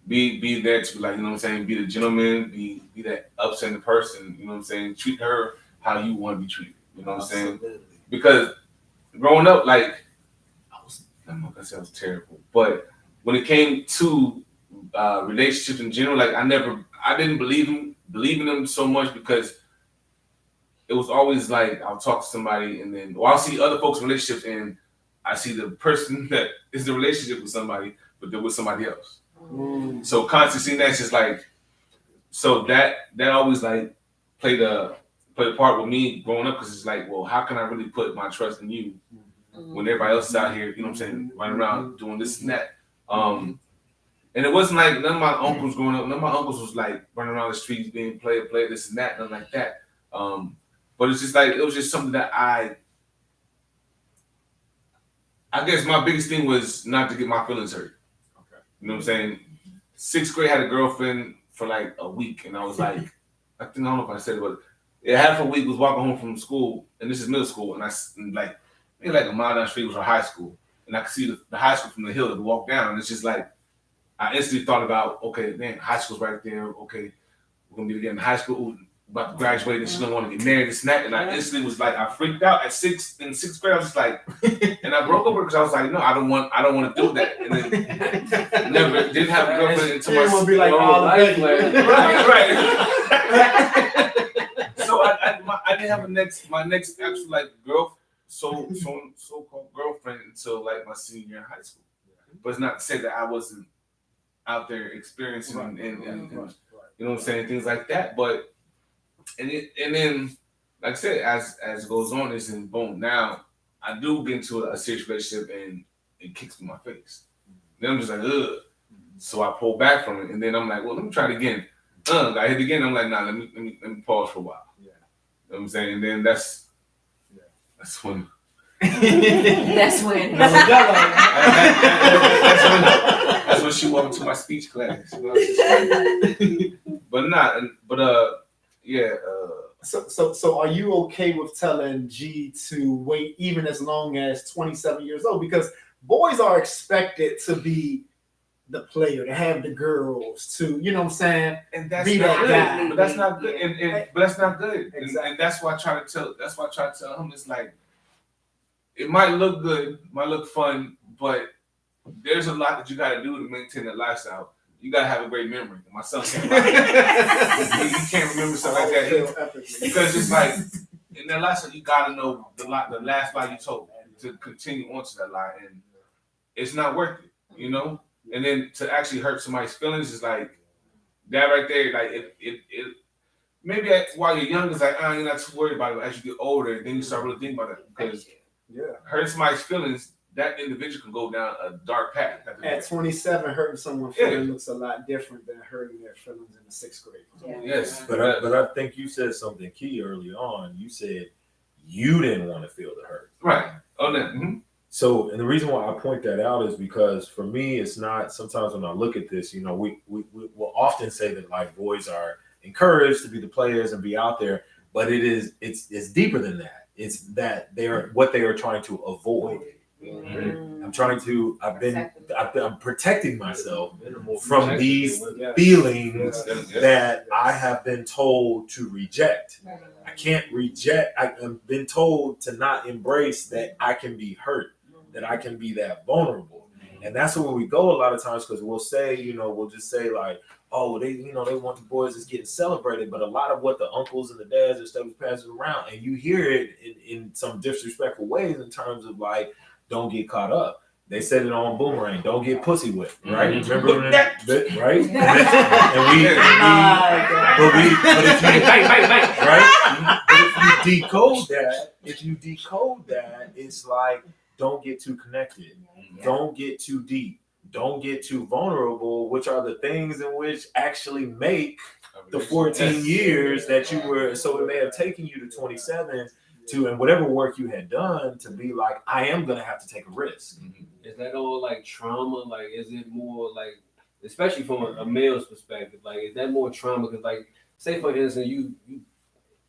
be there to like, you know what I'm saying, be the gentleman, be that upstanding person, you know what I'm saying, treat her how you want to be treated, you know what I'm saying? Because growing up, like I'm not gonna say I was terrible, but when it came to relationships in general, like I didn't believe in them so much because it was always like I'll talk to somebody and then I'll see other folks' relationships and I see the person that is the relationship with somebody, but they're with somebody else. So constantly seeing that's just like, so that always like played a part with me growing up because it's like, well, how can I really put my trust in you when everybody else is out here, you know what I'm saying, running around doing this and that. And it wasn't like none of my uncles growing up, none of my uncles was like running around the streets being play this and that, nothing like that. But it's just like, it was just something that I guess my biggest thing was not to get my feelings hurt. Okay. You know what I'm saying? 6th grade, had a girlfriend for like a week, and I was like, I don't know if I said it, but half a week was walking home from school, and this is middle school, and maybe like a mile down the street was her high school, and I could see the high school from the hill to walk down, and it's just like, I instantly thought about, okay, man, high school's right there, okay, we're gonna be together in high school, about to graduate, and she's gonna want to get married, this and that, and I instantly was like, I freaked out in 6th grade, I was just like, and I broke up with her because I was like, no, I don't want to do that, and then didn't have a girlfriend until my want to be like all right. So I didn't have my next actual like so-called girlfriend until like my senior year in high school. But it's not to say that I wasn't out there experiencing and you know what I'm saying, things like that. But and then like I said, as it goes on, it's in boom. Now I do get into a serious relationship and it kicks me in my face. Then I'm just like, ugh. So I pull back from it, and then I'm like, well, let me try it again. I hit it again. I'm like, nah, let me pause for a while. Yeah. You know what I'm saying? And then that's when. That's when. That's when she walked into my speech class. You know? So are you okay with telling G to wait even as long as 27 years old? Because boys are expected to be the player, to have the girls, to, you know what I'm saying, and that's be not that good. guy. But that's not good. But that's not good. Exactly. And that's why I try to tell him, it's like, it might look good, might look fun, but there's a lot that you got to do to maintain that lifestyle. You got to have a great memory. My son can't lie. He can't remember stuff like that. Because it's like, in that lifestyle, you got to know the last lie you told to continue on to that lie. And it's not worth it, you know? And then to actually hurt somebody's feelings is like, that right there, like, it maybe while you're young, it's like, you're not too worried about it. But as you get older, then you start really thinking about it. Because hurting somebody's feelings, that individual can go down a dark path. At 27, hurting someone's feelings looks a lot different than hurting their feelings in the 6th grade. Yeah. Yes. But I think you said something key early on. You said you didn't want to feel the hurt. Right. Oh, no. Mm-hmm. So, and the reason why I point that out is because for me, it's not, sometimes when I look at this, you know, we will often say that like boys are encouraged to be the players and be out there, but it's deeper than that. It's that what they are trying to avoid. Mm-hmm. I'm protecting myself from these feelings that I have been told to reject. I can't reject. I've been told to not embrace that I can be hurt, that I can be that vulnerable. And that's where we go a lot of times, because we'll say, we'll just say like, oh, they want the boys that's getting celebrated, but a lot of what the uncles and the dads and stuff is passing around, and you hear it in some disrespectful ways in terms of like, don't get caught up. They said it on Boomerang, don't get pussy whipped, right? Mm-hmm. Remember that, right? But if you decode that, it's like, don't get too connected, don't get too deep, don't get too vulnerable, which are the things in which actually make the 14 years that you were. So it may have taken you to 27 and whatever work you had done to be like, I am gonna have to take a risk. Is that all like trauma? Like, is it more like, especially from a male's perspective, like, is that more trauma? Because like, say for instance, you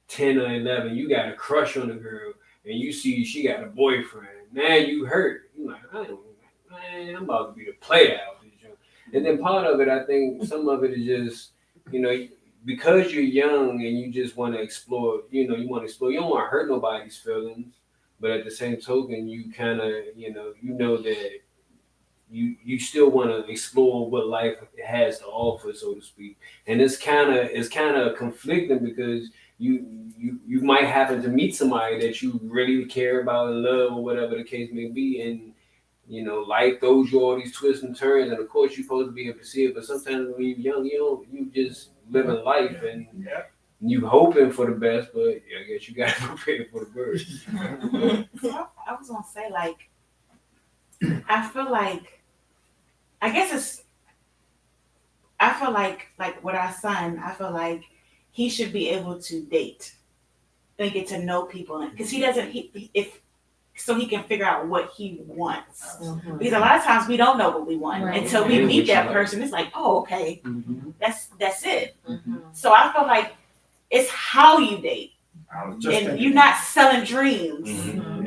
10 or 11, you got a crush on a girl, and you see she got a boyfriend. Now you hurt. You like, I'm about to be the player out there. And then part of it, I think some of it is just, you know, because you're young and you just want to explore, you know, you want to explore, you don't want to hurt nobody's feelings, but at the same token, you kind of, you know that you still want to explore what life has to offer, so to speak. And it's kind of conflicting because you might happen to meet somebody that you really care about and love, or whatever the case may be, and you know, life throws you all these twists and turns, and of course you're supposed to be able to see it, but sometimes when you're young, you just living life and you hoping for the best, but I guess you gotta prepare for the worst. So I was gonna say, like, I feel like, I feel like with our son, I feel like he should be able to date and get to know people, because he doesn't, so he can figure out what he wants. Because a lot of times we don't know what we want until we meet that person. It's like, oh, okay, that's it. So I feel like it's how you date. And you're not selling dreams.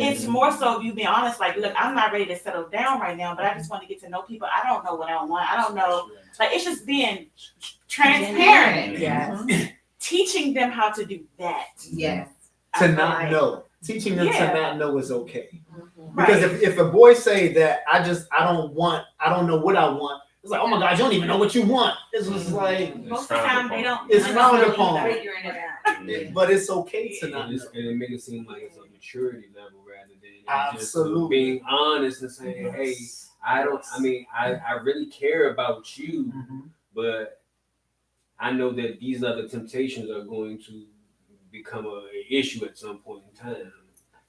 It's more so you being honest, like, look, I'm not ready to settle down right now, but I just want to get to know people. I don't know what I want. I don't know. Like, it's just being transparent. Yes. Teaching them how to do that. Yes. To not know. Teaching them to not know is okay. Right. Because if a boy say that I don't know what I want, it's like, oh my God, you don't even know what you want. It's just like, most of the time they don't. It's frowned upon. Figuring it out. But it's okay to not And know. it make it seem like it's a maturity level rather than Absolutely. just being honest and saying, hey, I really care about you, but I know that these other temptations are going to become an issue at some point in time.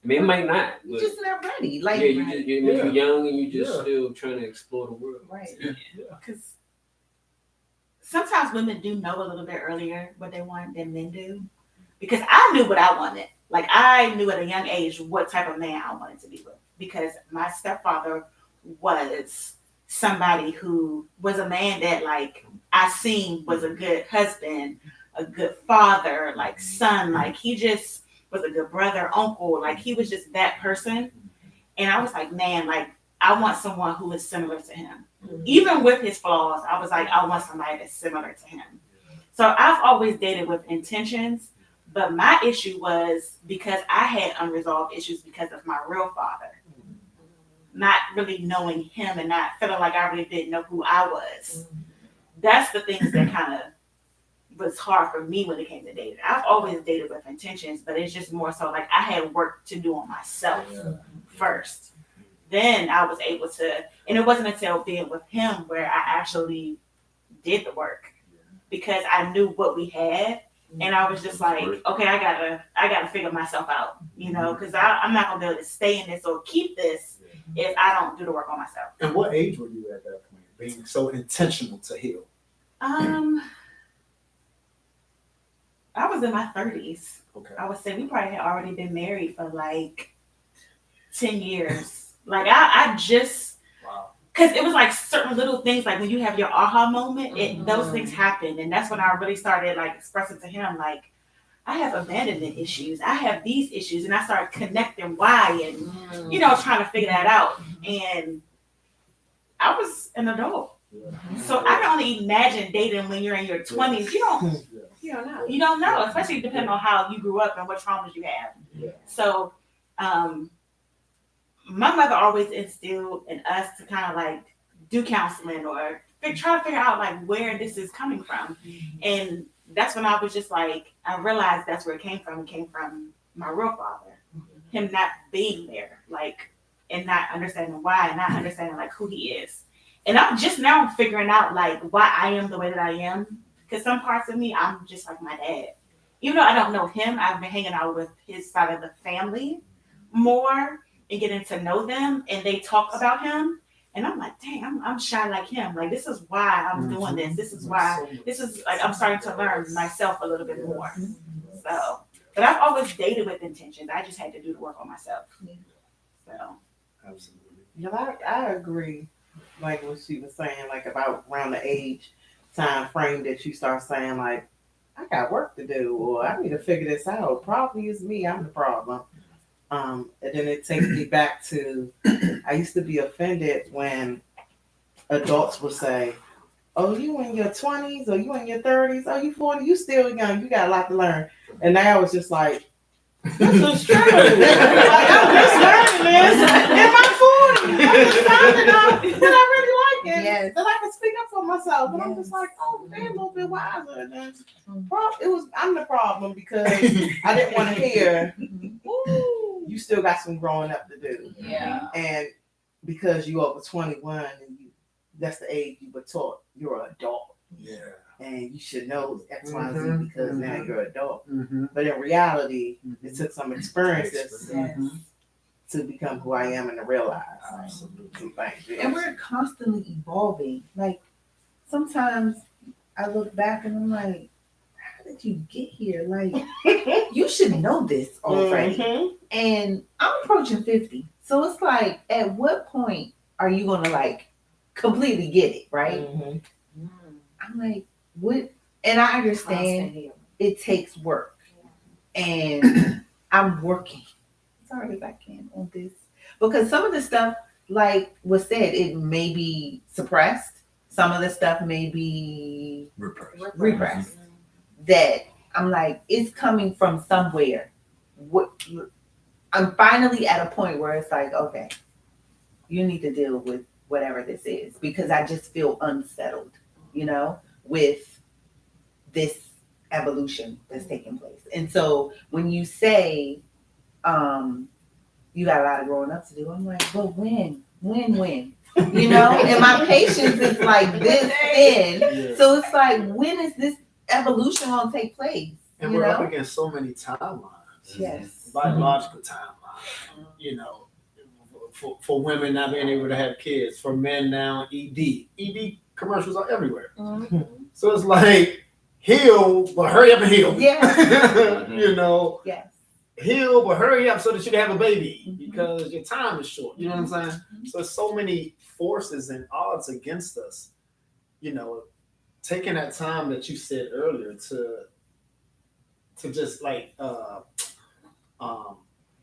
I mean, it might not. But You're just not ready. Like, you're young and you're just still trying to explore the world. Right. Because sometimes women do know a little bit earlier what they want than men do. Because I knew what I wanted. Like, I knew at a young age what type of man I wanted to be with. Because my stepfather was somebody who was a man that, like, I seen was a good husband, a good father, like son. Like, he just was a good brother, uncle. Like, he was just that person. And I was like, man, like, I want someone who is similar to him. Even with his flaws, I was like, I want somebody that's similar to him. So I've always dated with intentions, but my issue was because I had unresolved issues because of my real father. Not really knowing him and not feeling like I really didn't know who I was. That's the things that kind of was hard for me when it came to dating. I've always dated with intentions, but it's just more so like I had work to do on myself first. Then I was able to, and it wasn't until being with him where I actually did the work, because I knew what we had, and I was just like, okay, I gotta figure myself out, you know, because I'm not gonna be able to stay in this or keep this if I don't do the work on myself. And what age were you at that point, being so intentional to heal? I was in my 30s. Okay. I would say we probably had already been married for like 10 years. Like I just, because it was like certain little things, like when you have your aha moment, those things happen. And that's when I really started like expressing to him, like, I have abandonment issues. I have these issues. And I started connecting why and, you know, trying to figure that out. And I was an adult. So I can only imagine dating when you're in your 20s. You don't know, especially depending on how you grew up and what traumas you have. So my mother always instilled in us to kind of like do counseling or try to figure out like where this is coming from. And that's when I was just like, I realized that's where it came from. It came from my real father, him not being there, like, and not understanding why, and not understanding like who he is. And I'm just now figuring out like why I am the way that I am. Because some parts of me, I'm just like my dad. Even though I don't know him, I've been hanging out with his side of the family more and getting to know them, and they talk about him. And I'm like, dang, I'm shy like him. Like, this is why I'm doing this. This is why, this is like, I'm starting to learn myself a little bit more. So, but I've always dated with intentions. I just had to do the work on myself. So. Absolutely. Yeah, I agree. Like what she was saying, like about around the age time frame that you start saying like, I got work to do, or I need to figure this out. Probably is me. I'm the problem. And then it takes me back to, I used to be offended when adults would say, oh, you in your 20s or you in your 30s, oh, you 40, you still young, you got a lot to learn. And now it's just like, this is true. Like, I'm just learning this in my 40s. I'm just finding out that I really like it. Yes. That I can speak up for myself. But I'm just like, oh, they're a little bit wiser. And then, I'm the problem because I didn't want to hear, ooh, you still got some growing up to do. Yeah. And because you over 21 and that's the age you were taught, you're an adult. Yeah. And you should know X, Y, and Z because now you're an adult. Mm-hmm. But in reality, it took some experiences to become who I am and to realize. Absolutely. And we're constantly evolving. Like sometimes I look back and I'm like, how did you get here? Like you should know this already. Mhm. And I'm approaching 50. So it's like, at what point are you gonna like completely get it, right? Mhm. I'm like, what? And I understand it takes work. And I'm working as hard as I can on this. Because some of the stuff, like was said, it may be suppressed. Some of the stuff may be repressed. That I'm like, it's coming from somewhere. What? I'm finally at a point where it's like, okay, you need to deal with whatever this is because I just feel unsettled, with this evolution that's taking place. And so when you say, you got a lot of growing up to do, I'm like, well, when? And my patience is like this thin. Yeah. So it's like, when is this evolution gonna take place? And we're up against so many timelines. Yes. Biological timelines. For women not being able to have kids, for men now, ED commercials are everywhere. So it's like, heal, but hurry up and heal. Yeah. Yes. Heal, but hurry up so that you can have a baby because your time is short. You know what I'm saying? So there's so many forces and odds against us. Taking that time that you said earlier to just like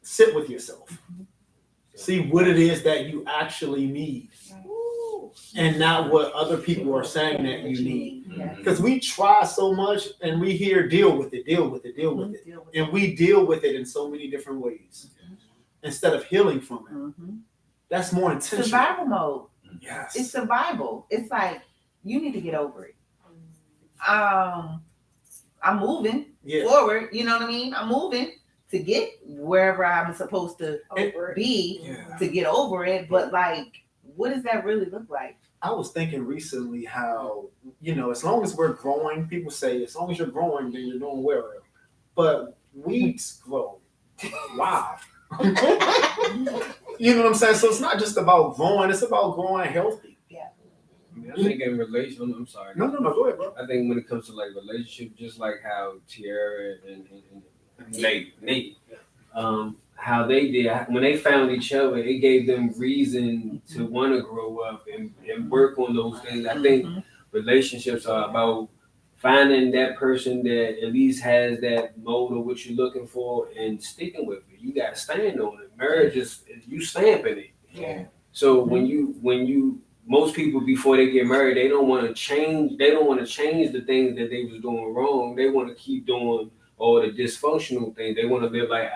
sit with yourself, see what it is that you actually need, and not what other people are saying that you need. Because we try so much and we hear deal with it, and we deal with it in so many different ways instead of healing from it. That's more intentional. Survival mode. Yes, it's survival. It's like you need to get over it. I'm moving forward. You know what I mean? I'm moving to get wherever I'm supposed to be to get over it. But like, what does that really look like? I was thinking recently how, as long as we're growing, people say as long as you're growing, then you're doing well. But weeds grow. Wow. You know what I'm saying? So it's not just about growing, it's about growing healthy. Yeah. I think in relation, I'm sorry. No, go ahead, bro. I think when it comes to like relationship, just like how Tiara and Nate, how they did when they found each other, it gave them reason to want to grow up and work on those things. I think relationships are about finding that person that at least has that mode of what you're looking for and sticking with it. You got to stand on it. Marriage is you stamping it. Yeah. So when you most people before they get married, they don't want to change. They don't want to change the things that they was doing wrong. They want to keep doing all the dysfunctional things. They want to live like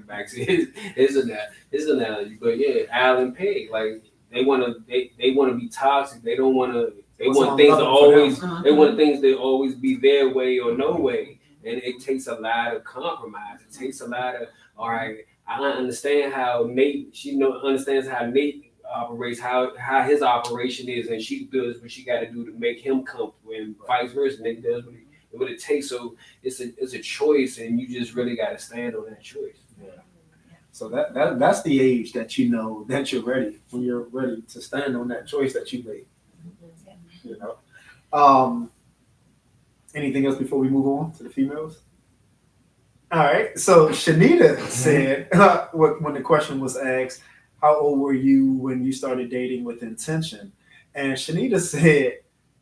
back to his analogy. But yeah, Al and Peg, like they want to be toxic. They don't want to. They want things to always. They want things to always be their way or no way. And it takes a lot of compromise. It takes a lot of all right. I understand how Nate. She understands how Nate operates, how his operation is, and she does what she got to do to make him comfortable, and vice versa. Nate does what it takes. So it's a choice, and you just really got to stand on that choice. Yeah. So that's the age that that you're ready, when you're ready to stand on that choice that you made. Anything else before we move on to the females? All right. So Shanita said when the question was asked, how old were you when you started dating with intention? And Shanita said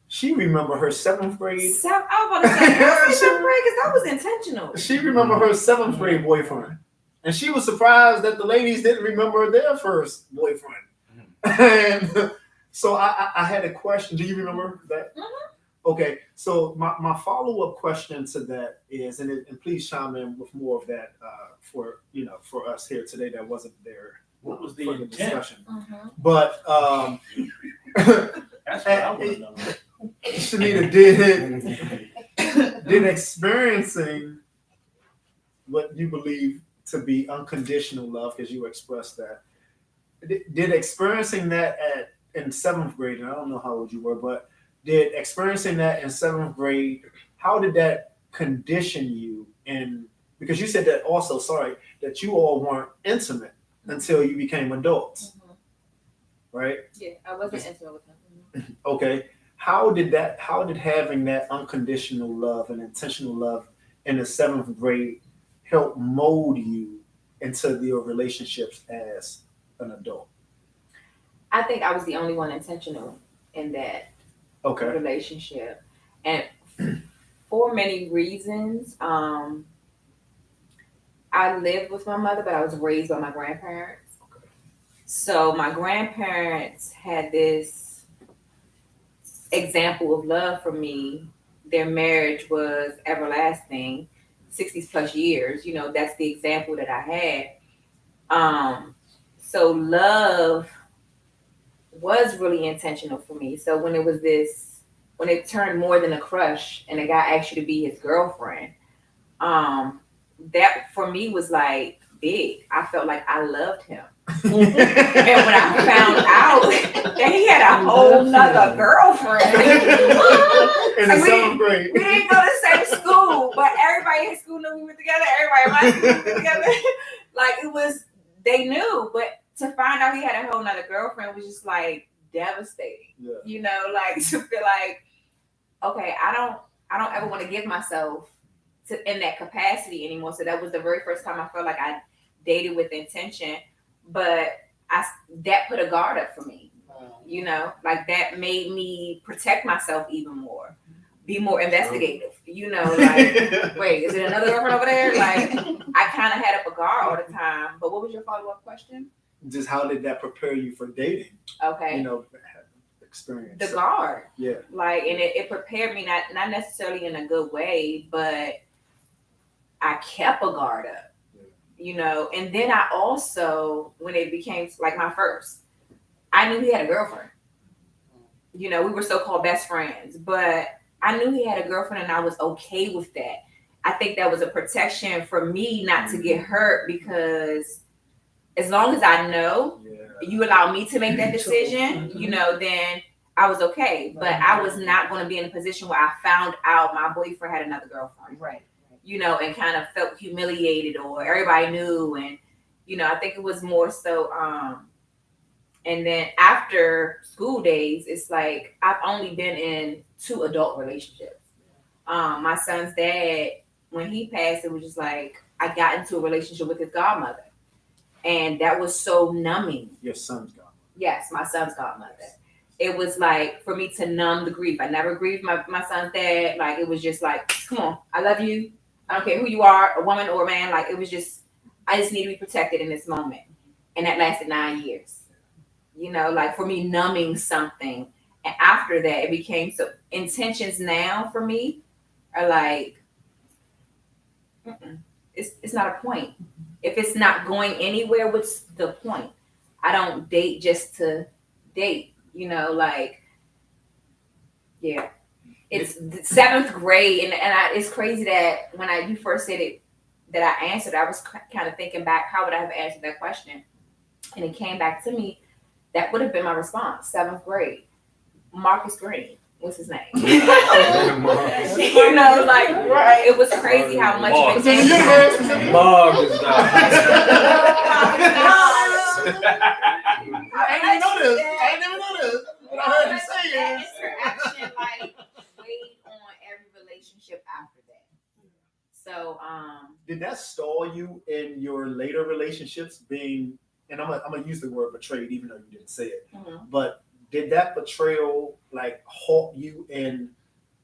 she remembered her 7th grade. I was about to say, I was 7th grade because that was intentional. She remembered her 7th grade boyfriend. And she was surprised that the ladies didn't remember their first boyfriend. And So I had a question. Do you remember that? Okay. So my follow up question to that is, and please chime in with more of that for us here today that wasn't there. What was the for the intent? discussion? But That's what I want to know. Shanita, did experiencing what you believe to be unconditional love, because you expressed that, did experiencing that in seventh grade, and I don't know how old you were, but did experiencing that in seventh grade, how did that condition you in, because you said that also, that you all weren't intimate until you became adults, right? Yeah, I wasn't intimate with him. Okay. How did having that unconditional love and intentional love in the seventh grade help mold you into your relationships as an adult? I think I was the only one intentional in that relationship, and for many reasons. I lived with my mother, but I was raised by my grandparents. So my grandparents had this example of love for me. Their marriage was everlasting, 60 plus years. You know, that's the example that I had. So love was really intentional for me. So when it turned more than a crush and a guy asked you to be his girlfriend, that for me was like big. I felt like I loved him. And when I found out that he had a whole nother girlfriend in the seventh grade, we didn't go to the same school, but everybody in school knew we were together. Everybody in my school was together. Like it was, they knew, but to find out he had a whole nother girlfriend was just like devastating. Yeah. You know, like to feel like, okay, I don't ever want to give myself to in that capacity anymore. So that was the very first time I felt like I dated with intention, but that put a guard up for me. You know, like that made me protect myself even more, be more investigative. You know, like wait, is it another girlfriend over there? Like I kind of had up a guard all the time. But what was your follow-up question? Just how did that prepare you for dating? Okay. You know, experience. The guard. Yeah. Like, and it prepared me, not necessarily in a good way, but I kept a guard up, you know. And then I also, when it became like my first, I knew he had a girlfriend. You know, we were so-called best friends, but I knew he had a girlfriend and I was okay with that. I think that was a protection for me not to get hurt, because as long as I know you allow me to make that decision, you know, then I was okay. But I was not going to be in a position where I found out my boyfriend had another girlfriend. Right. You know, and kind of felt humiliated or everybody knew. And, you know, I think it was more so, and then after school days, it's like, I've only been in 2 adult relationships. My son's dad, when he passed, it was just like, I got into a relationship with his godmother. And that was so numbing. Your son's godmother? Yes, my son's godmother. It was like for me to numb the grief. I never grieved my son's dad. Like it was just like, come on, I love you. I don't care who you are, a woman or a man. Like it was just, I just need to be protected in this moment. And that lasted 9 years. You know, like for me numbing something. And after that, it became so intentions now for me are like, it's not a point. If it's not going anywhere, what's the point? I don't date just to date, you know, like, yeah. It's the 7th grade, and it's crazy that when you first said it, that I answered, I was kind of thinking back, how would I have answered that question? And it came back to me, that would have been my response, 7th grade. Marcus Green. What's his name? You know, like, right. It was crazy how much of it came Marcus. I didn't know this. But I heard you say it. Interaction, like, weighed on every relationship after that. So, did that stall you in your later relationships being, and I'm gonna use the word betrayed, even though you didn't say it, but did that betrayal like halt you in,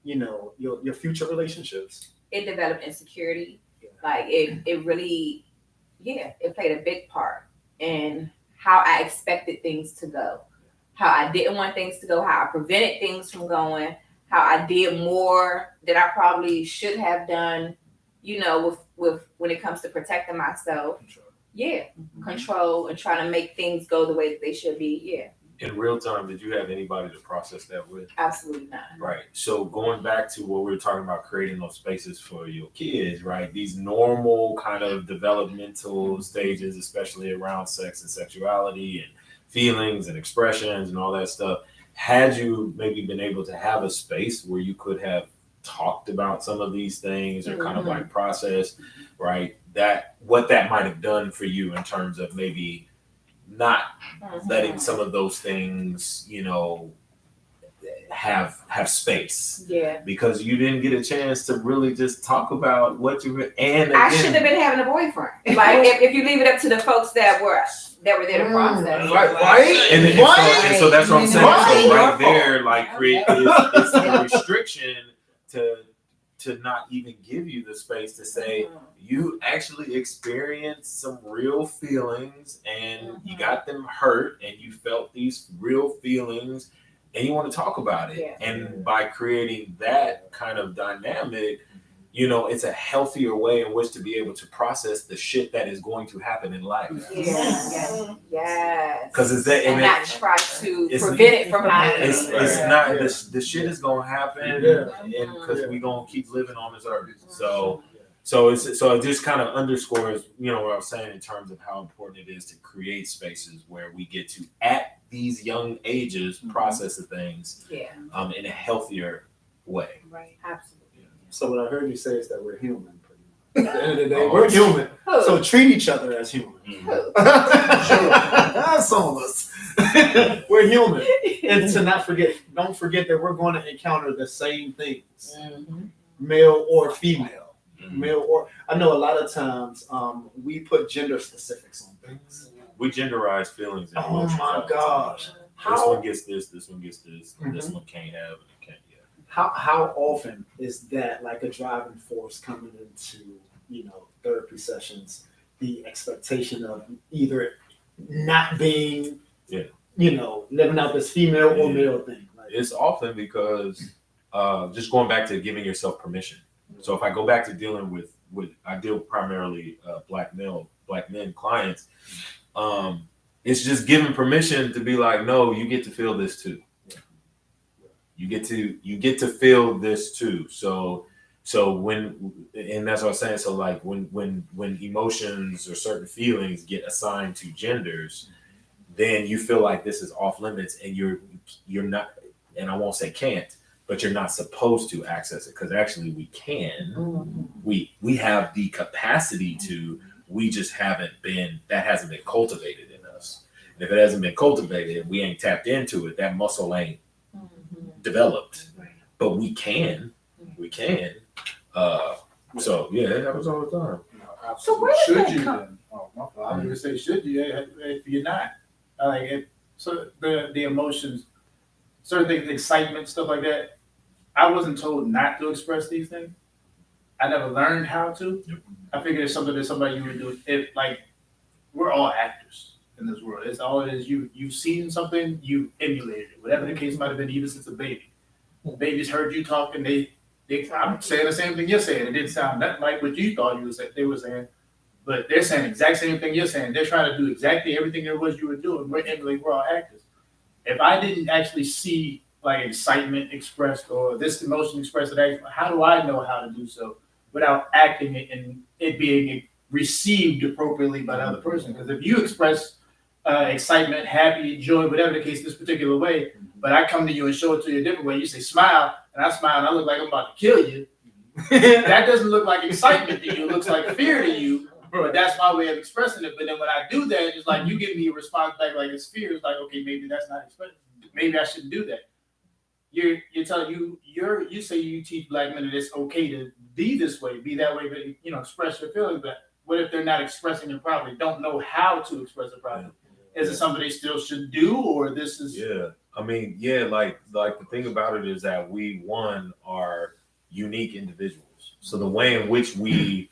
you know, your future relationships? It developed insecurity. Yeah. Like it really, it played a big part in how I expected things to go. how I didn't want things to go, how I prevented things from going, how I did more than I probably should have done, you know, with when it comes to protecting myself. Yeah, control and trying to make things go the way that they should be. Yeah. In real time, did you have anybody to process that with? Absolutely not. Right. So going back to what we were talking about, creating those spaces for your kids, right? These normal kind of developmental stages, especially around sex and sexuality and feelings and expressions and all that stuff. Had you maybe been able to have a space where you could have talked about some of these things or kind of like process, right? That what that might have done for you in terms of maybe not letting some of those things, you know, have space. Yeah. Because you didn't get a chance to really just talk about what you were, and I again, should have been having a boyfriend. Like if you leave it up to the folks that were there to process. Right? And so that's what I'm saying. Right. So right there, like create it's the restriction to not even give you the space to say you actually experienced some real feelings and you got them hurt and you felt these real feelings and you want to talk about it. Yeah. And by creating that kind of dynamic, you know, it's a healthier way in which to be able to process the shit that is going to happen in life. Yes. Because it's that, and not try to prevent it from happening. It's not the shit is gonna happen, and because we gonna keep living on this earth. So it just kind of underscores, you know, what I was saying in terms of how important it is to create spaces where we get to at these young ages process the things in a healthier way. Right. Absolutely. So what I heard you say is that we're human. At the end of the day, we're human. So treat each other as human. Some of us. We're human. And to not forget, don't forget that we're going to encounter the same things. Male or female. Male or I know a lot of times we put gender specifics on things. We genderize feelings and Oh emotions. my gosh. This one gets this one gets this, this one can't have it, can't get. How often is that like a driving force coming into, you know, therapy sessions, the expectation of either not being, you know, living out this female or male thing? Like, it's often because just going back to giving yourself permission. So if I go back to dealing with I deal primarily black men clients, it's just giving permission to be like, no, you get to feel this too. You get to feel this too. So when, and that's what I was saying. So like when emotions or certain feelings get assigned to genders, then you feel like this is off limits, and you're not, and I won't say can't, but you're not supposed to access it, because actually we can. We have the capacity to. We just hasn't been cultivated in us. And if it hasn't been cultivated, we ain't tapped into it. That muscle ain't developed, but we can. So yeah, it happens all the time. So where should you then? Oh, my fault. I was gonna say, should you? If you're not, so the emotions, certain things, excitement, stuff like that. I wasn't told not to express these things. I never learned how to. I figured it's something that somebody you would do. If like we're all actors in this world. It's all it is. You've seen something, you emulated it. Whatever the case might have been, even since a baby. Babies heard you talking, they I'm saying the same thing you're saying. It didn't sound nothing like what you thought they were saying, but they're saying the exact same thing you're saying. They're trying to do exactly everything it was you were doing. We're emulating, we're all actors. If I didn't actually see like excitement expressed or this emotion expressed, how do I know how to do so without acting it and it being received appropriately by the other person? Because if you express excitement, happy, joy, whatever the case, this particular way, but I come to you and show it to you a different way, you say smile, and I smile and I look like I'm about to kill you. That doesn't look like excitement to you. It looks like fear to you. But that's my way of expressing it. But then when I do that, it's like you give me a response back like it's fear. It's like, okay, maybe that's not expressive. Maybe I shouldn't do that. You're telling you say you teach black men that it's okay to be this way, be that way, but express your feelings. But what if they're not expressing it properly? Don't know how to express it properly? Is it something they still should do, or this is? Yeah, I mean, yeah, like the thing about it is that we are unique individuals. So the way in which we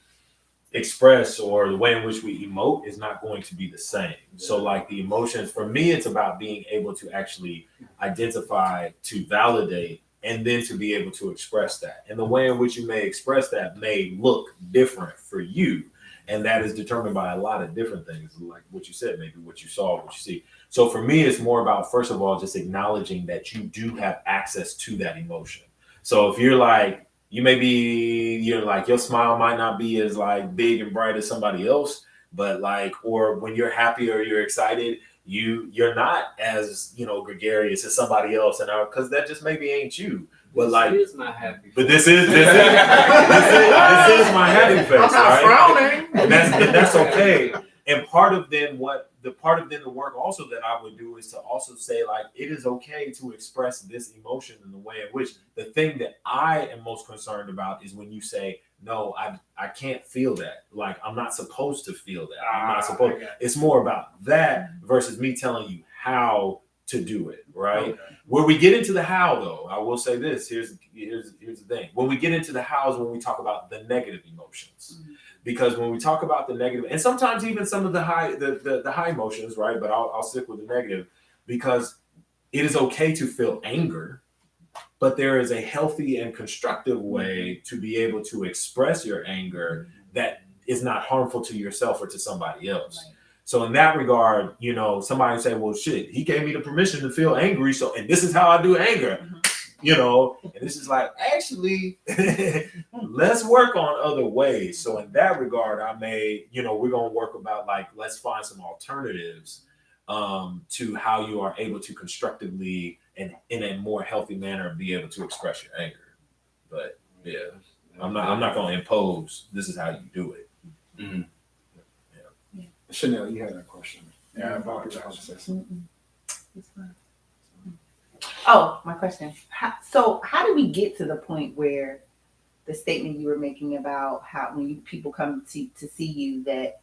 express or the way in which we emote is not going to be the same. So like the emotions, for me, it's about being able to actually identify, to validate, and then to be able to express that. And the way in which you may express that may look different for you. And that is determined by a lot of different things, like what you said, maybe what you saw, what you see. So for me, it's more about, first of all, just acknowledging that you do have access to that emotion. So if you're like, you're like, your smile might not be as like big and bright as somebody else, but like, or when you're happy or you're excited, you're not as, gregarious as somebody else. And because that just maybe ain't you. But like, this is my happy. But this is my happy face, I'm not frowning. And that's okay. And part of the work also that I would do is to also say, like, it is okay to express this emotion in the way in which the thing that I am most concerned about is when you say, no, I can't feel that. Like, I'm not supposed to feel that. I'm not supposed. It's more about that versus me telling you how to do it, right? Okay. Where we get into the how, though, I will say this. Here's the thing. When we get into the how is when we talk about the negative emotions. Mm-hmm. Because when we talk about the negative, and sometimes even some of the high emotions, right? But I'll stick with the negative, because it is okay to feel anger, but there is a healthy and constructive way to be able to express your anger that is not harmful to yourself or to somebody else. Right. So in that regard, somebody say, well, shit, he gave me the permission to feel angry. So, and this is how I do anger. Mm-hmm. And this is like, actually, let's work on other ways. So in that regard, I may, we're going to work about like, let's find some alternatives to how you are able to constructively and in a more healthy manner be able to express your anger. But yeah, I'm not going to impose, this is how you do it. Mm-hmm. Yeah. Chanel, you had a question. Yeah, about your conversation. Oh, my question. So how do we get to the point where the statement you were making about how when people come to see you that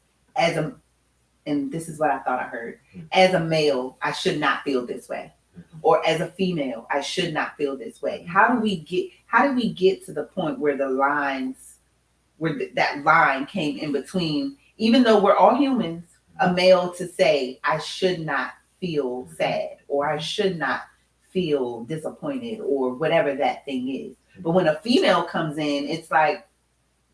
and this is what I thought I heard, as a male, I should not feel this way, or as a female, I should not feel this way. How do we get to the point where that line came in between, even though we're all humans, a male to say, I should not feel sad, or I should not feel disappointed, or whatever that thing is. But when a female comes in, it's like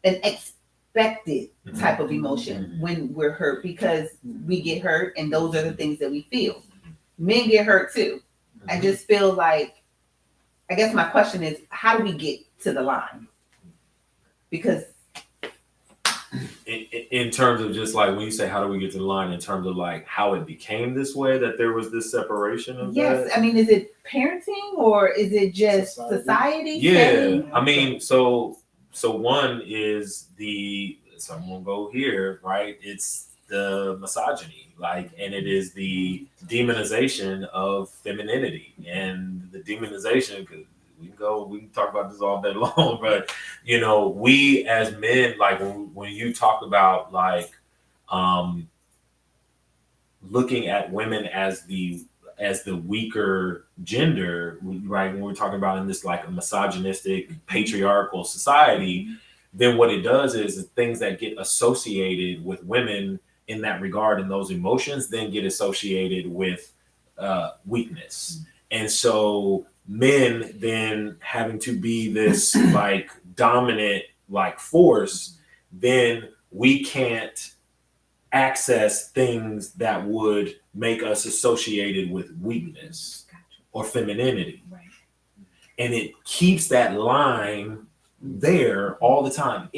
an expected type of emotion when we're hurt, because we get hurt and those are the things that we feel. Men get hurt too. I just feel like, I guess my question is, how do we get to the line? Because in terms of just like when you say how do we get to the line, in terms of like how it became this way, that there was this separation of yes, that? I mean, is it parenting or is it just society? Yeah, I mean, so one is so I'm gonna go here, right? It's the misogyny, like, and it is the demonization of femininity, and the demonization, because we can talk about this all day long, but we as men, like when you talk about like looking at women as the weaker gender, right? When we're talking about in this like a misogynistic patriarchal society, then what it does is things that get associated with women in that regard and those emotions then get associated with weakness. And so men then having to be this like dominant like force, then we can't access things that would make us associated with weakness or femininity. Right. And it keeps that line there all the time.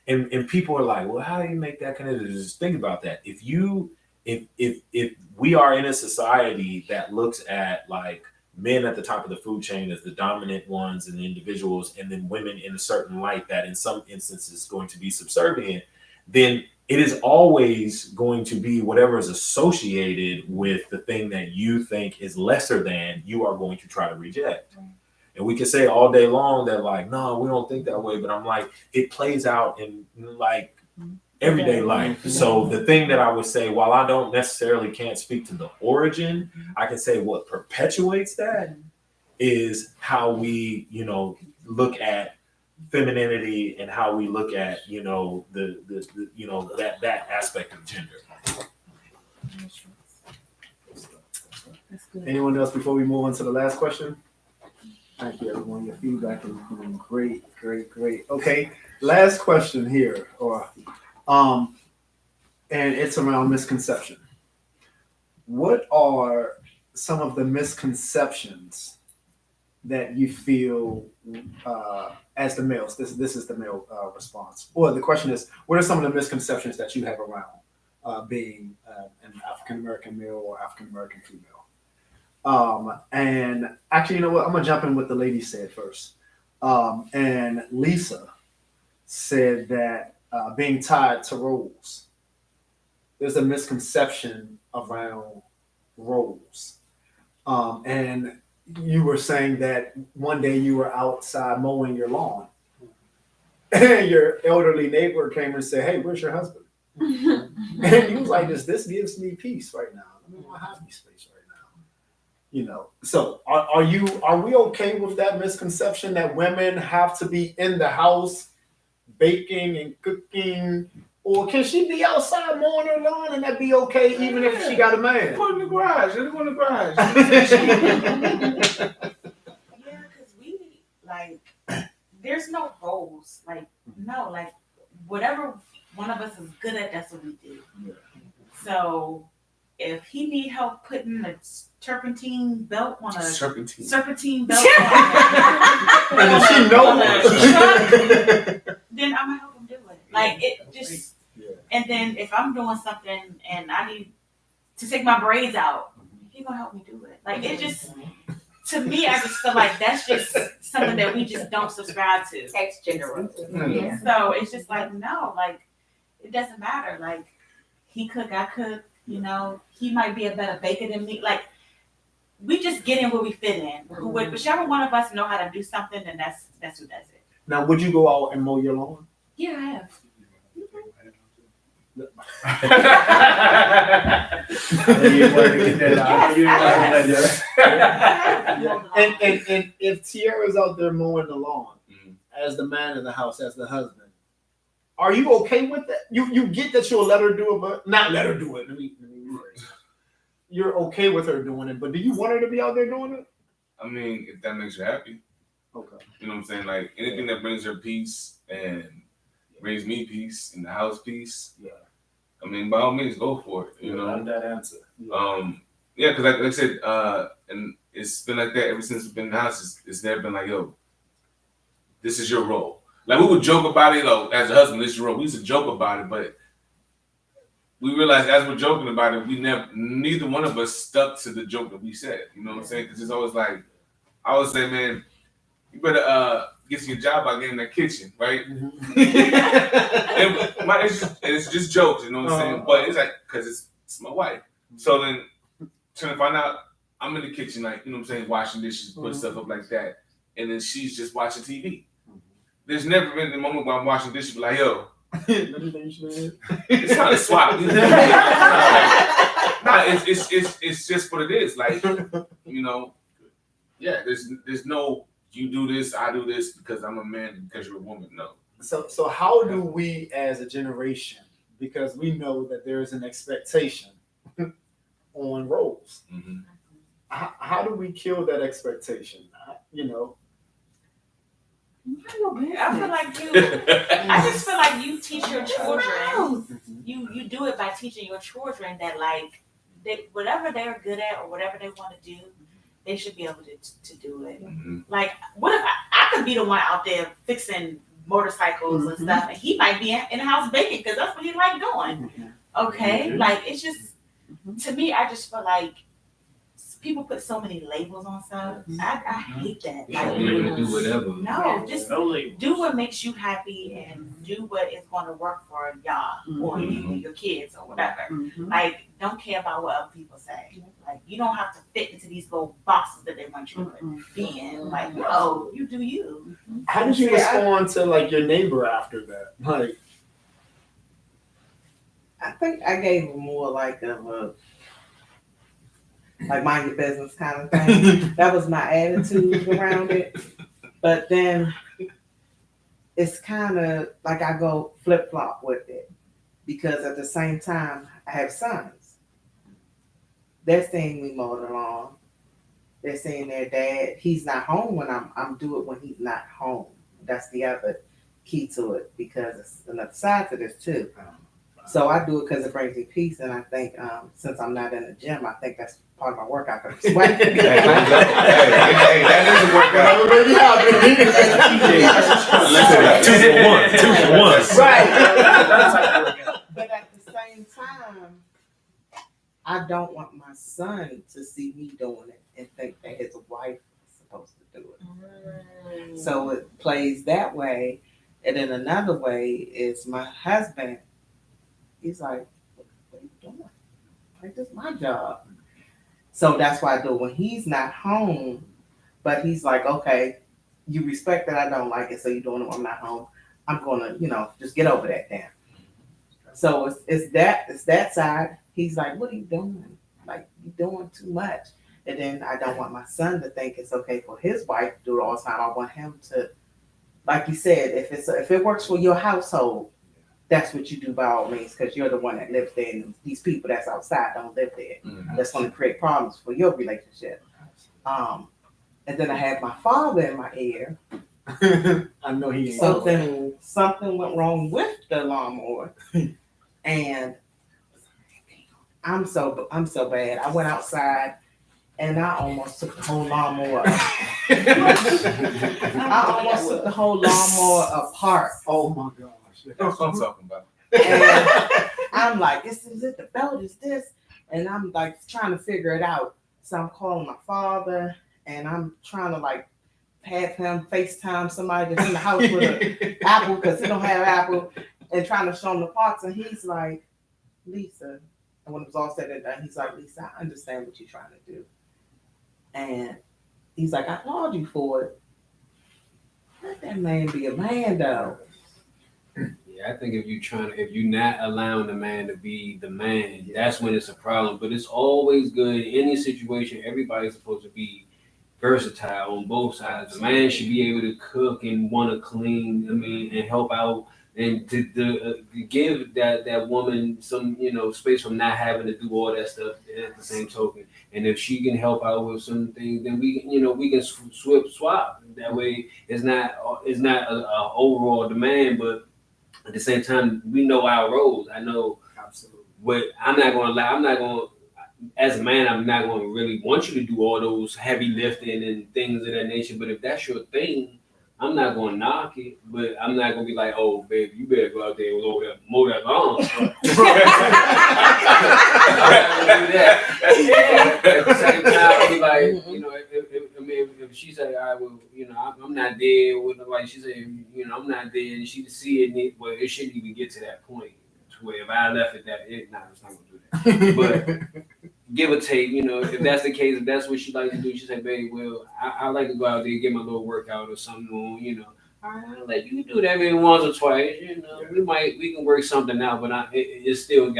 And people are like, well, how do you make that connection? Just think about that. If we are in a society that looks at like men at the top of the food chain as the dominant ones and the individuals, and then women in a certain light that in some instances is going to be subservient, then it is always going to be whatever is associated with the thing that you think is lesser than, you are going to try to reject. Right. And we can say all day long that like, no, we don't think that way. But I'm like, it plays out in like everyday life. So the thing that I would say, while I don't necessarily can't speak to the origin, I can say what perpetuates that is how we, look at femininity and how we look at, the that aspect of gender. That's good. Anyone else before we move on to the last question? Thank you, everyone. Your feedback has been great. Okay, last question here, and it's around misconception. What are some of the misconceptions that you feel as the males? This is the male response. Or the question is, what are some of the misconceptions that you have around being an African American male or African American female? And actually, you know what? I'm gonna jump in what the lady said first. And Lisa said that being tied to roles. There's a misconception around roles. And you were saying that one day you were outside mowing your lawn, and your elderly neighbor came and said, "Hey, where's your husband?" And he was like, "This gives me peace right now. I don't want to have any space right now." So are we okay with that misconception that women have to be in the house baking and cooking, or can she be outside mowing her lawn and that be okay even if she got a man? Put in the garage. Let it go in the garage. Yeah, because we there's no roles. Whatever one of us is good at, that's what we do. Yeah. So if he need help putting a serpentine belt on a serpentine belt And if she knows, then I'm gonna help him do it. And then if I'm doing something and I need to take my braids out, he gonna help me do it. It just, to me, I just feel like that's just something that we just don't subscribe to. Ex-gender. Yeah. So it's just no, it doesn't matter. He cook, I cook. He might be a better baker than me. We just get in where we fit in. Whichever one of us know how to do something, then that's who does it. Now, would you go out and mow your lawn? Yeah, I have. And if Tierra's out there mowing the lawn as the man of the house, as the husband, are you okay with that? You get that you'll let her do it, but not let her do it. Let me rephrase. You're okay with her doing it, but do you want her to be out there doing it? I mean, if that makes her happy. Okay. You know what I'm saying? Anything that brings her peace and brings me peace and the house peace. Yeah. I mean, by all means, go for it. You know. I like that answer. Yeah, because like I said, and it's been like that ever since we've been in the house. It's never been yo, this is your role. We would joke about it, as a husband, this is your role. We used to joke about it, but we realized as we're joking about it, neither one of us stuck to the joke that we said. You know what I'm saying? Because it's always I always say, man, you better get your job by getting in that kitchen, right? It's just jokes, you know what I'm saying? But it's because it's my wife. So then, trying to find out, I'm in the kitchen, you know what I'm saying, washing dishes, putting stuff up like that, and then she's just watching TV. There's never been a moment where I'm washing dishes, yo, it's time to swap. It's just what it is. Yeah, there's no you do this, I do this because I'm a man, because you're a woman. No. So how do we as a generation, because we know that there is an expectation on roles, how do we kill that expectation? I just feel like you teach your children. You do it by teaching your children that whatever they're good at or whatever they want to do, they should be able to do it. What if I could be the one out there fixing motorcycles and stuff, and he might be in the house baking because that's what he like doing. Okay, it's just to me, I just feel like people put so many labels on stuff. I hate that. Do whatever. No, just do what makes you happy and do what is going to work for y'all or you, your kids or whatever. Don't care about what other people say. You don't have to fit into these little boxes that they want you to be in. No, you do you. How did you respond to your neighbor after that? I think I gave him more of a mind your business kind of thing. That was my attitude around it. But then it's kind of like I go flip flop with it because at the same time I have sons. They're seeing me mow the lawn. They're seeing their dad. He's not home when I'm do it when he's not home. That's the other key to it because it's another side to this too. So I do it because it brings me peace, and I think since I'm not in the gym, I think that's part of my workout. I'm sweating. That is a workout. Listen, 2 for 1. Right. But at the same time, I don't want my son to see me doing it and think that his wife is supposed to do it. So it plays that way. And then another way is my husband, he's like, what are you doing? Like, this is my job. So that's why I do it when he's not home, but he's like, okay, you respect that I don't like it, so you're doing it when I'm not home. I'm gonna, just get over that then. So it's that side. He's like, what are you doing? Like, you're doing too much. And then I don't want my son to think it's okay for his wife to do it all the time. I want him to, like you said, if it works for your household, that's what you do by all means, because you're the one that lives there, and these people that's outside don't live there. Mm-hmm. That's going to create problems for your relationship. And then I have my father in my ear. I know he ain't. Something went wrong with the lawnmower, and I'm so bad. I went outside and I almost took the whole lawnmower. I almost took the whole lawnmower apart. Oh my gosh. That's what I'm talking about. And I'm like, is it the belt? Is this? And I'm like trying to figure it out. So I'm calling my father and I'm trying to like have him FaceTime somebody that's in the house with an Apple because he don't have Apple and trying to show him the parts. And he's like, Lisa, and when it was all said and done, he's like, Lisa, I understand what you're trying to do. And he's like, I applaud you for it. Let that man be a man though. Yeah, I think if you're not allowing the man to be the man, that's when it's a problem. But it's always good in any situation. Everybody's supposed to be versatile on both sides. The man should be able to cook and want to clean. And help out and to give that woman some space from not having to do all that stuff at the same token. And if she can help out with some things, then we can swap. That way, it's not a overall demand, but at the same time, we know our roles. I know. Absolutely. But I'm not going to lie. As a man, I'm not going to really want you to do all those heavy lifting and things of that nature. But if that's your thing, I'm not going to knock it. But I'm not going to be like, oh, baby, you better go out there and mow that lawn. At the same time, I'll be like, if she say, all right, well, I'm not there with her, like she said, I'm not there, and she see it, well, it shouldn't even get to that point. To where if I left it it's not going to do that. But give or take, if that's the case, if that's what she likes to do, she say, babe, well, I like to go out there and get my little workout or something on, I'll let you do that maybe once or twice, we can work something out, but it's still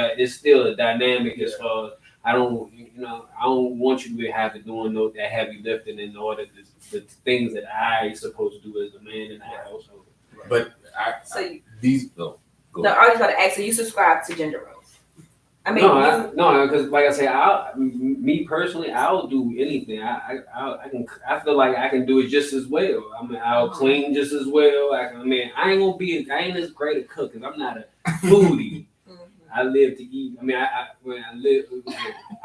a dynamic as far as I don't want you to have to doing that heavy lifting in order the things that I supposed to do as a man in the household. But I was about to ask, so you subscribe to gender roles? I mean, no, because like I say, me personally, I'll do anything. I feel like I can do it just as well. I mean, I'll clean just as well. I ain't as great a cook because I'm not a foodie. I live to eat. I mean, I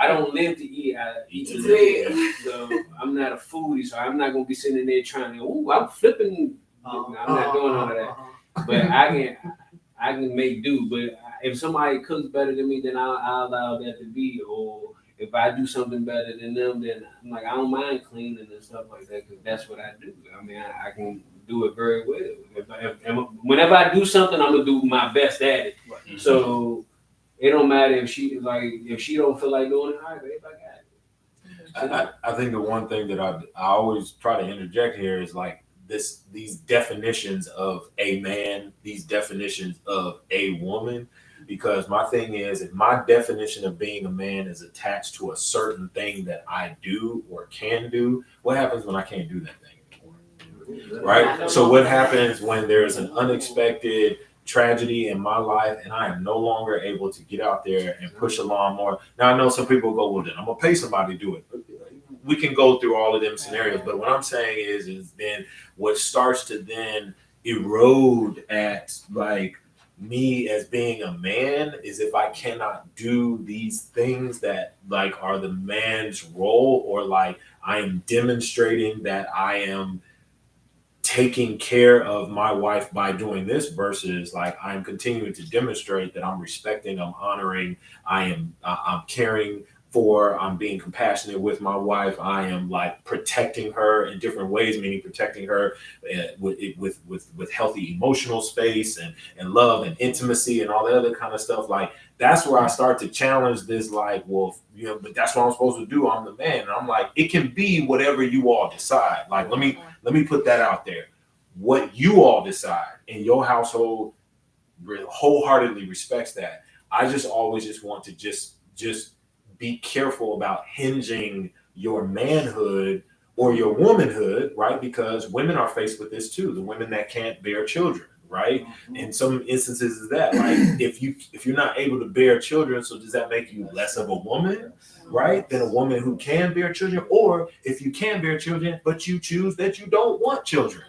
don't live to eat. I eat to live. So I'm not a foodie. So I'm not gonna be sitting there trying to. Oh, I'm flipping. I'm not doing all of that. But I can make do. But if somebody cooks better than me, then I'll allow that to be. Or if I do something better than them, then I'm like, I don't mind cleaning and stuff like that because that's what I do. I mean, I can do it very well. Whenever I do something, I'm gonna do my best at it. Right. So it don't matter if she don't feel like doing it. All right, babe, I got it. I think the one thing that I always try to interject here is like these definitions of a man, these definitions of a woman. Because my thing is, if my definition of being a man is attached to a certain thing that I do or can do, what happens when I can't do that thing anymore? right? So what happens when there's an unexpected tragedy in my life and I am no longer able to get out there and push a lawnmower? Now I know some people go, well then I'm gonna pay somebody to do it. We can go through all of them scenarios, but what I'm saying is then what starts to then erode at like me as being a man is if I cannot do these things that like are the man's role, or like I am demonstrating that I am taking care of my wife by doing this, versus like I'm continuing to demonstrate that I'm respecting, I'm honoring, I'm caring for, I'm being compassionate with my wife, I am like protecting her in different ways, meaning protecting her with healthy emotional space and love and intimacy and all the other kind of stuff. Like that's where I start to challenge this, like, well, you know, but that's what I'm supposed to do. I'm the man. And I'm like, it can be whatever you all decide. Like, let me put that out there. What you all decide in your household wholeheartedly respects that. I just always just want to just be careful about hinging your manhood or your womanhood, right? Because women are faced with this too. The women that can't bear children, right? In some instances is that like if you're not able to bear children, so does that make you less of a woman, right, than a woman who can bear children? Or if you can bear children but you choose that you don't want children,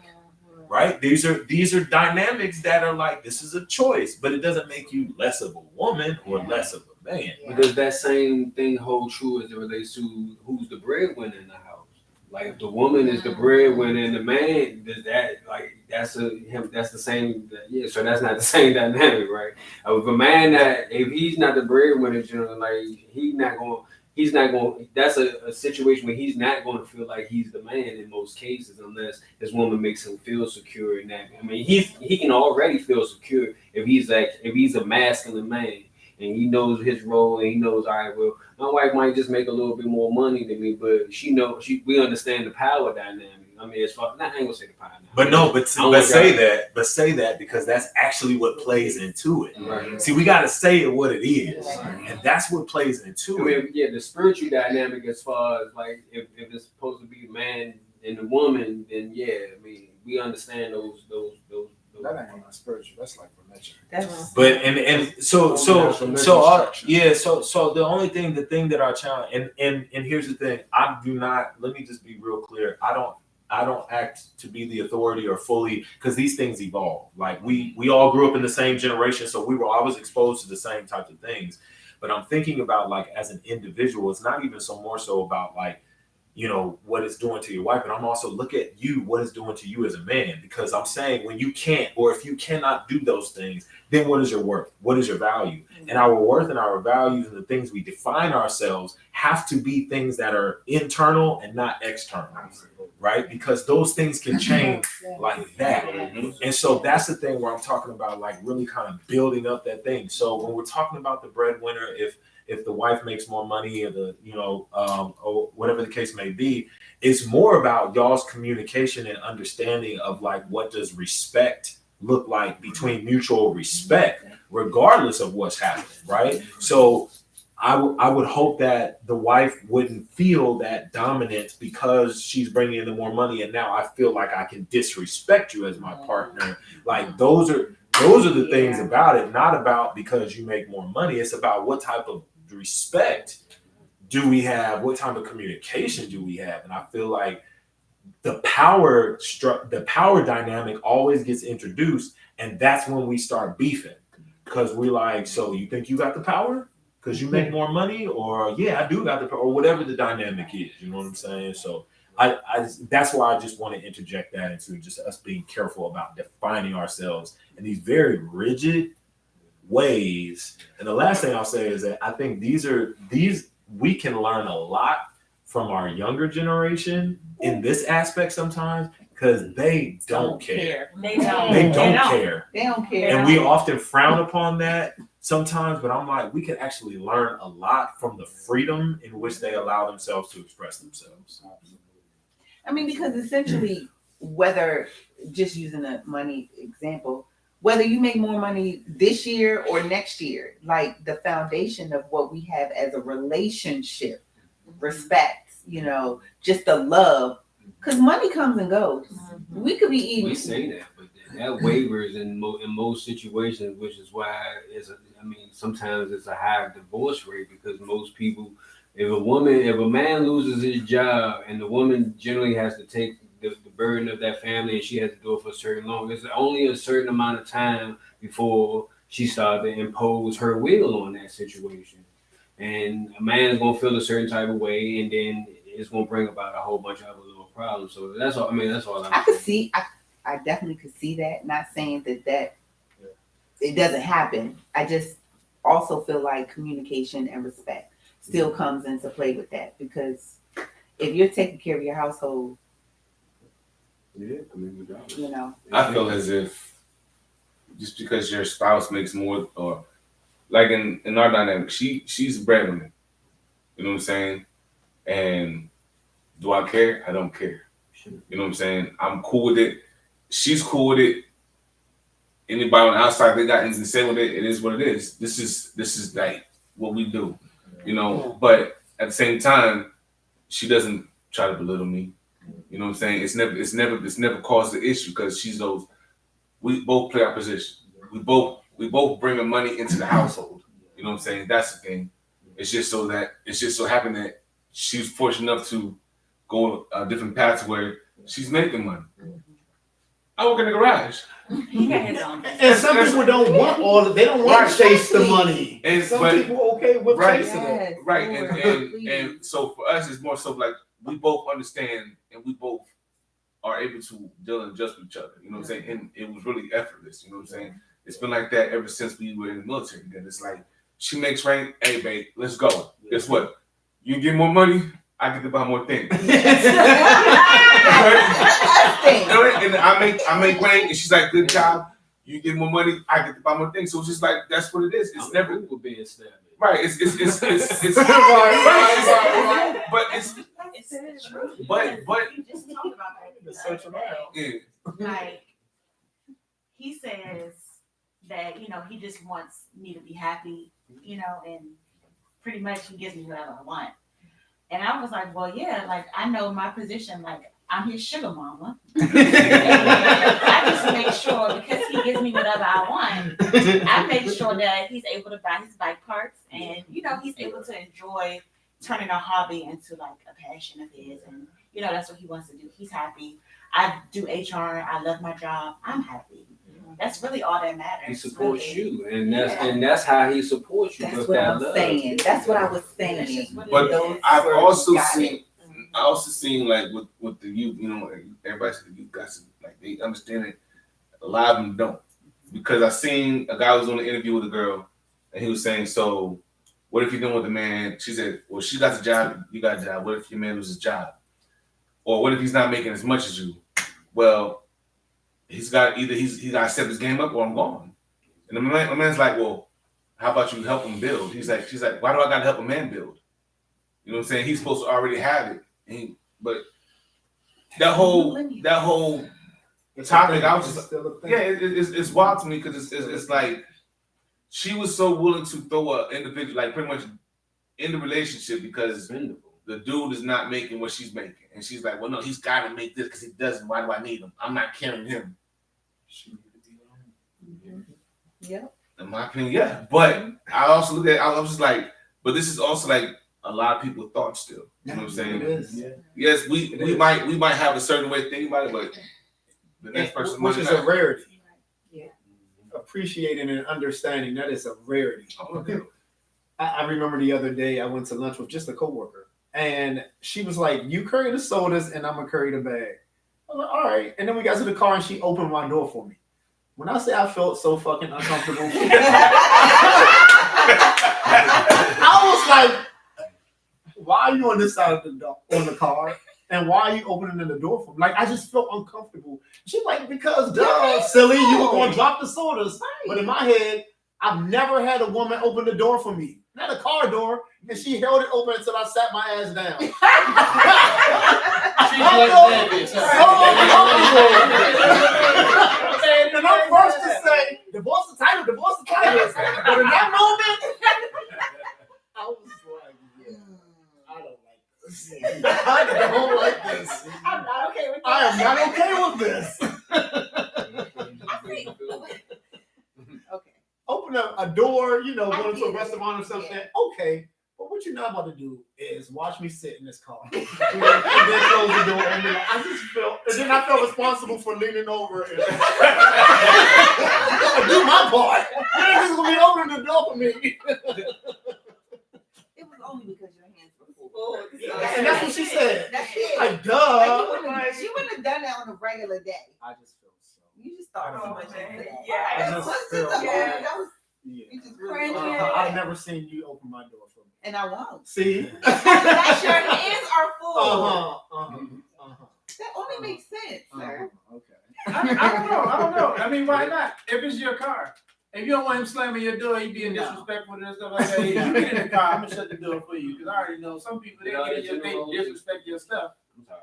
right? These are dynamics that are like, this is a choice, but it doesn't make you less of a woman or less of a man. But does that same thing hold true as it relates to who's the breadwinner in the house? Like if the woman is the breadwinner and the man, does that like that's the same? Yeah, so that's not the same dynamic, right? If a man if he's not the breadwinner, like he's not going. That's a situation where he's not going to feel like he's the man in most cases, unless his woman makes him feel secure in that. I mean, he can already feel secure if he's a masculine man and he knows his role and he knows, all right, well, my wife might just make a little bit more money than me, but we understand the power dynamic. I mean, as far I ain't gonna say the power dynamic. But no, but say that because that's actually what plays into it. Right. See, we got to say it what it is, and that's what plays into it. Yeah, the spiritual dynamic, as far as like if it's supposed to be the man and the woman, then yeah, I mean, we understand those. That ain't not spiritual. That's like religion. But so the only thing, the thing that I challenge, and here's the thing, I do not, let me just be real clear, I don't act to be the authority or fully, because these things evolve. Like we all grew up in the same generation, so I was exposed to the same types of things. But I'm thinking about like as an individual, it's not even so more so about like, you know, what it's doing to your wife, but I'm also look at you, what it's doing to you as a man, because I'm saying when you can't, or if you cannot do those things, then what is your worth? What is your value? And our worth and our values and the things we define ourselves have to be things that are internal and not external, right? Because those things can change like that. And so that's the thing where I'm talking about like really kind of building up that thing. So when we're talking about the breadwinner, if the wife makes more money or or whatever the case may be, it's more about y'all's communication and understanding of like, what does respect look like between mutual respect, regardless of what's happening, right? So I would hope that the wife wouldn't feel that dominance because she's bringing in the more money. And now I feel like I can disrespect you as my partner. Like those are the things about it, not about because you make more money. It's about what type of respect do we have, what type of communication do we have. And I feel like the power dynamic always gets introduced, and that's when we start beefing, because we're like, so you think you got the power because you make more money, or yeah, I do got the power, or whatever the dynamic is, you know what I'm saying? So I that's why I just want to interject that into just us being careful about defining ourselves in these very rigid ways. And the last thing I'll say is that I think these we can learn a lot from our younger generation in this aspect sometimes, because they don't care. They don't care. They don't care. And we often frown upon that sometimes, but I'm like, we can actually learn a lot from the freedom in which they allow themselves to express themselves. I mean, because essentially, whether, just using a money example, whether you make more money this year or next year, like the foundation of what we have as a relationship, respect, you know, just the love Because money comes and goes. We could be eating. We say that, but that wavers in most situations, which is why sometimes it's a high divorce rate because most people, if a man loses his job and the woman generally has to take the burden of that family and she has to do it for a certain long, it's only a certain amount of time before she starts to impose her will on that situation. And a man's gonna feel a certain type of way, and then it's gonna bring about a whole bunch of other little problems. So that's all. That's all. I could see. I definitely could see that. Not saying that it doesn't happen. I just also feel like communication and respect still comes into play with that, because if you're taking care of your household, Yeah, you know. I feel as if just because your spouse makes more, or like in our dynamic, she's a breadwinner. You know what I'm saying? And do I care? I don't care. You know what I'm saying? I'm cool with it. She's cool with it. Anybody on the outside they got anything to say with it, it is what it is. This is like what we do. You know, but at the same time, she doesn't try to belittle me. You know what I'm saying? It's never caused the issue because she's those. We both play our position. We both bring money into the household. You know what I'm saying? That's the thing. It's just so happened that she's fortunate enough to go a different path where she's making money. I work in the garage. And some people don't want all of, they don't want to chase the money. And some people okay with chasing it. Right. And so for us it's more so like we both understand and we both are able to deal and adjust with each other. You know what I'm saying? And it was really effortless. You know what I'm saying? It's been like that ever since we were in the military together. It's like she makes rank, hey babe, let's go. Guess what? You get more money, I get to buy more things. And I make rank, and she's like, good job. You get more money, I get to buy more things. So it's just like that's what it is. It's never being stabbed. Right. It's right. But it's true. But you just talked about that. Yeah. Like he says that he just wants me to be happy, and pretty much he gives me whatever I want. And I was like, well, yeah, like I know my position, like I'm his sugar mama. I just make sure because he gives me whatever I want, I make sure that he's able to buy his bike parts and he's able to enjoy turning a hobby into like a passion of his, and that's what he wants to do. He's happy. I do HR. I love my job. I'm happy. That's really all that matters. He supports really. you, and that's how he supports you. That's what I'm saying. That's what I was saying. But I've also seen like with the youth, everybody said the youth guys like they understand it. A lot of them don't, because I seen a guy was on the interview with a girl, and he was saying, so what if you're doing with the man? She said, well, she got the job, you got the job. What if your man loses his job? Or what if he's not making as much as you? Well, he's got to step his game up or I'm gone. And the man's like, well, how about you help him build? She's like, why do I got to help a man build? You know what I'm saying? He's supposed to already have it. But that whole topic, I was just it's wild to me because it's like she was so willing to throw an individual like pretty much in the relationship because the dude is not making what she's making, and she's like, well, no, he's got to make this because he doesn't. Why do I need him? I'm not carrying him. She needed to be alone. Yeah. In my opinion, yeah. But I also look at I was just like, but this is also like a lot of people's thoughts still. You know what I'm saying? It is. Yeah. Yes, we might have a certain way of thinking about it, but the next person which might is not. a rarity. Yeah. Appreciating and understanding, that is a rarity. I remember the other day I went to lunch with just a coworker, and she was like, you carry the sodas and I'm gonna carry the bag. I was like, all right. And then we got to the car and she opened my door for me. When I say I felt so fucking uncomfortable, I was like, why are you on this side of the door, on the car? And why are you opening the door for me? Like, I just felt uncomfortable. She's like, because duh, silly, you were going to drop the sodas. But in my head, I've never had a woman open the door for me. Not a car door. And she held it open until I sat my ass down. She's like that bitch. And I'm first to say, divorce the title. But in that moment, I was like, yeah, I don't like this. I don't like this. I'm not I am not okay with this. Okay. Open up a door, going to a restaurant or something. Okay. But what you're not about to do is watch me sit in this car. And then close the door. And then I just felt, and then I felt responsible for leaning over and do my part. You're just going to be opening the door for me. It was only because your hands were full. And that's what she said. That's it. Like, duh. She wouldn't have done that on a regular day. I just feel so. You just thought so much into that. I just feel That was you just really I've never seen you open my door for me. and I won't. See? That's your hands are full. That only makes sense, sir. Okay. I don't know. I mean, why not? If it's your car. If you don't want him slamming your door, you being disrespectful and stuff like that. If you get in the car, I'm gonna shut the door for you because I already know some people they get in your face and disrespect your stuff. I'm sorry.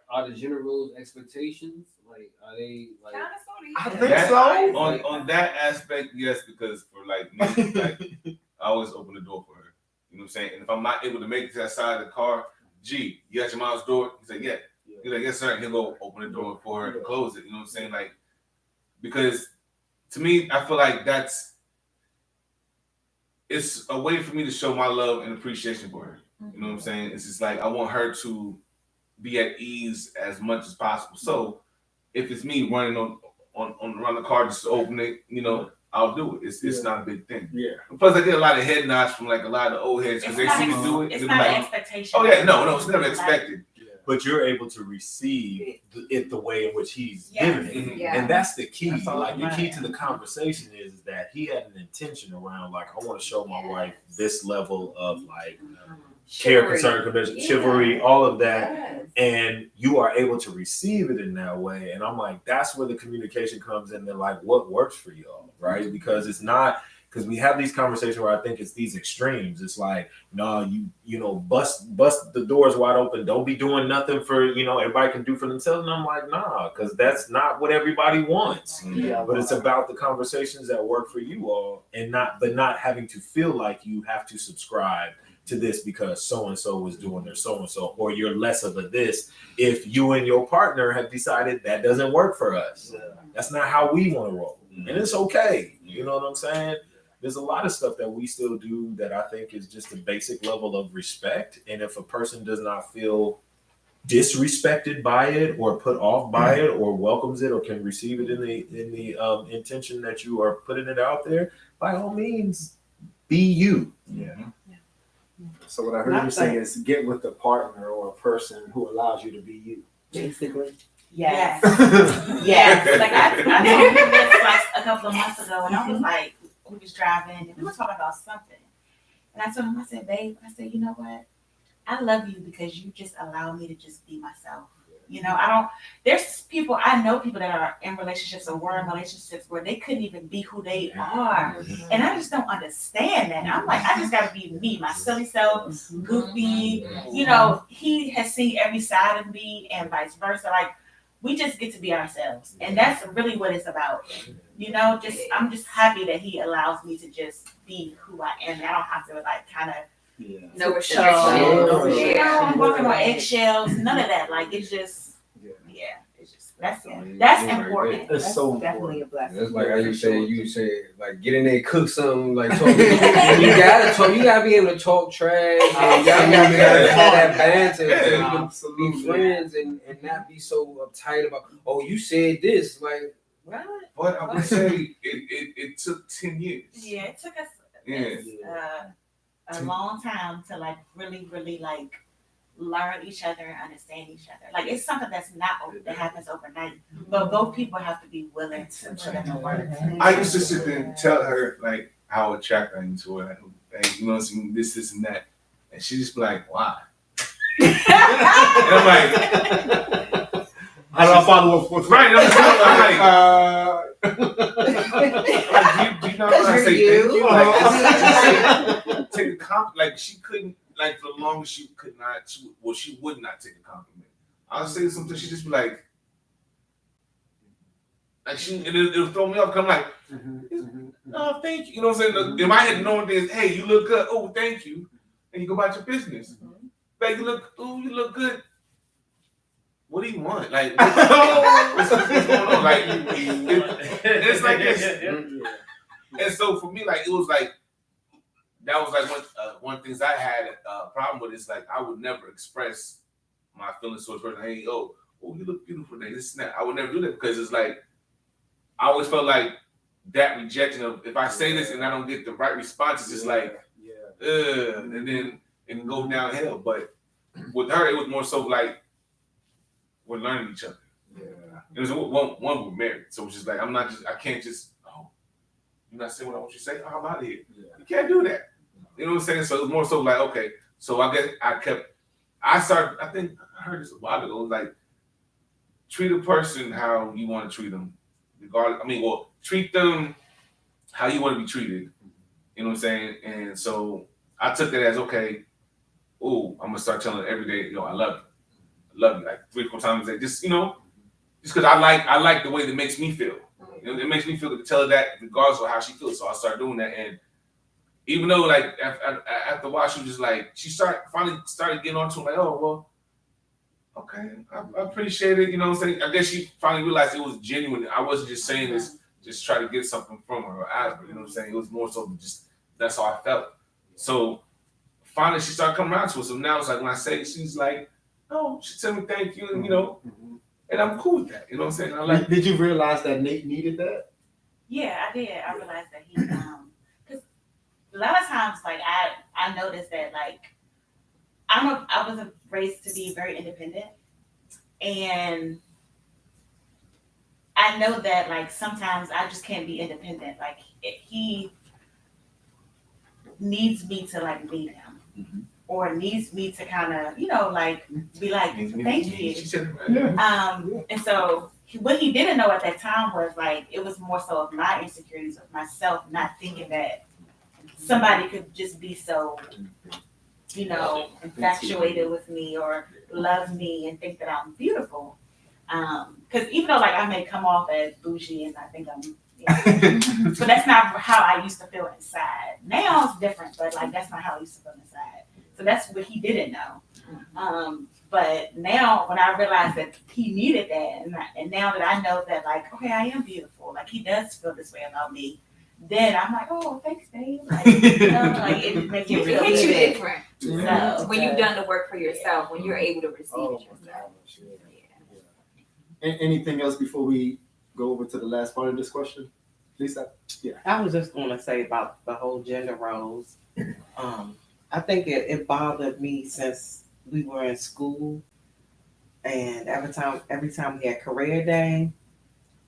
Are the general expectations like? Are they like? I think so. On that aspect, yes, because for like me, like I always open the door for her. You know what I'm saying? And if I'm not able to make it to that side of the car, G, you got your mom's door? He's like, yeah. He's like, yes, sir. And he'll go open the door for her and close it. You know what I'm saying? Like, because to me, I feel like it's a way for me to show my love and appreciation for her. You know what I'm saying? It's just like I want her to be at ease as much as possible. So if it's me running on around the car just to open it, I'll do it. It's not a big thing. Yeah. Plus, I get a lot of head nods from like a lot of the old heads because they see me do it. It's and not they're an like, expectation. oh yeah, no, it's never expected. But you're able to receive it the way in which he's giving it. Mhm. Yeah. And that's the key. That's all Like the key right. to the conversation is that he had an intention around like, I want to show my wife this level of like care, concern, convention, chivalry, all of that. Yes. And you are able to receive it in that way. And I'm like, that's where the communication comes in. And like, what works for y'all, right? Because it's not, because we have these conversations where I think it's these extremes. It's like, no, bust the doors wide open. Don't be doing nothing for, everybody can do for themselves. And I'm like, nah, because that's not what everybody wants. Yeah. But it's about the conversations that work for you all, and not having to feel like you have to subscribe to this because so-and-so is doing their so-and-so, or you're less of a this if you and your partner have decided that doesn't work for us. That's not how we want to roll. And it's okay. You know what I'm saying? There's a lot of stuff that we still do that I think is just a basic level of respect. And if a person does not feel disrespected by it or put off by it or welcomes it or can receive it in the intention that you are putting it out there, by all means, be you. Yeah. So what I heard you say is get with a partner or a person who allows you to be you. Basically. Yes. Yes. Like I told him this like a couple of months ago, and I was like, we was driving and we were talking about something, and I told him, I said, babe, you know what? I love you because you just allow me to just be myself. There's people, I know people that are in relationships or were in relationships where they couldn't even be who they are. And I just don't understand that. I'm like, I just gotta be me, my silly self, goofy. He has seen every side of me and vice versa. Like, we just get to be ourselves. And that's really what it's about. I'm just happy that he allows me to just be who I am. I don't have to like kind of No restrictions. restrictions. I'm walking on eggshells. None of that. Like it's just, it's just that's important. It's so Definitely important. a blessing. That's like how you say like get in there, cook something, like talk. You gotta talk. You gotta be able to talk trash. And you gotta be able to have that banter. So you can be friends and not be so uptight about. Oh, you said this. Like what? But I would say it took 10 years. Yeah, it took us Yeah. a long time to like really, really like learn each other and understand each other. Like it's something that happens overnight, but both people have to be willing to put in the work. I used to sit there and tell her like how attracted I am to her, like this and that, and she just be like, "Why?" And I'm like, How do I follow up with right? I'm like, do you know what I say? Thank you. Like, take a compliment. Like she couldn't. Like for the longest, she could not. She would not take a compliment. I'll say something. She just be like it'll throw me off. Cause I'm like, oh, thank you. You know what I'm saying? In my head, knowing this, hey, you look good. Oh, thank you. And you go about your business. Like you look good. what do you want? Like, what's going on? Like, it's like this. And so for me, like, it was like, that was like one things I had a problem with is like, I would never express my feelings towards a person. Hey, oh, you look beautiful today. This and that. I would never do that because it's like, I always felt like that rejection of, if I say this and I don't get the right response, it's just like, and then it can go downhill. But with her, it was more so like, we're learning each other. It was one we're married. So it's just like, I can't just, you're not saying what I want you to say? Oh, I'm out of here. You can't do that. You know what I'm saying? So it was more so like, okay. So I guess I think I heard this a while ago, like, treat a person how you want to treat them. Treat them how you want to be treated. You know what I'm saying? And so I took that as, okay, I'm gonna start telling her every day, I love you. I love you, like 3-4 times a day. Just, just because I like the way that makes me feel. It makes me feel to tell her that regardless of how she feels. So I started doing that, and even though like after a while she was just like, she finally started getting on to me like, oh well, okay, I appreciate it. You know what I'm saying? I guess she finally realized it was genuine. I wasn't just saying this just try to get something from her or out of her. You know what I'm saying? It was more so just that's how I felt. So finally she started coming around to us. So now it's like when I say, she's like, oh, she tell me thank you, and and I'm cool with that. You know what I'm saying? Did you realize that Nate needed that? Yeah, I did. I realized that he, because a lot of times, like I noticed that, like I was raised to be very independent, and I know that like sometimes I just can't be independent. Like he needs me to like lead him, or needs me to kind of like be like thank you. And so what he didn't know at that time was like it was more so of my insecurities of myself, not thinking that somebody could just be so infatuated with me or love me and think that I'm beautiful. Because even though like I may come off as bougie and I think I'm, but that's not how I used to feel inside. Now it's different, but like that's not how I used to feel inside. So that's what he didn't know. But now when I realized that he needed that, and now that I know that like, okay, I am beautiful, like he does feel this way about me, then I'm like, oh, thanks, Dave. Like, like it makes me feel hits you good. different. So, when you've done the work for yourself, when you're able to receive it yourself. Anything else before we go over to the last part of this question? Lisa? Yeah. I was just going to say about the whole gender roles. I think it bothered me since we were in school, and every time we had career day,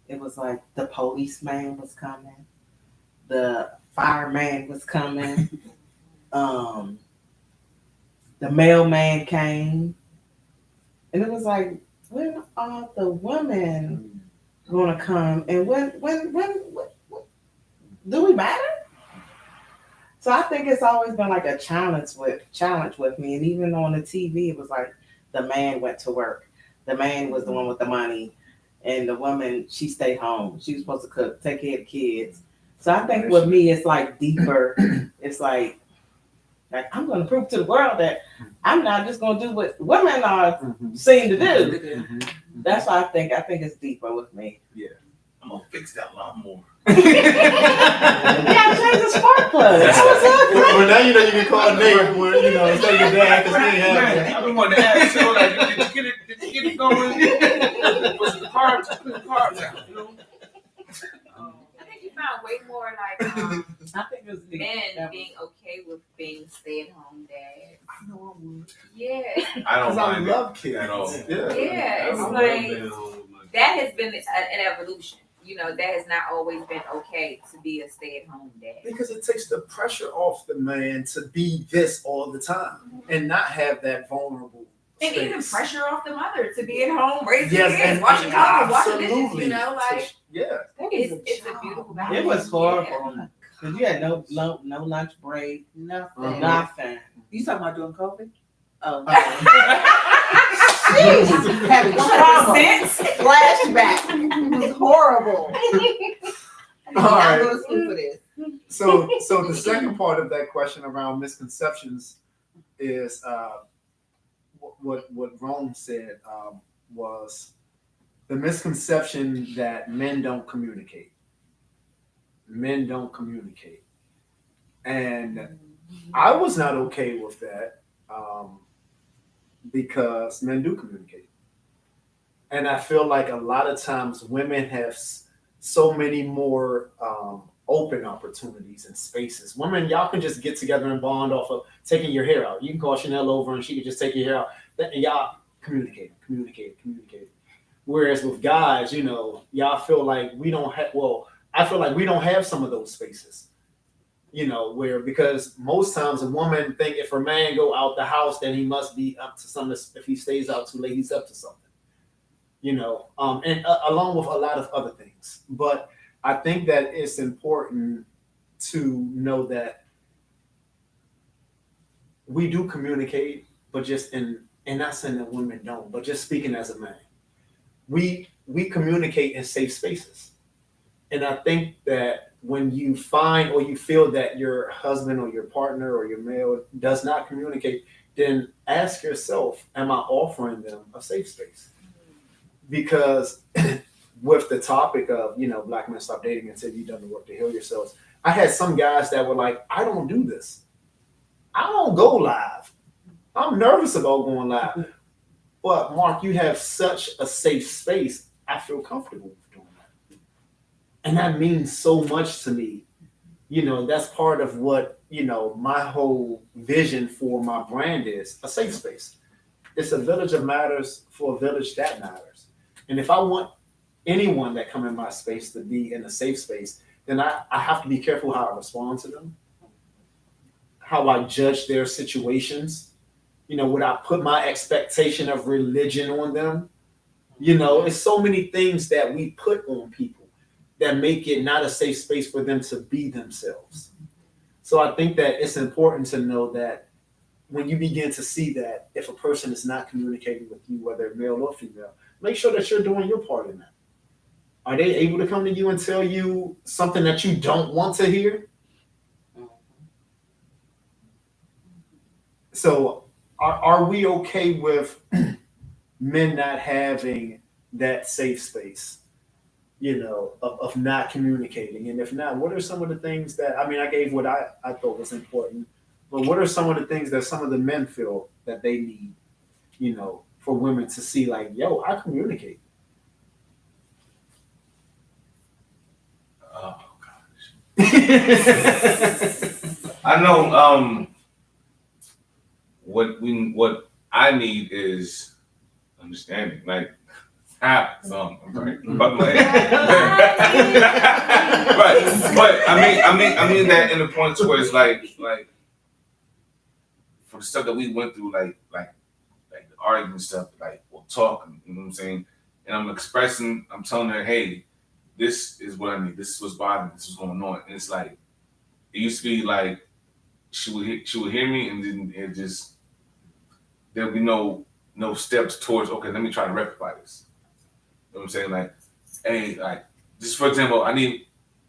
it was like the policeman was coming, the fireman was coming, the mailman came, and it was like, when are the women gonna come, and when do we matter? So I think it's always been like a challenge with me, and even on the TV, it was like the man went to work, the man was the one with the money, and the woman, she stayed home. She was supposed to cook, take care of the kids. So I think with me, it's like deeper. It's like I'm going to prove to the world that I'm not just going to do what women are seen to do. That's why I think it's deeper with me. Yeah. I'm gonna fix that lawnmower. Yeah, change the spark plug. Well, now you know you can call Nate when instead of your dad because he ain't have it. I've been wanting to ask you, like, did you get it going? Was the carbs? Put the carbs out, I think you found way more like I think it's men being okay with being stay-at-home dads. I know I would. Yeah. I don't mind love kids at all. Yeah, it's like that has been an evolution. That has not always been okay to be a stay-at-home dad. Because it takes the pressure off the man to be this all the time and not have that vulnerable And space. even pressure off the mother to be at home, raising Yes, kids, and washing clothes, washing absolutely. dishes, like Yeah. it's a beautiful balance. It was horrible. Because you had no lunch break, nothing. You talking about doing COVID? Oh, Having trauma. flashback. It was horrible. I'm All not right. going to school for this. So the second part of that question around misconceptions is what Rome said. was the misconception that men don't communicate. Men don't communicate. And I was not okay with that because men do communicate. And I feel like a lot of times women have so many more open opportunities and spaces. Women, y'all can just get together and bond off of taking your hair out. You can call Chanel over and she can just take your hair out. And y'all communicate. Whereas with guys, you know, y'all feel like we don't have, well, I feel like we don't have some of those spaces. You know, where because most times a woman think if her man go out the house, then he must be up to something. If he stays out too late, he's up to something. You know, and along with a lot of other things. But I think that it's important to know that we do communicate, but just and not saying that women don't, but just speaking as a man, we communicate in safe spaces. And I think that when you find or you feel that your husband or your partner or your male does not communicate, then ask yourself, am I offering them a safe space? Because with the topic of, you know, black men stop dating until you've done the work to heal yourselves, I had some guys that were like, I don't do this. I don't go live. I'm nervous about going live. But Mark, you have such a safe space. I feel comfortable with doing that. And that means so much to me. You know, that's part of what, you know, my whole vision for my brand is, a safe space. It's a village of matters for a village that matters. And if I want anyone that come in my space to be in a safe space, then I have to be careful how I respond to them, how I judge their situations. You know, would I put my expectation of religion on them? You know, it's so many things that we put on people that make it not a safe space for them to be themselves. So I think that it's important to know that when you begin to see that if a person is not communicating with you, whether male or female, make sure that you're doing your part in that. Are they able to come to you and tell you something that you don't want to hear? So are we okay with men not having that safe space, you know, of not communicating? And if not, what are some of the things that, I mean, I gave what I thought was important, but what are some of the things that some of the men feel that they need, you know, for women to see like, yo, I communicate? Oh gosh. I know what I need is understanding. Like I'm sorry. But I mean that in the points where it's like for the stuff that we went through, like the argument stuff, like we'll talk, you know what I'm saying? And I'm telling her, hey, this is what I need, this is what's bothering me, this is going on. And it's like it used to be like she would hear me and then it just there'll be no steps towards, okay, let me try to rectify this. You know what I'm saying? Like, hey, like just for example, I need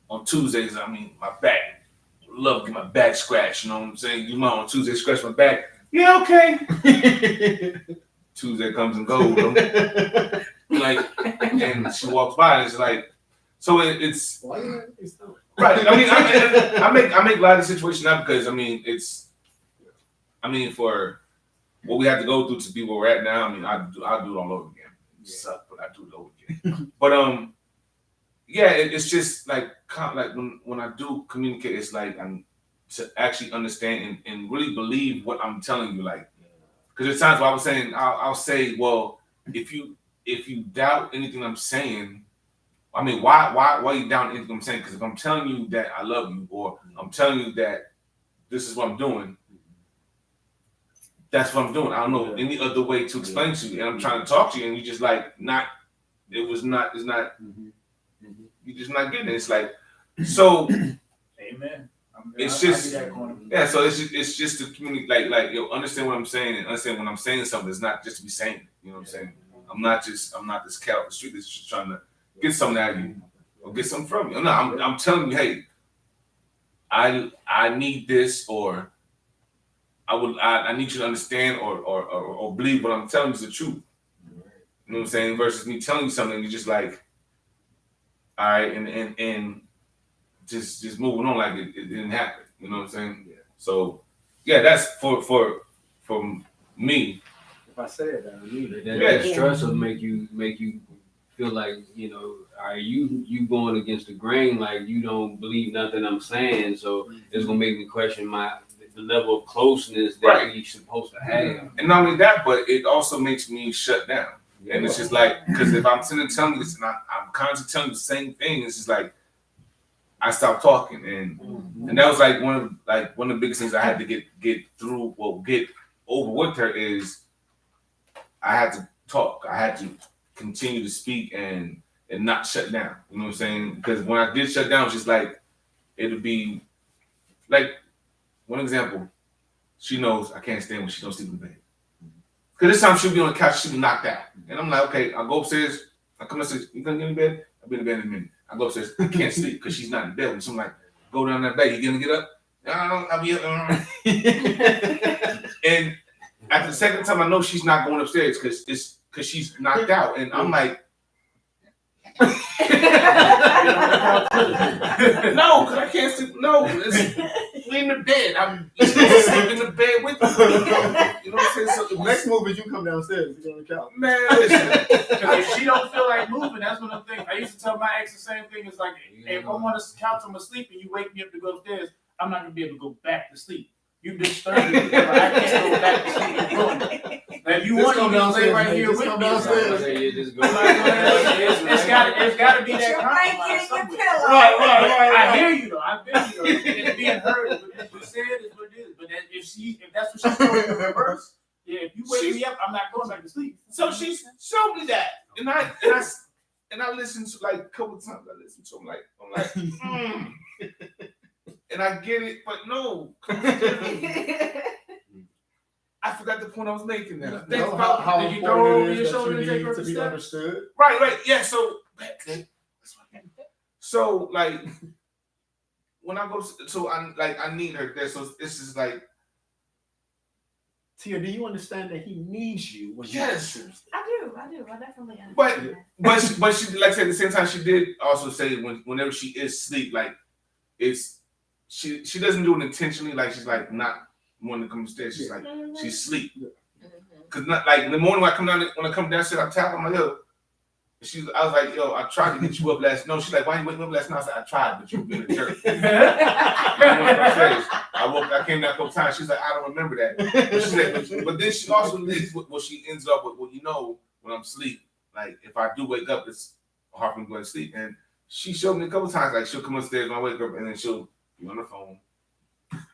on Tuesdays, I mean my back. Love to get my back scratched, you know what I'm saying? You know, on Tuesday scratch my back. Yeah, okay. Tuesday comes and goes. Like, and she walks by and it's like, so it's Why you right. I mean, I make light of the situation now because I mean for what we had to go through to be where we're at now. I mean, I'll do it all over again. It sucks, but I do it over again. But yeah, it's just like when I do communicate, it's like I'm to actually understand and really believe what I'm telling you. Like, because there's times where I was saying, I'll say, well, if you doubt anything I'm saying, I mean, why are you doubting anything I'm saying? Because if I'm telling you that I love you, or I'm telling you that this is what I'm doing, that's what I'm doing. I don't know any other way to explain to you, and I'm trying to talk to you, and you just like not. It's not. You're just not getting it. It's like so. Amen. It's just yeah. So it's just to communicate, like understand what I'm saying and understand when I'm saying something. It's not just to be saying it. You know what I'm saying? I'm not this cat off the street that's just trying to get something out of you or get something from you. No, I'm telling you, hey, I need this, or I need you to understand or believe what I'm telling you is the truth. You know what I'm saying? Versus me telling you something, you're just like, all right, and just moving on like it didn't happen. You know what I'm saying? Yeah. So yeah, that's for me. If I said that, I mean it. Yeah. That stress will make you feel like, you know, are you going against the grain, like you don't believe nothing I'm saying, so it's gonna make me question the level of closeness that Right. we supposed to have. And not only that, but it also makes me shut down. And it's just like, because if I'm sitting and telling you this, and I'm constantly telling you the same thing, it's just like I stopped talking, and that was like one of the biggest things I had to get through, get over with her is I had to talk. I had to continue to speak and not shut down. You know what I'm saying? Because when I did shut down, it's just like it'd be like one example. She knows I can't stand when she don't sleep in bed. Because this time she'll be on the couch, she'll be knocked out. And I'm like, okay, I'll go upstairs. I come upstairs, you gonna get in bed? I'll be in bed in a minute. I go upstairs, I can't sleep because she's not in bed. And so I'm like, go down that bed, you gonna get up? I'll be up. And after the second time, I know she's not going upstairs because she's knocked out. And I'm like, no, because I can't sleep. No, we in the bed. I'm sleeping in the bed with you. You know what I'm saying? So The next move is you come downstairs, you go on the couch. man, listen. Because if she don't feel like moving, that's one of the things. I used to tell my ex the same thing. It's like, if I'm on the couch, I'm asleep, and you wake me up to go upstairs, I'm not going to be able to go back to sleep. You disturbed me. I can't go back to sleep and ruin it. Now, if you want, you can stay right here with me. It's got to be that compromise somewhere. Right. I hear you though. It's being heard. What you said is what it is. But if that's what she's doing in reverse, yeah. If you wake me up, I'm not going back to sleep. So she showed me that, and I listened to like a couple of times. I listened to him I'm like, and I get it, but no. I forgot the point I was making now. You know how Did you throw over important your it is that shoulder you and take need her to up be the steps? understood. Right, yeah. So like when I go, I need her there. So this is like, Tia, do you understand that he needs you? When yes. I do. I definitely understand. But she like I said, at the same time, she did also say whenever she is asleep, like she doesn't do it intentionally. Like she's like not wanting to come upstairs. She's like she's asleep. Cause not like in the morning when I come downstairs, I tap. I'm like, yo. I was like, yo, I tried to get you up last. No, she's like, why you wake me up last night? I said, I tried, but you've been a jerk. I came down a couple times. She's like, I don't remember that. But she said, but then she also leads what she ends up with. Well, you know, when I'm asleep, like if I do wake up, it's hard for me to go to sleep. And she showed me a couple times, like she'll come upstairs when I wake up, and then she'll be on her phone.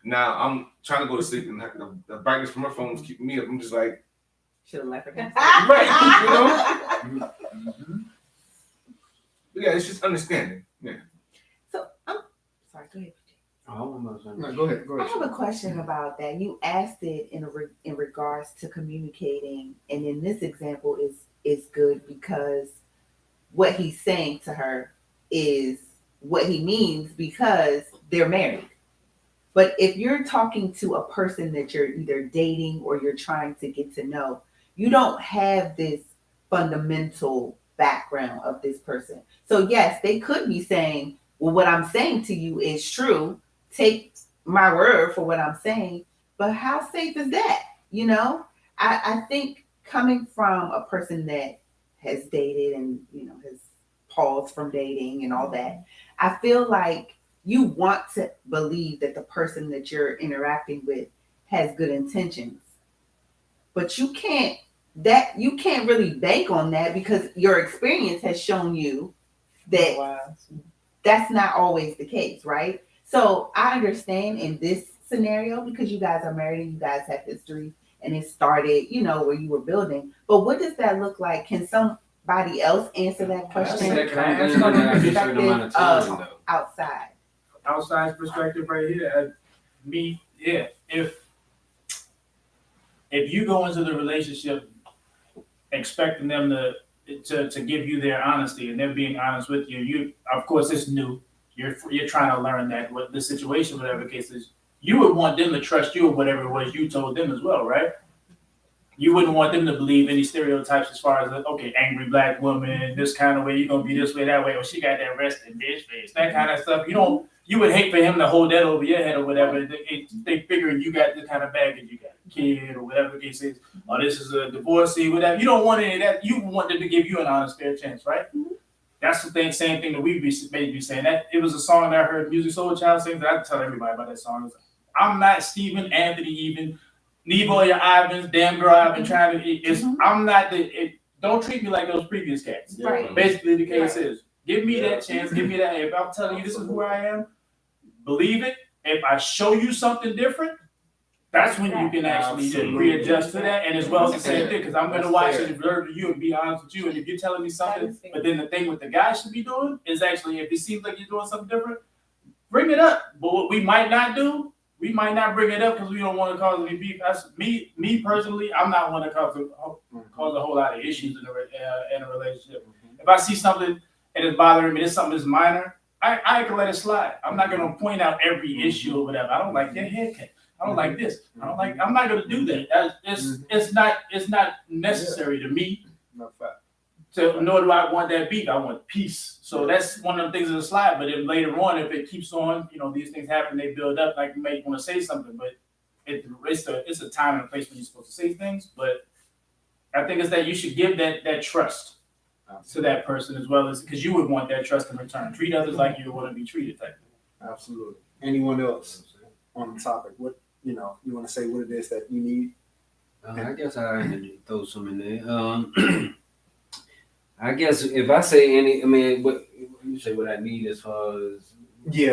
Now I'm trying to go to sleep, and the brightness from her phone is keeping me up. I'm just like, Should have left her. right, you know. But yeah, it's just understanding. Yeah. So I'm sorry. Go ahead. No, go ahead. I have a question about that. You asked it in regards to communicating, and in this example is good because what he's saying to her is what he means because they're married. But if you're talking to a person that you're either dating or you're trying to get to know, you don't have this fundamental background of this person. So yes, they could be saying, well, what I'm saying to you is true. Take my word for what I'm saying. But how safe is that? You know, I think coming from a person that has dated and, you know, has paused from dating and all that, I feel like you want to believe that the person that you're interacting with has good intentions. But you can't really bank on that because your experience has shown you that that's not always the case, right? So I understand in this scenario because you guys are married and you guys have history and it started, you know, where you were building. But what does that look like? Can somebody else answer that question? Outside. Outside perspective right here. If you go into the relationship expecting them to give you their honesty and them being honest with you, of course it's new. You're trying to learn that what the situation, whatever the case is, you would want them to trust you or whatever it was you told them as well, right? you wouldn't want them to believe any stereotypes as far as, okay, angry black woman, this kind of way, you're gonna be this way, that way, or she got that resting bitch face, that kind of stuff. You would hate for him to hold that over your head or whatever. They figuring you got this kind of baggage, you got a kid or whatever the case is, or this is a divorcee, whatever. You don't want any of that. You want them to give you an honest, fair chance, right? That's the thing, same thing that we be saying. That it was a song that I heard Music Soul Child sing that I tell everybody about that song. I'm not Stephen, Anthony, even Nevoy or Ivans, damn girl, I've been trying to. I'm not don't treat me like those previous cats. Right. Basically, the case is, give me that chance, give me that. If I'm telling you this is who I am, believe it. If I show you something different, that's when you can actually readjust to that. And as well as the same thing, because I'm going to watch and observe you and be honest with you. And if you're telling me something, but then the thing with the guy should be doing is actually, if it seems like you're doing something different, bring it up. But what we might not do, we might not bring it up because we don't want to cause any beef. That's me personally. I'm not one to cause a whole lot of issues in a relationship. If I see something and it's bothering me, something that's minor, I can let it slide. I'm not going to point out every issue or whatever. I don't like that haircut. I don't like this. I'm not going to do that. It's not necessary to me. No fact. Nor do I want that beef. I want peace. So that's one of the things in the slide. But then later on, if it keeps on, these things happen, they build up. Like you may want to say something, but it's a time and a place when you're supposed to say things. But I think it's that you should give that trust to that person as well, as because you would want that trust in return. Treat others like you want to be treated. Type thing. Absolutely. Anyone else on the topic? What you want to say? What it is that you need? I guess I throw some in there. I guess if I say what you say, what I need as far as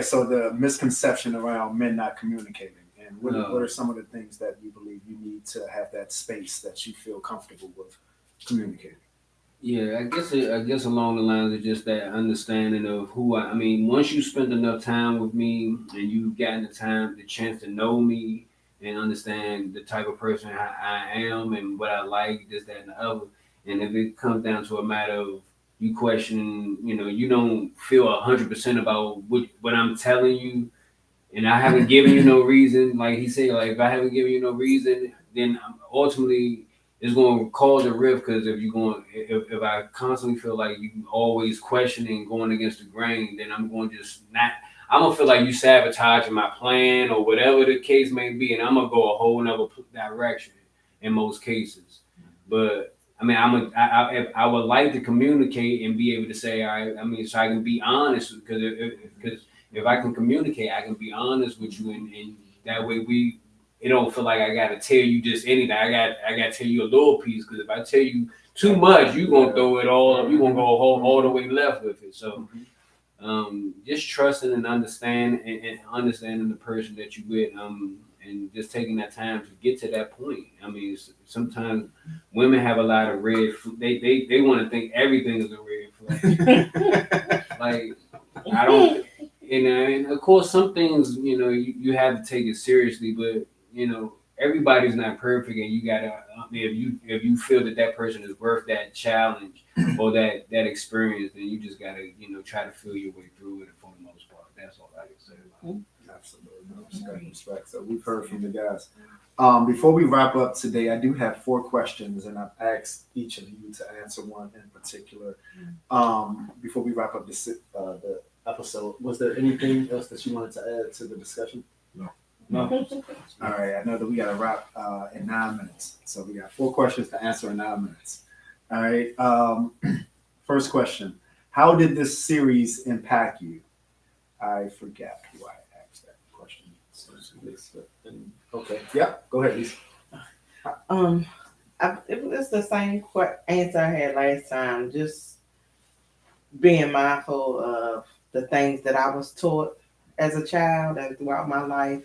so the misconception around men not communicating, and what are some of the things that you believe you need to have that space that you feel comfortable with communicating? Yeah, I guess along the lines of just that understanding of who I mean, once you spend enough time with me and you've gotten the chance to know me and understand the type of person I am and what I like, this, that, and the other. And if it comes down to a matter of you questioning, you don't feel 100% about what I'm telling you, and I haven't given you no reason, like he said, like if I haven't given you no reason, then ultimately it's going to cause a rift. Because if I constantly feel like you always questioning, going against the grain, then I'm going to I'm gonna feel like you sabotaging my plan or whatever the case may be, and I'm gonna go a whole nother direction in most cases. But I mean, I would like to communicate and be able to say, so I can be honest, because if I can communicate, I can be honest with you, and that way it don't feel like I got to tell you just anything. I got to tell you a little piece, because if I tell you too much, you're going to throw it all up. You're going to go all the way left with it. So just trusting and understanding the person that you with, and just taking that time to get to that point. I mean, sometimes women have a lot of they want to think everything is a red flag. Like, I don't, and of course some things, you have to take it seriously, but everybody's not perfect, and you gotta, if you feel that person is worth that challenge or that experience, then you just gotta, try to feel your way through it for the most part. That's all I can say about it. Absolutely. Respect. So we've heard from the guys. Before we wrap up today, I do have 4 questions, and I've asked each of you to answer one in particular. Before we wrap up the episode, was there anything else that you wanted to add to the discussion? No. All right. I know that we got to wrap in 9 minutes, so we got 4 questions to answer in 9 minutes. All right. First question: how did this series impact you? I forget who I asked that question. Okay. Yeah. Go ahead, Lisa. It was the same answer I had last time. Just being mindful of the things that I was taught as a child and throughout my life,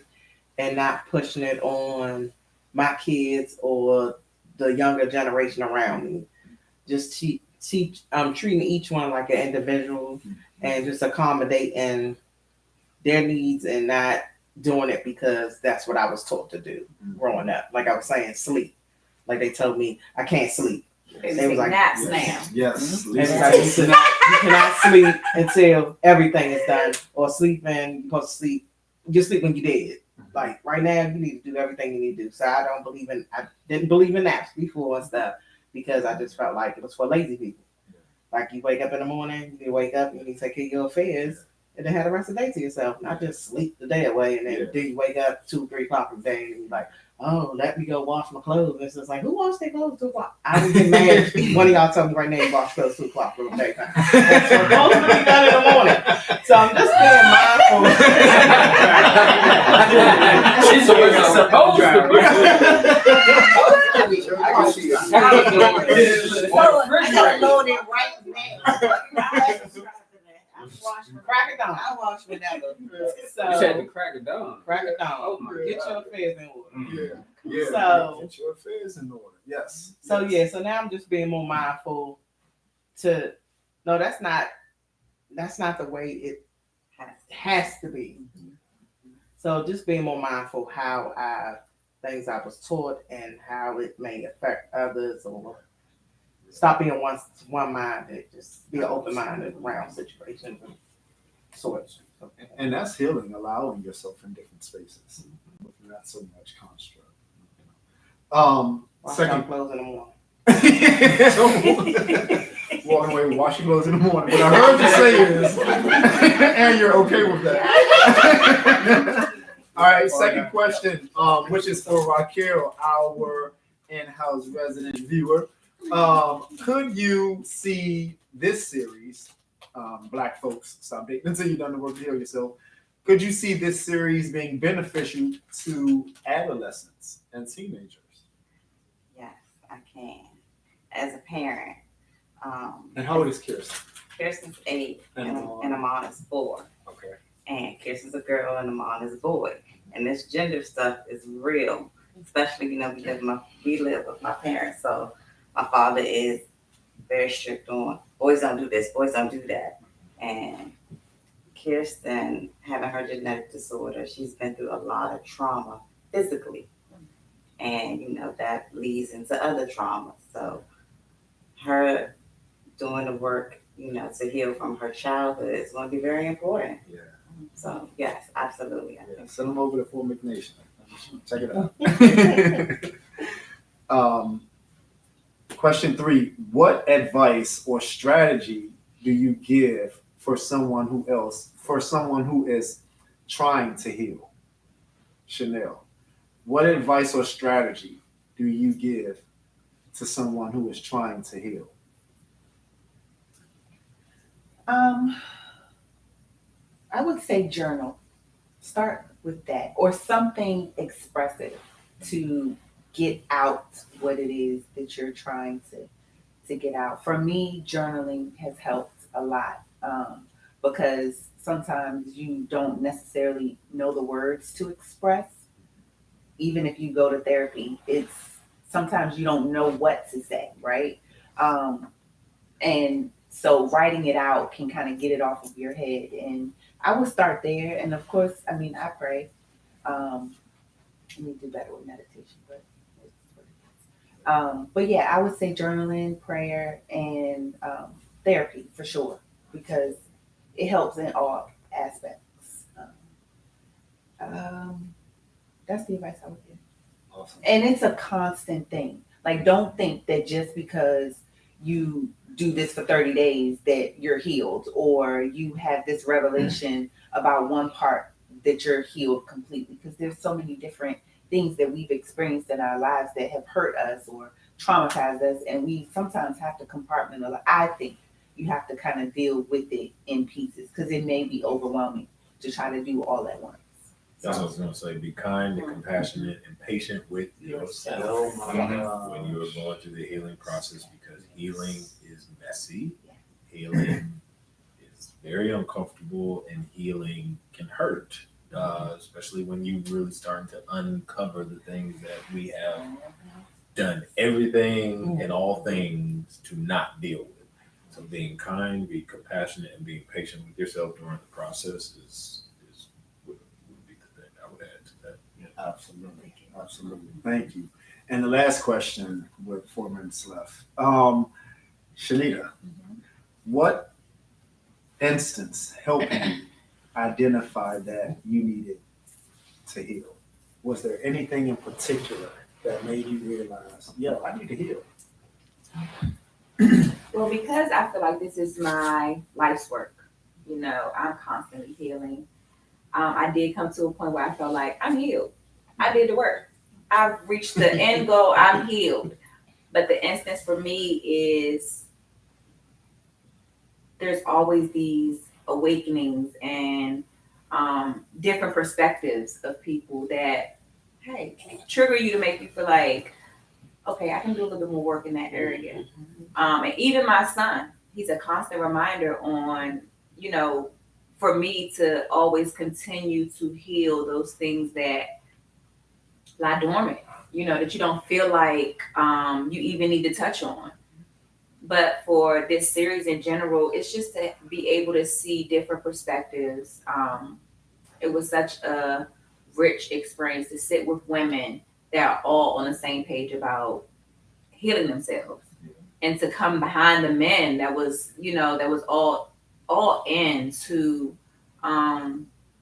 and not pushing it on my kids or the younger generation around me. Just treating each one like an individual, and just accommodating their needs and not doing it because that's what I was taught to do growing up. Like I was saying, sleep. Like they told me I can't sleep. They was like, naps now. Yes. They was like, you cannot sleep until everything is done, or sleeping, you're supposed to sleep. You sleep when you're dead. Like right now, you need to do everything you need to do. So I didn't believe in naps before and stuff because I just felt like it was for lazy people. Like you wake up in the morning, you wake up, you need to take care of your affairs, and then have the rest of the day to yourself. Not just sleep the day away, and then you wake up 2, 3 o'clock in the day, and you're like, oh, let me go wash my clothes. And it's just like, who washes their clothes 2 o'clock? I would get mad. One of y'all tell me right now you wash clothes 2 o'clock for the daytime. It's supposed to be done in the morning. So I'm just being mindful. She's supposed to be. Loaded right now. Crack it down. I wash whenever. You said to crack it down. Crack it down. Oh my Get God. your affairs in order. Yeah. So- Get your affairs in order. Yes. So so now I'm just being more mindful to no, that's not the way it has to be. So just being more mindful how things I was taught and how it may affect others, or stop being one minded, just be open minded around situations and sorts. And that's healing, allowing yourself in different spaces. Not so much construct. Wash Second your clothes in the morning. Walking away with wash your clothes in the morning. What I heard you say is, and you're okay with that. All right, second question, which is for Raquel, our in-house resident viewer. Could you see this series, Black Folks Stop Dating Until You've Done the Work to Heal Yourself? Could you see this series being beneficial to adolescents and teenagers? Yes, I can. As a parent. And how old is Kirsten? Kirsten's 8 And and Amon is 4. Okay. And Kirsten's a girl and Amon is a boy. And this gender stuff is real, especially, we live with my parents. So my father is very strict on boys don't do this, boys don't do that. And Kirsten, having her genetic disorder, she's been through a lot of trauma physically. And, that leads into other traumas. So her doing the work, to heal from her childhood is going to be very important. Yeah. So, yes, absolutely. Yeah, send them over to Full Mick Nation. Check it out. Question 3: what advice or strategy do you give for someone who is trying to heal? Chanel, what advice or strategy do you give to someone who is trying to heal? I would say journal. Start with that, or something expressive to get out what it is that you're trying to get out. For me, journaling has helped a lot because sometimes you don't necessarily know the words to express. Even if you go to therapy, sometimes you don't know what to say, right? And so writing it out can kind of get it off of your head. And I would start there. And of course, I pray. I need to do better with meditation, but yeah, I would say journaling, prayer, and therapy for sure, because it helps in all aspects. That's the advice I would give. Awesome. And it's a constant thing. Like, don't think that just because you do this for 30 days that you're healed, or you have this revelation about one part that you're healed completely, because there's so many different things that we've experienced in our lives that have hurt us or traumatized us, and we sometimes have to compartmentalize. I think you have to kind of deal with it in pieces, because it may be overwhelming to try to do all at once. That's what I was going to say. Be kind and compassionate and patient with yourself when you are going through the healing process, because healing is messy. Healing is very uncomfortable, and healing can hurt, especially when you really starting to uncover the things that we have done everything and all things to not deal with. So being kind, be compassionate, and being patient with yourself during the process would be the thing I would add to that. Absolutely. Thank you. And the last question with 4 minutes left. Shanita, what instance helped you identify that you needed to heal? was there anything in particular that made you realize, yo, I need to heal? Well, because I feel like this is my life's work, you know, I'm constantly healing. I did come to a point where I felt like I'm healed. I did the work. I've reached the end goal. I'm healed. But the instance for me is there's always these awakenings and different perspectives of people that, hey, trigger you to make you feel like, okay, I can do a little bit more work in that area. And even my son, he's a constant reminder on, you know, for me to always continue to heal those things that lie dormant, you know, that you don't feel like you even need to touch on. But for this series in general, it's just to be able to see different perspectives. It was such a rich experience to sit with women that are all on the same page about healing themselves, and to come behind the men that was, you know, that was all into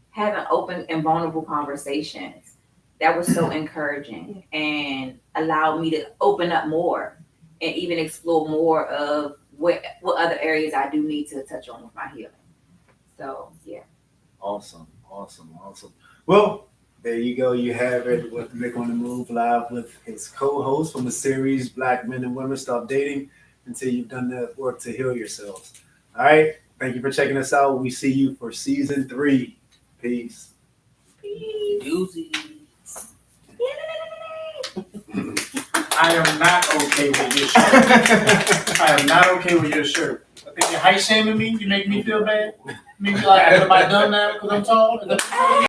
having open and vulnerable conversations. That was so encouraging and allowed me to open up more and even explore more of what other areas I do need to touch on with my healing. So yeah. Awesome. Well, there you go. You have it with Mick on the Move live with his co-host from the series Black Men and Women Stop Dating Until You've Done the Work to Heal Yourselves. All right. Thank you for checking us out. We see you for season 3. Peace. Doozies. I am not okay with your shirt. I am not okay with your shirt. I think you're height shaming me. You make me feel bad. Make me like, am I done now because I'm tall? Is that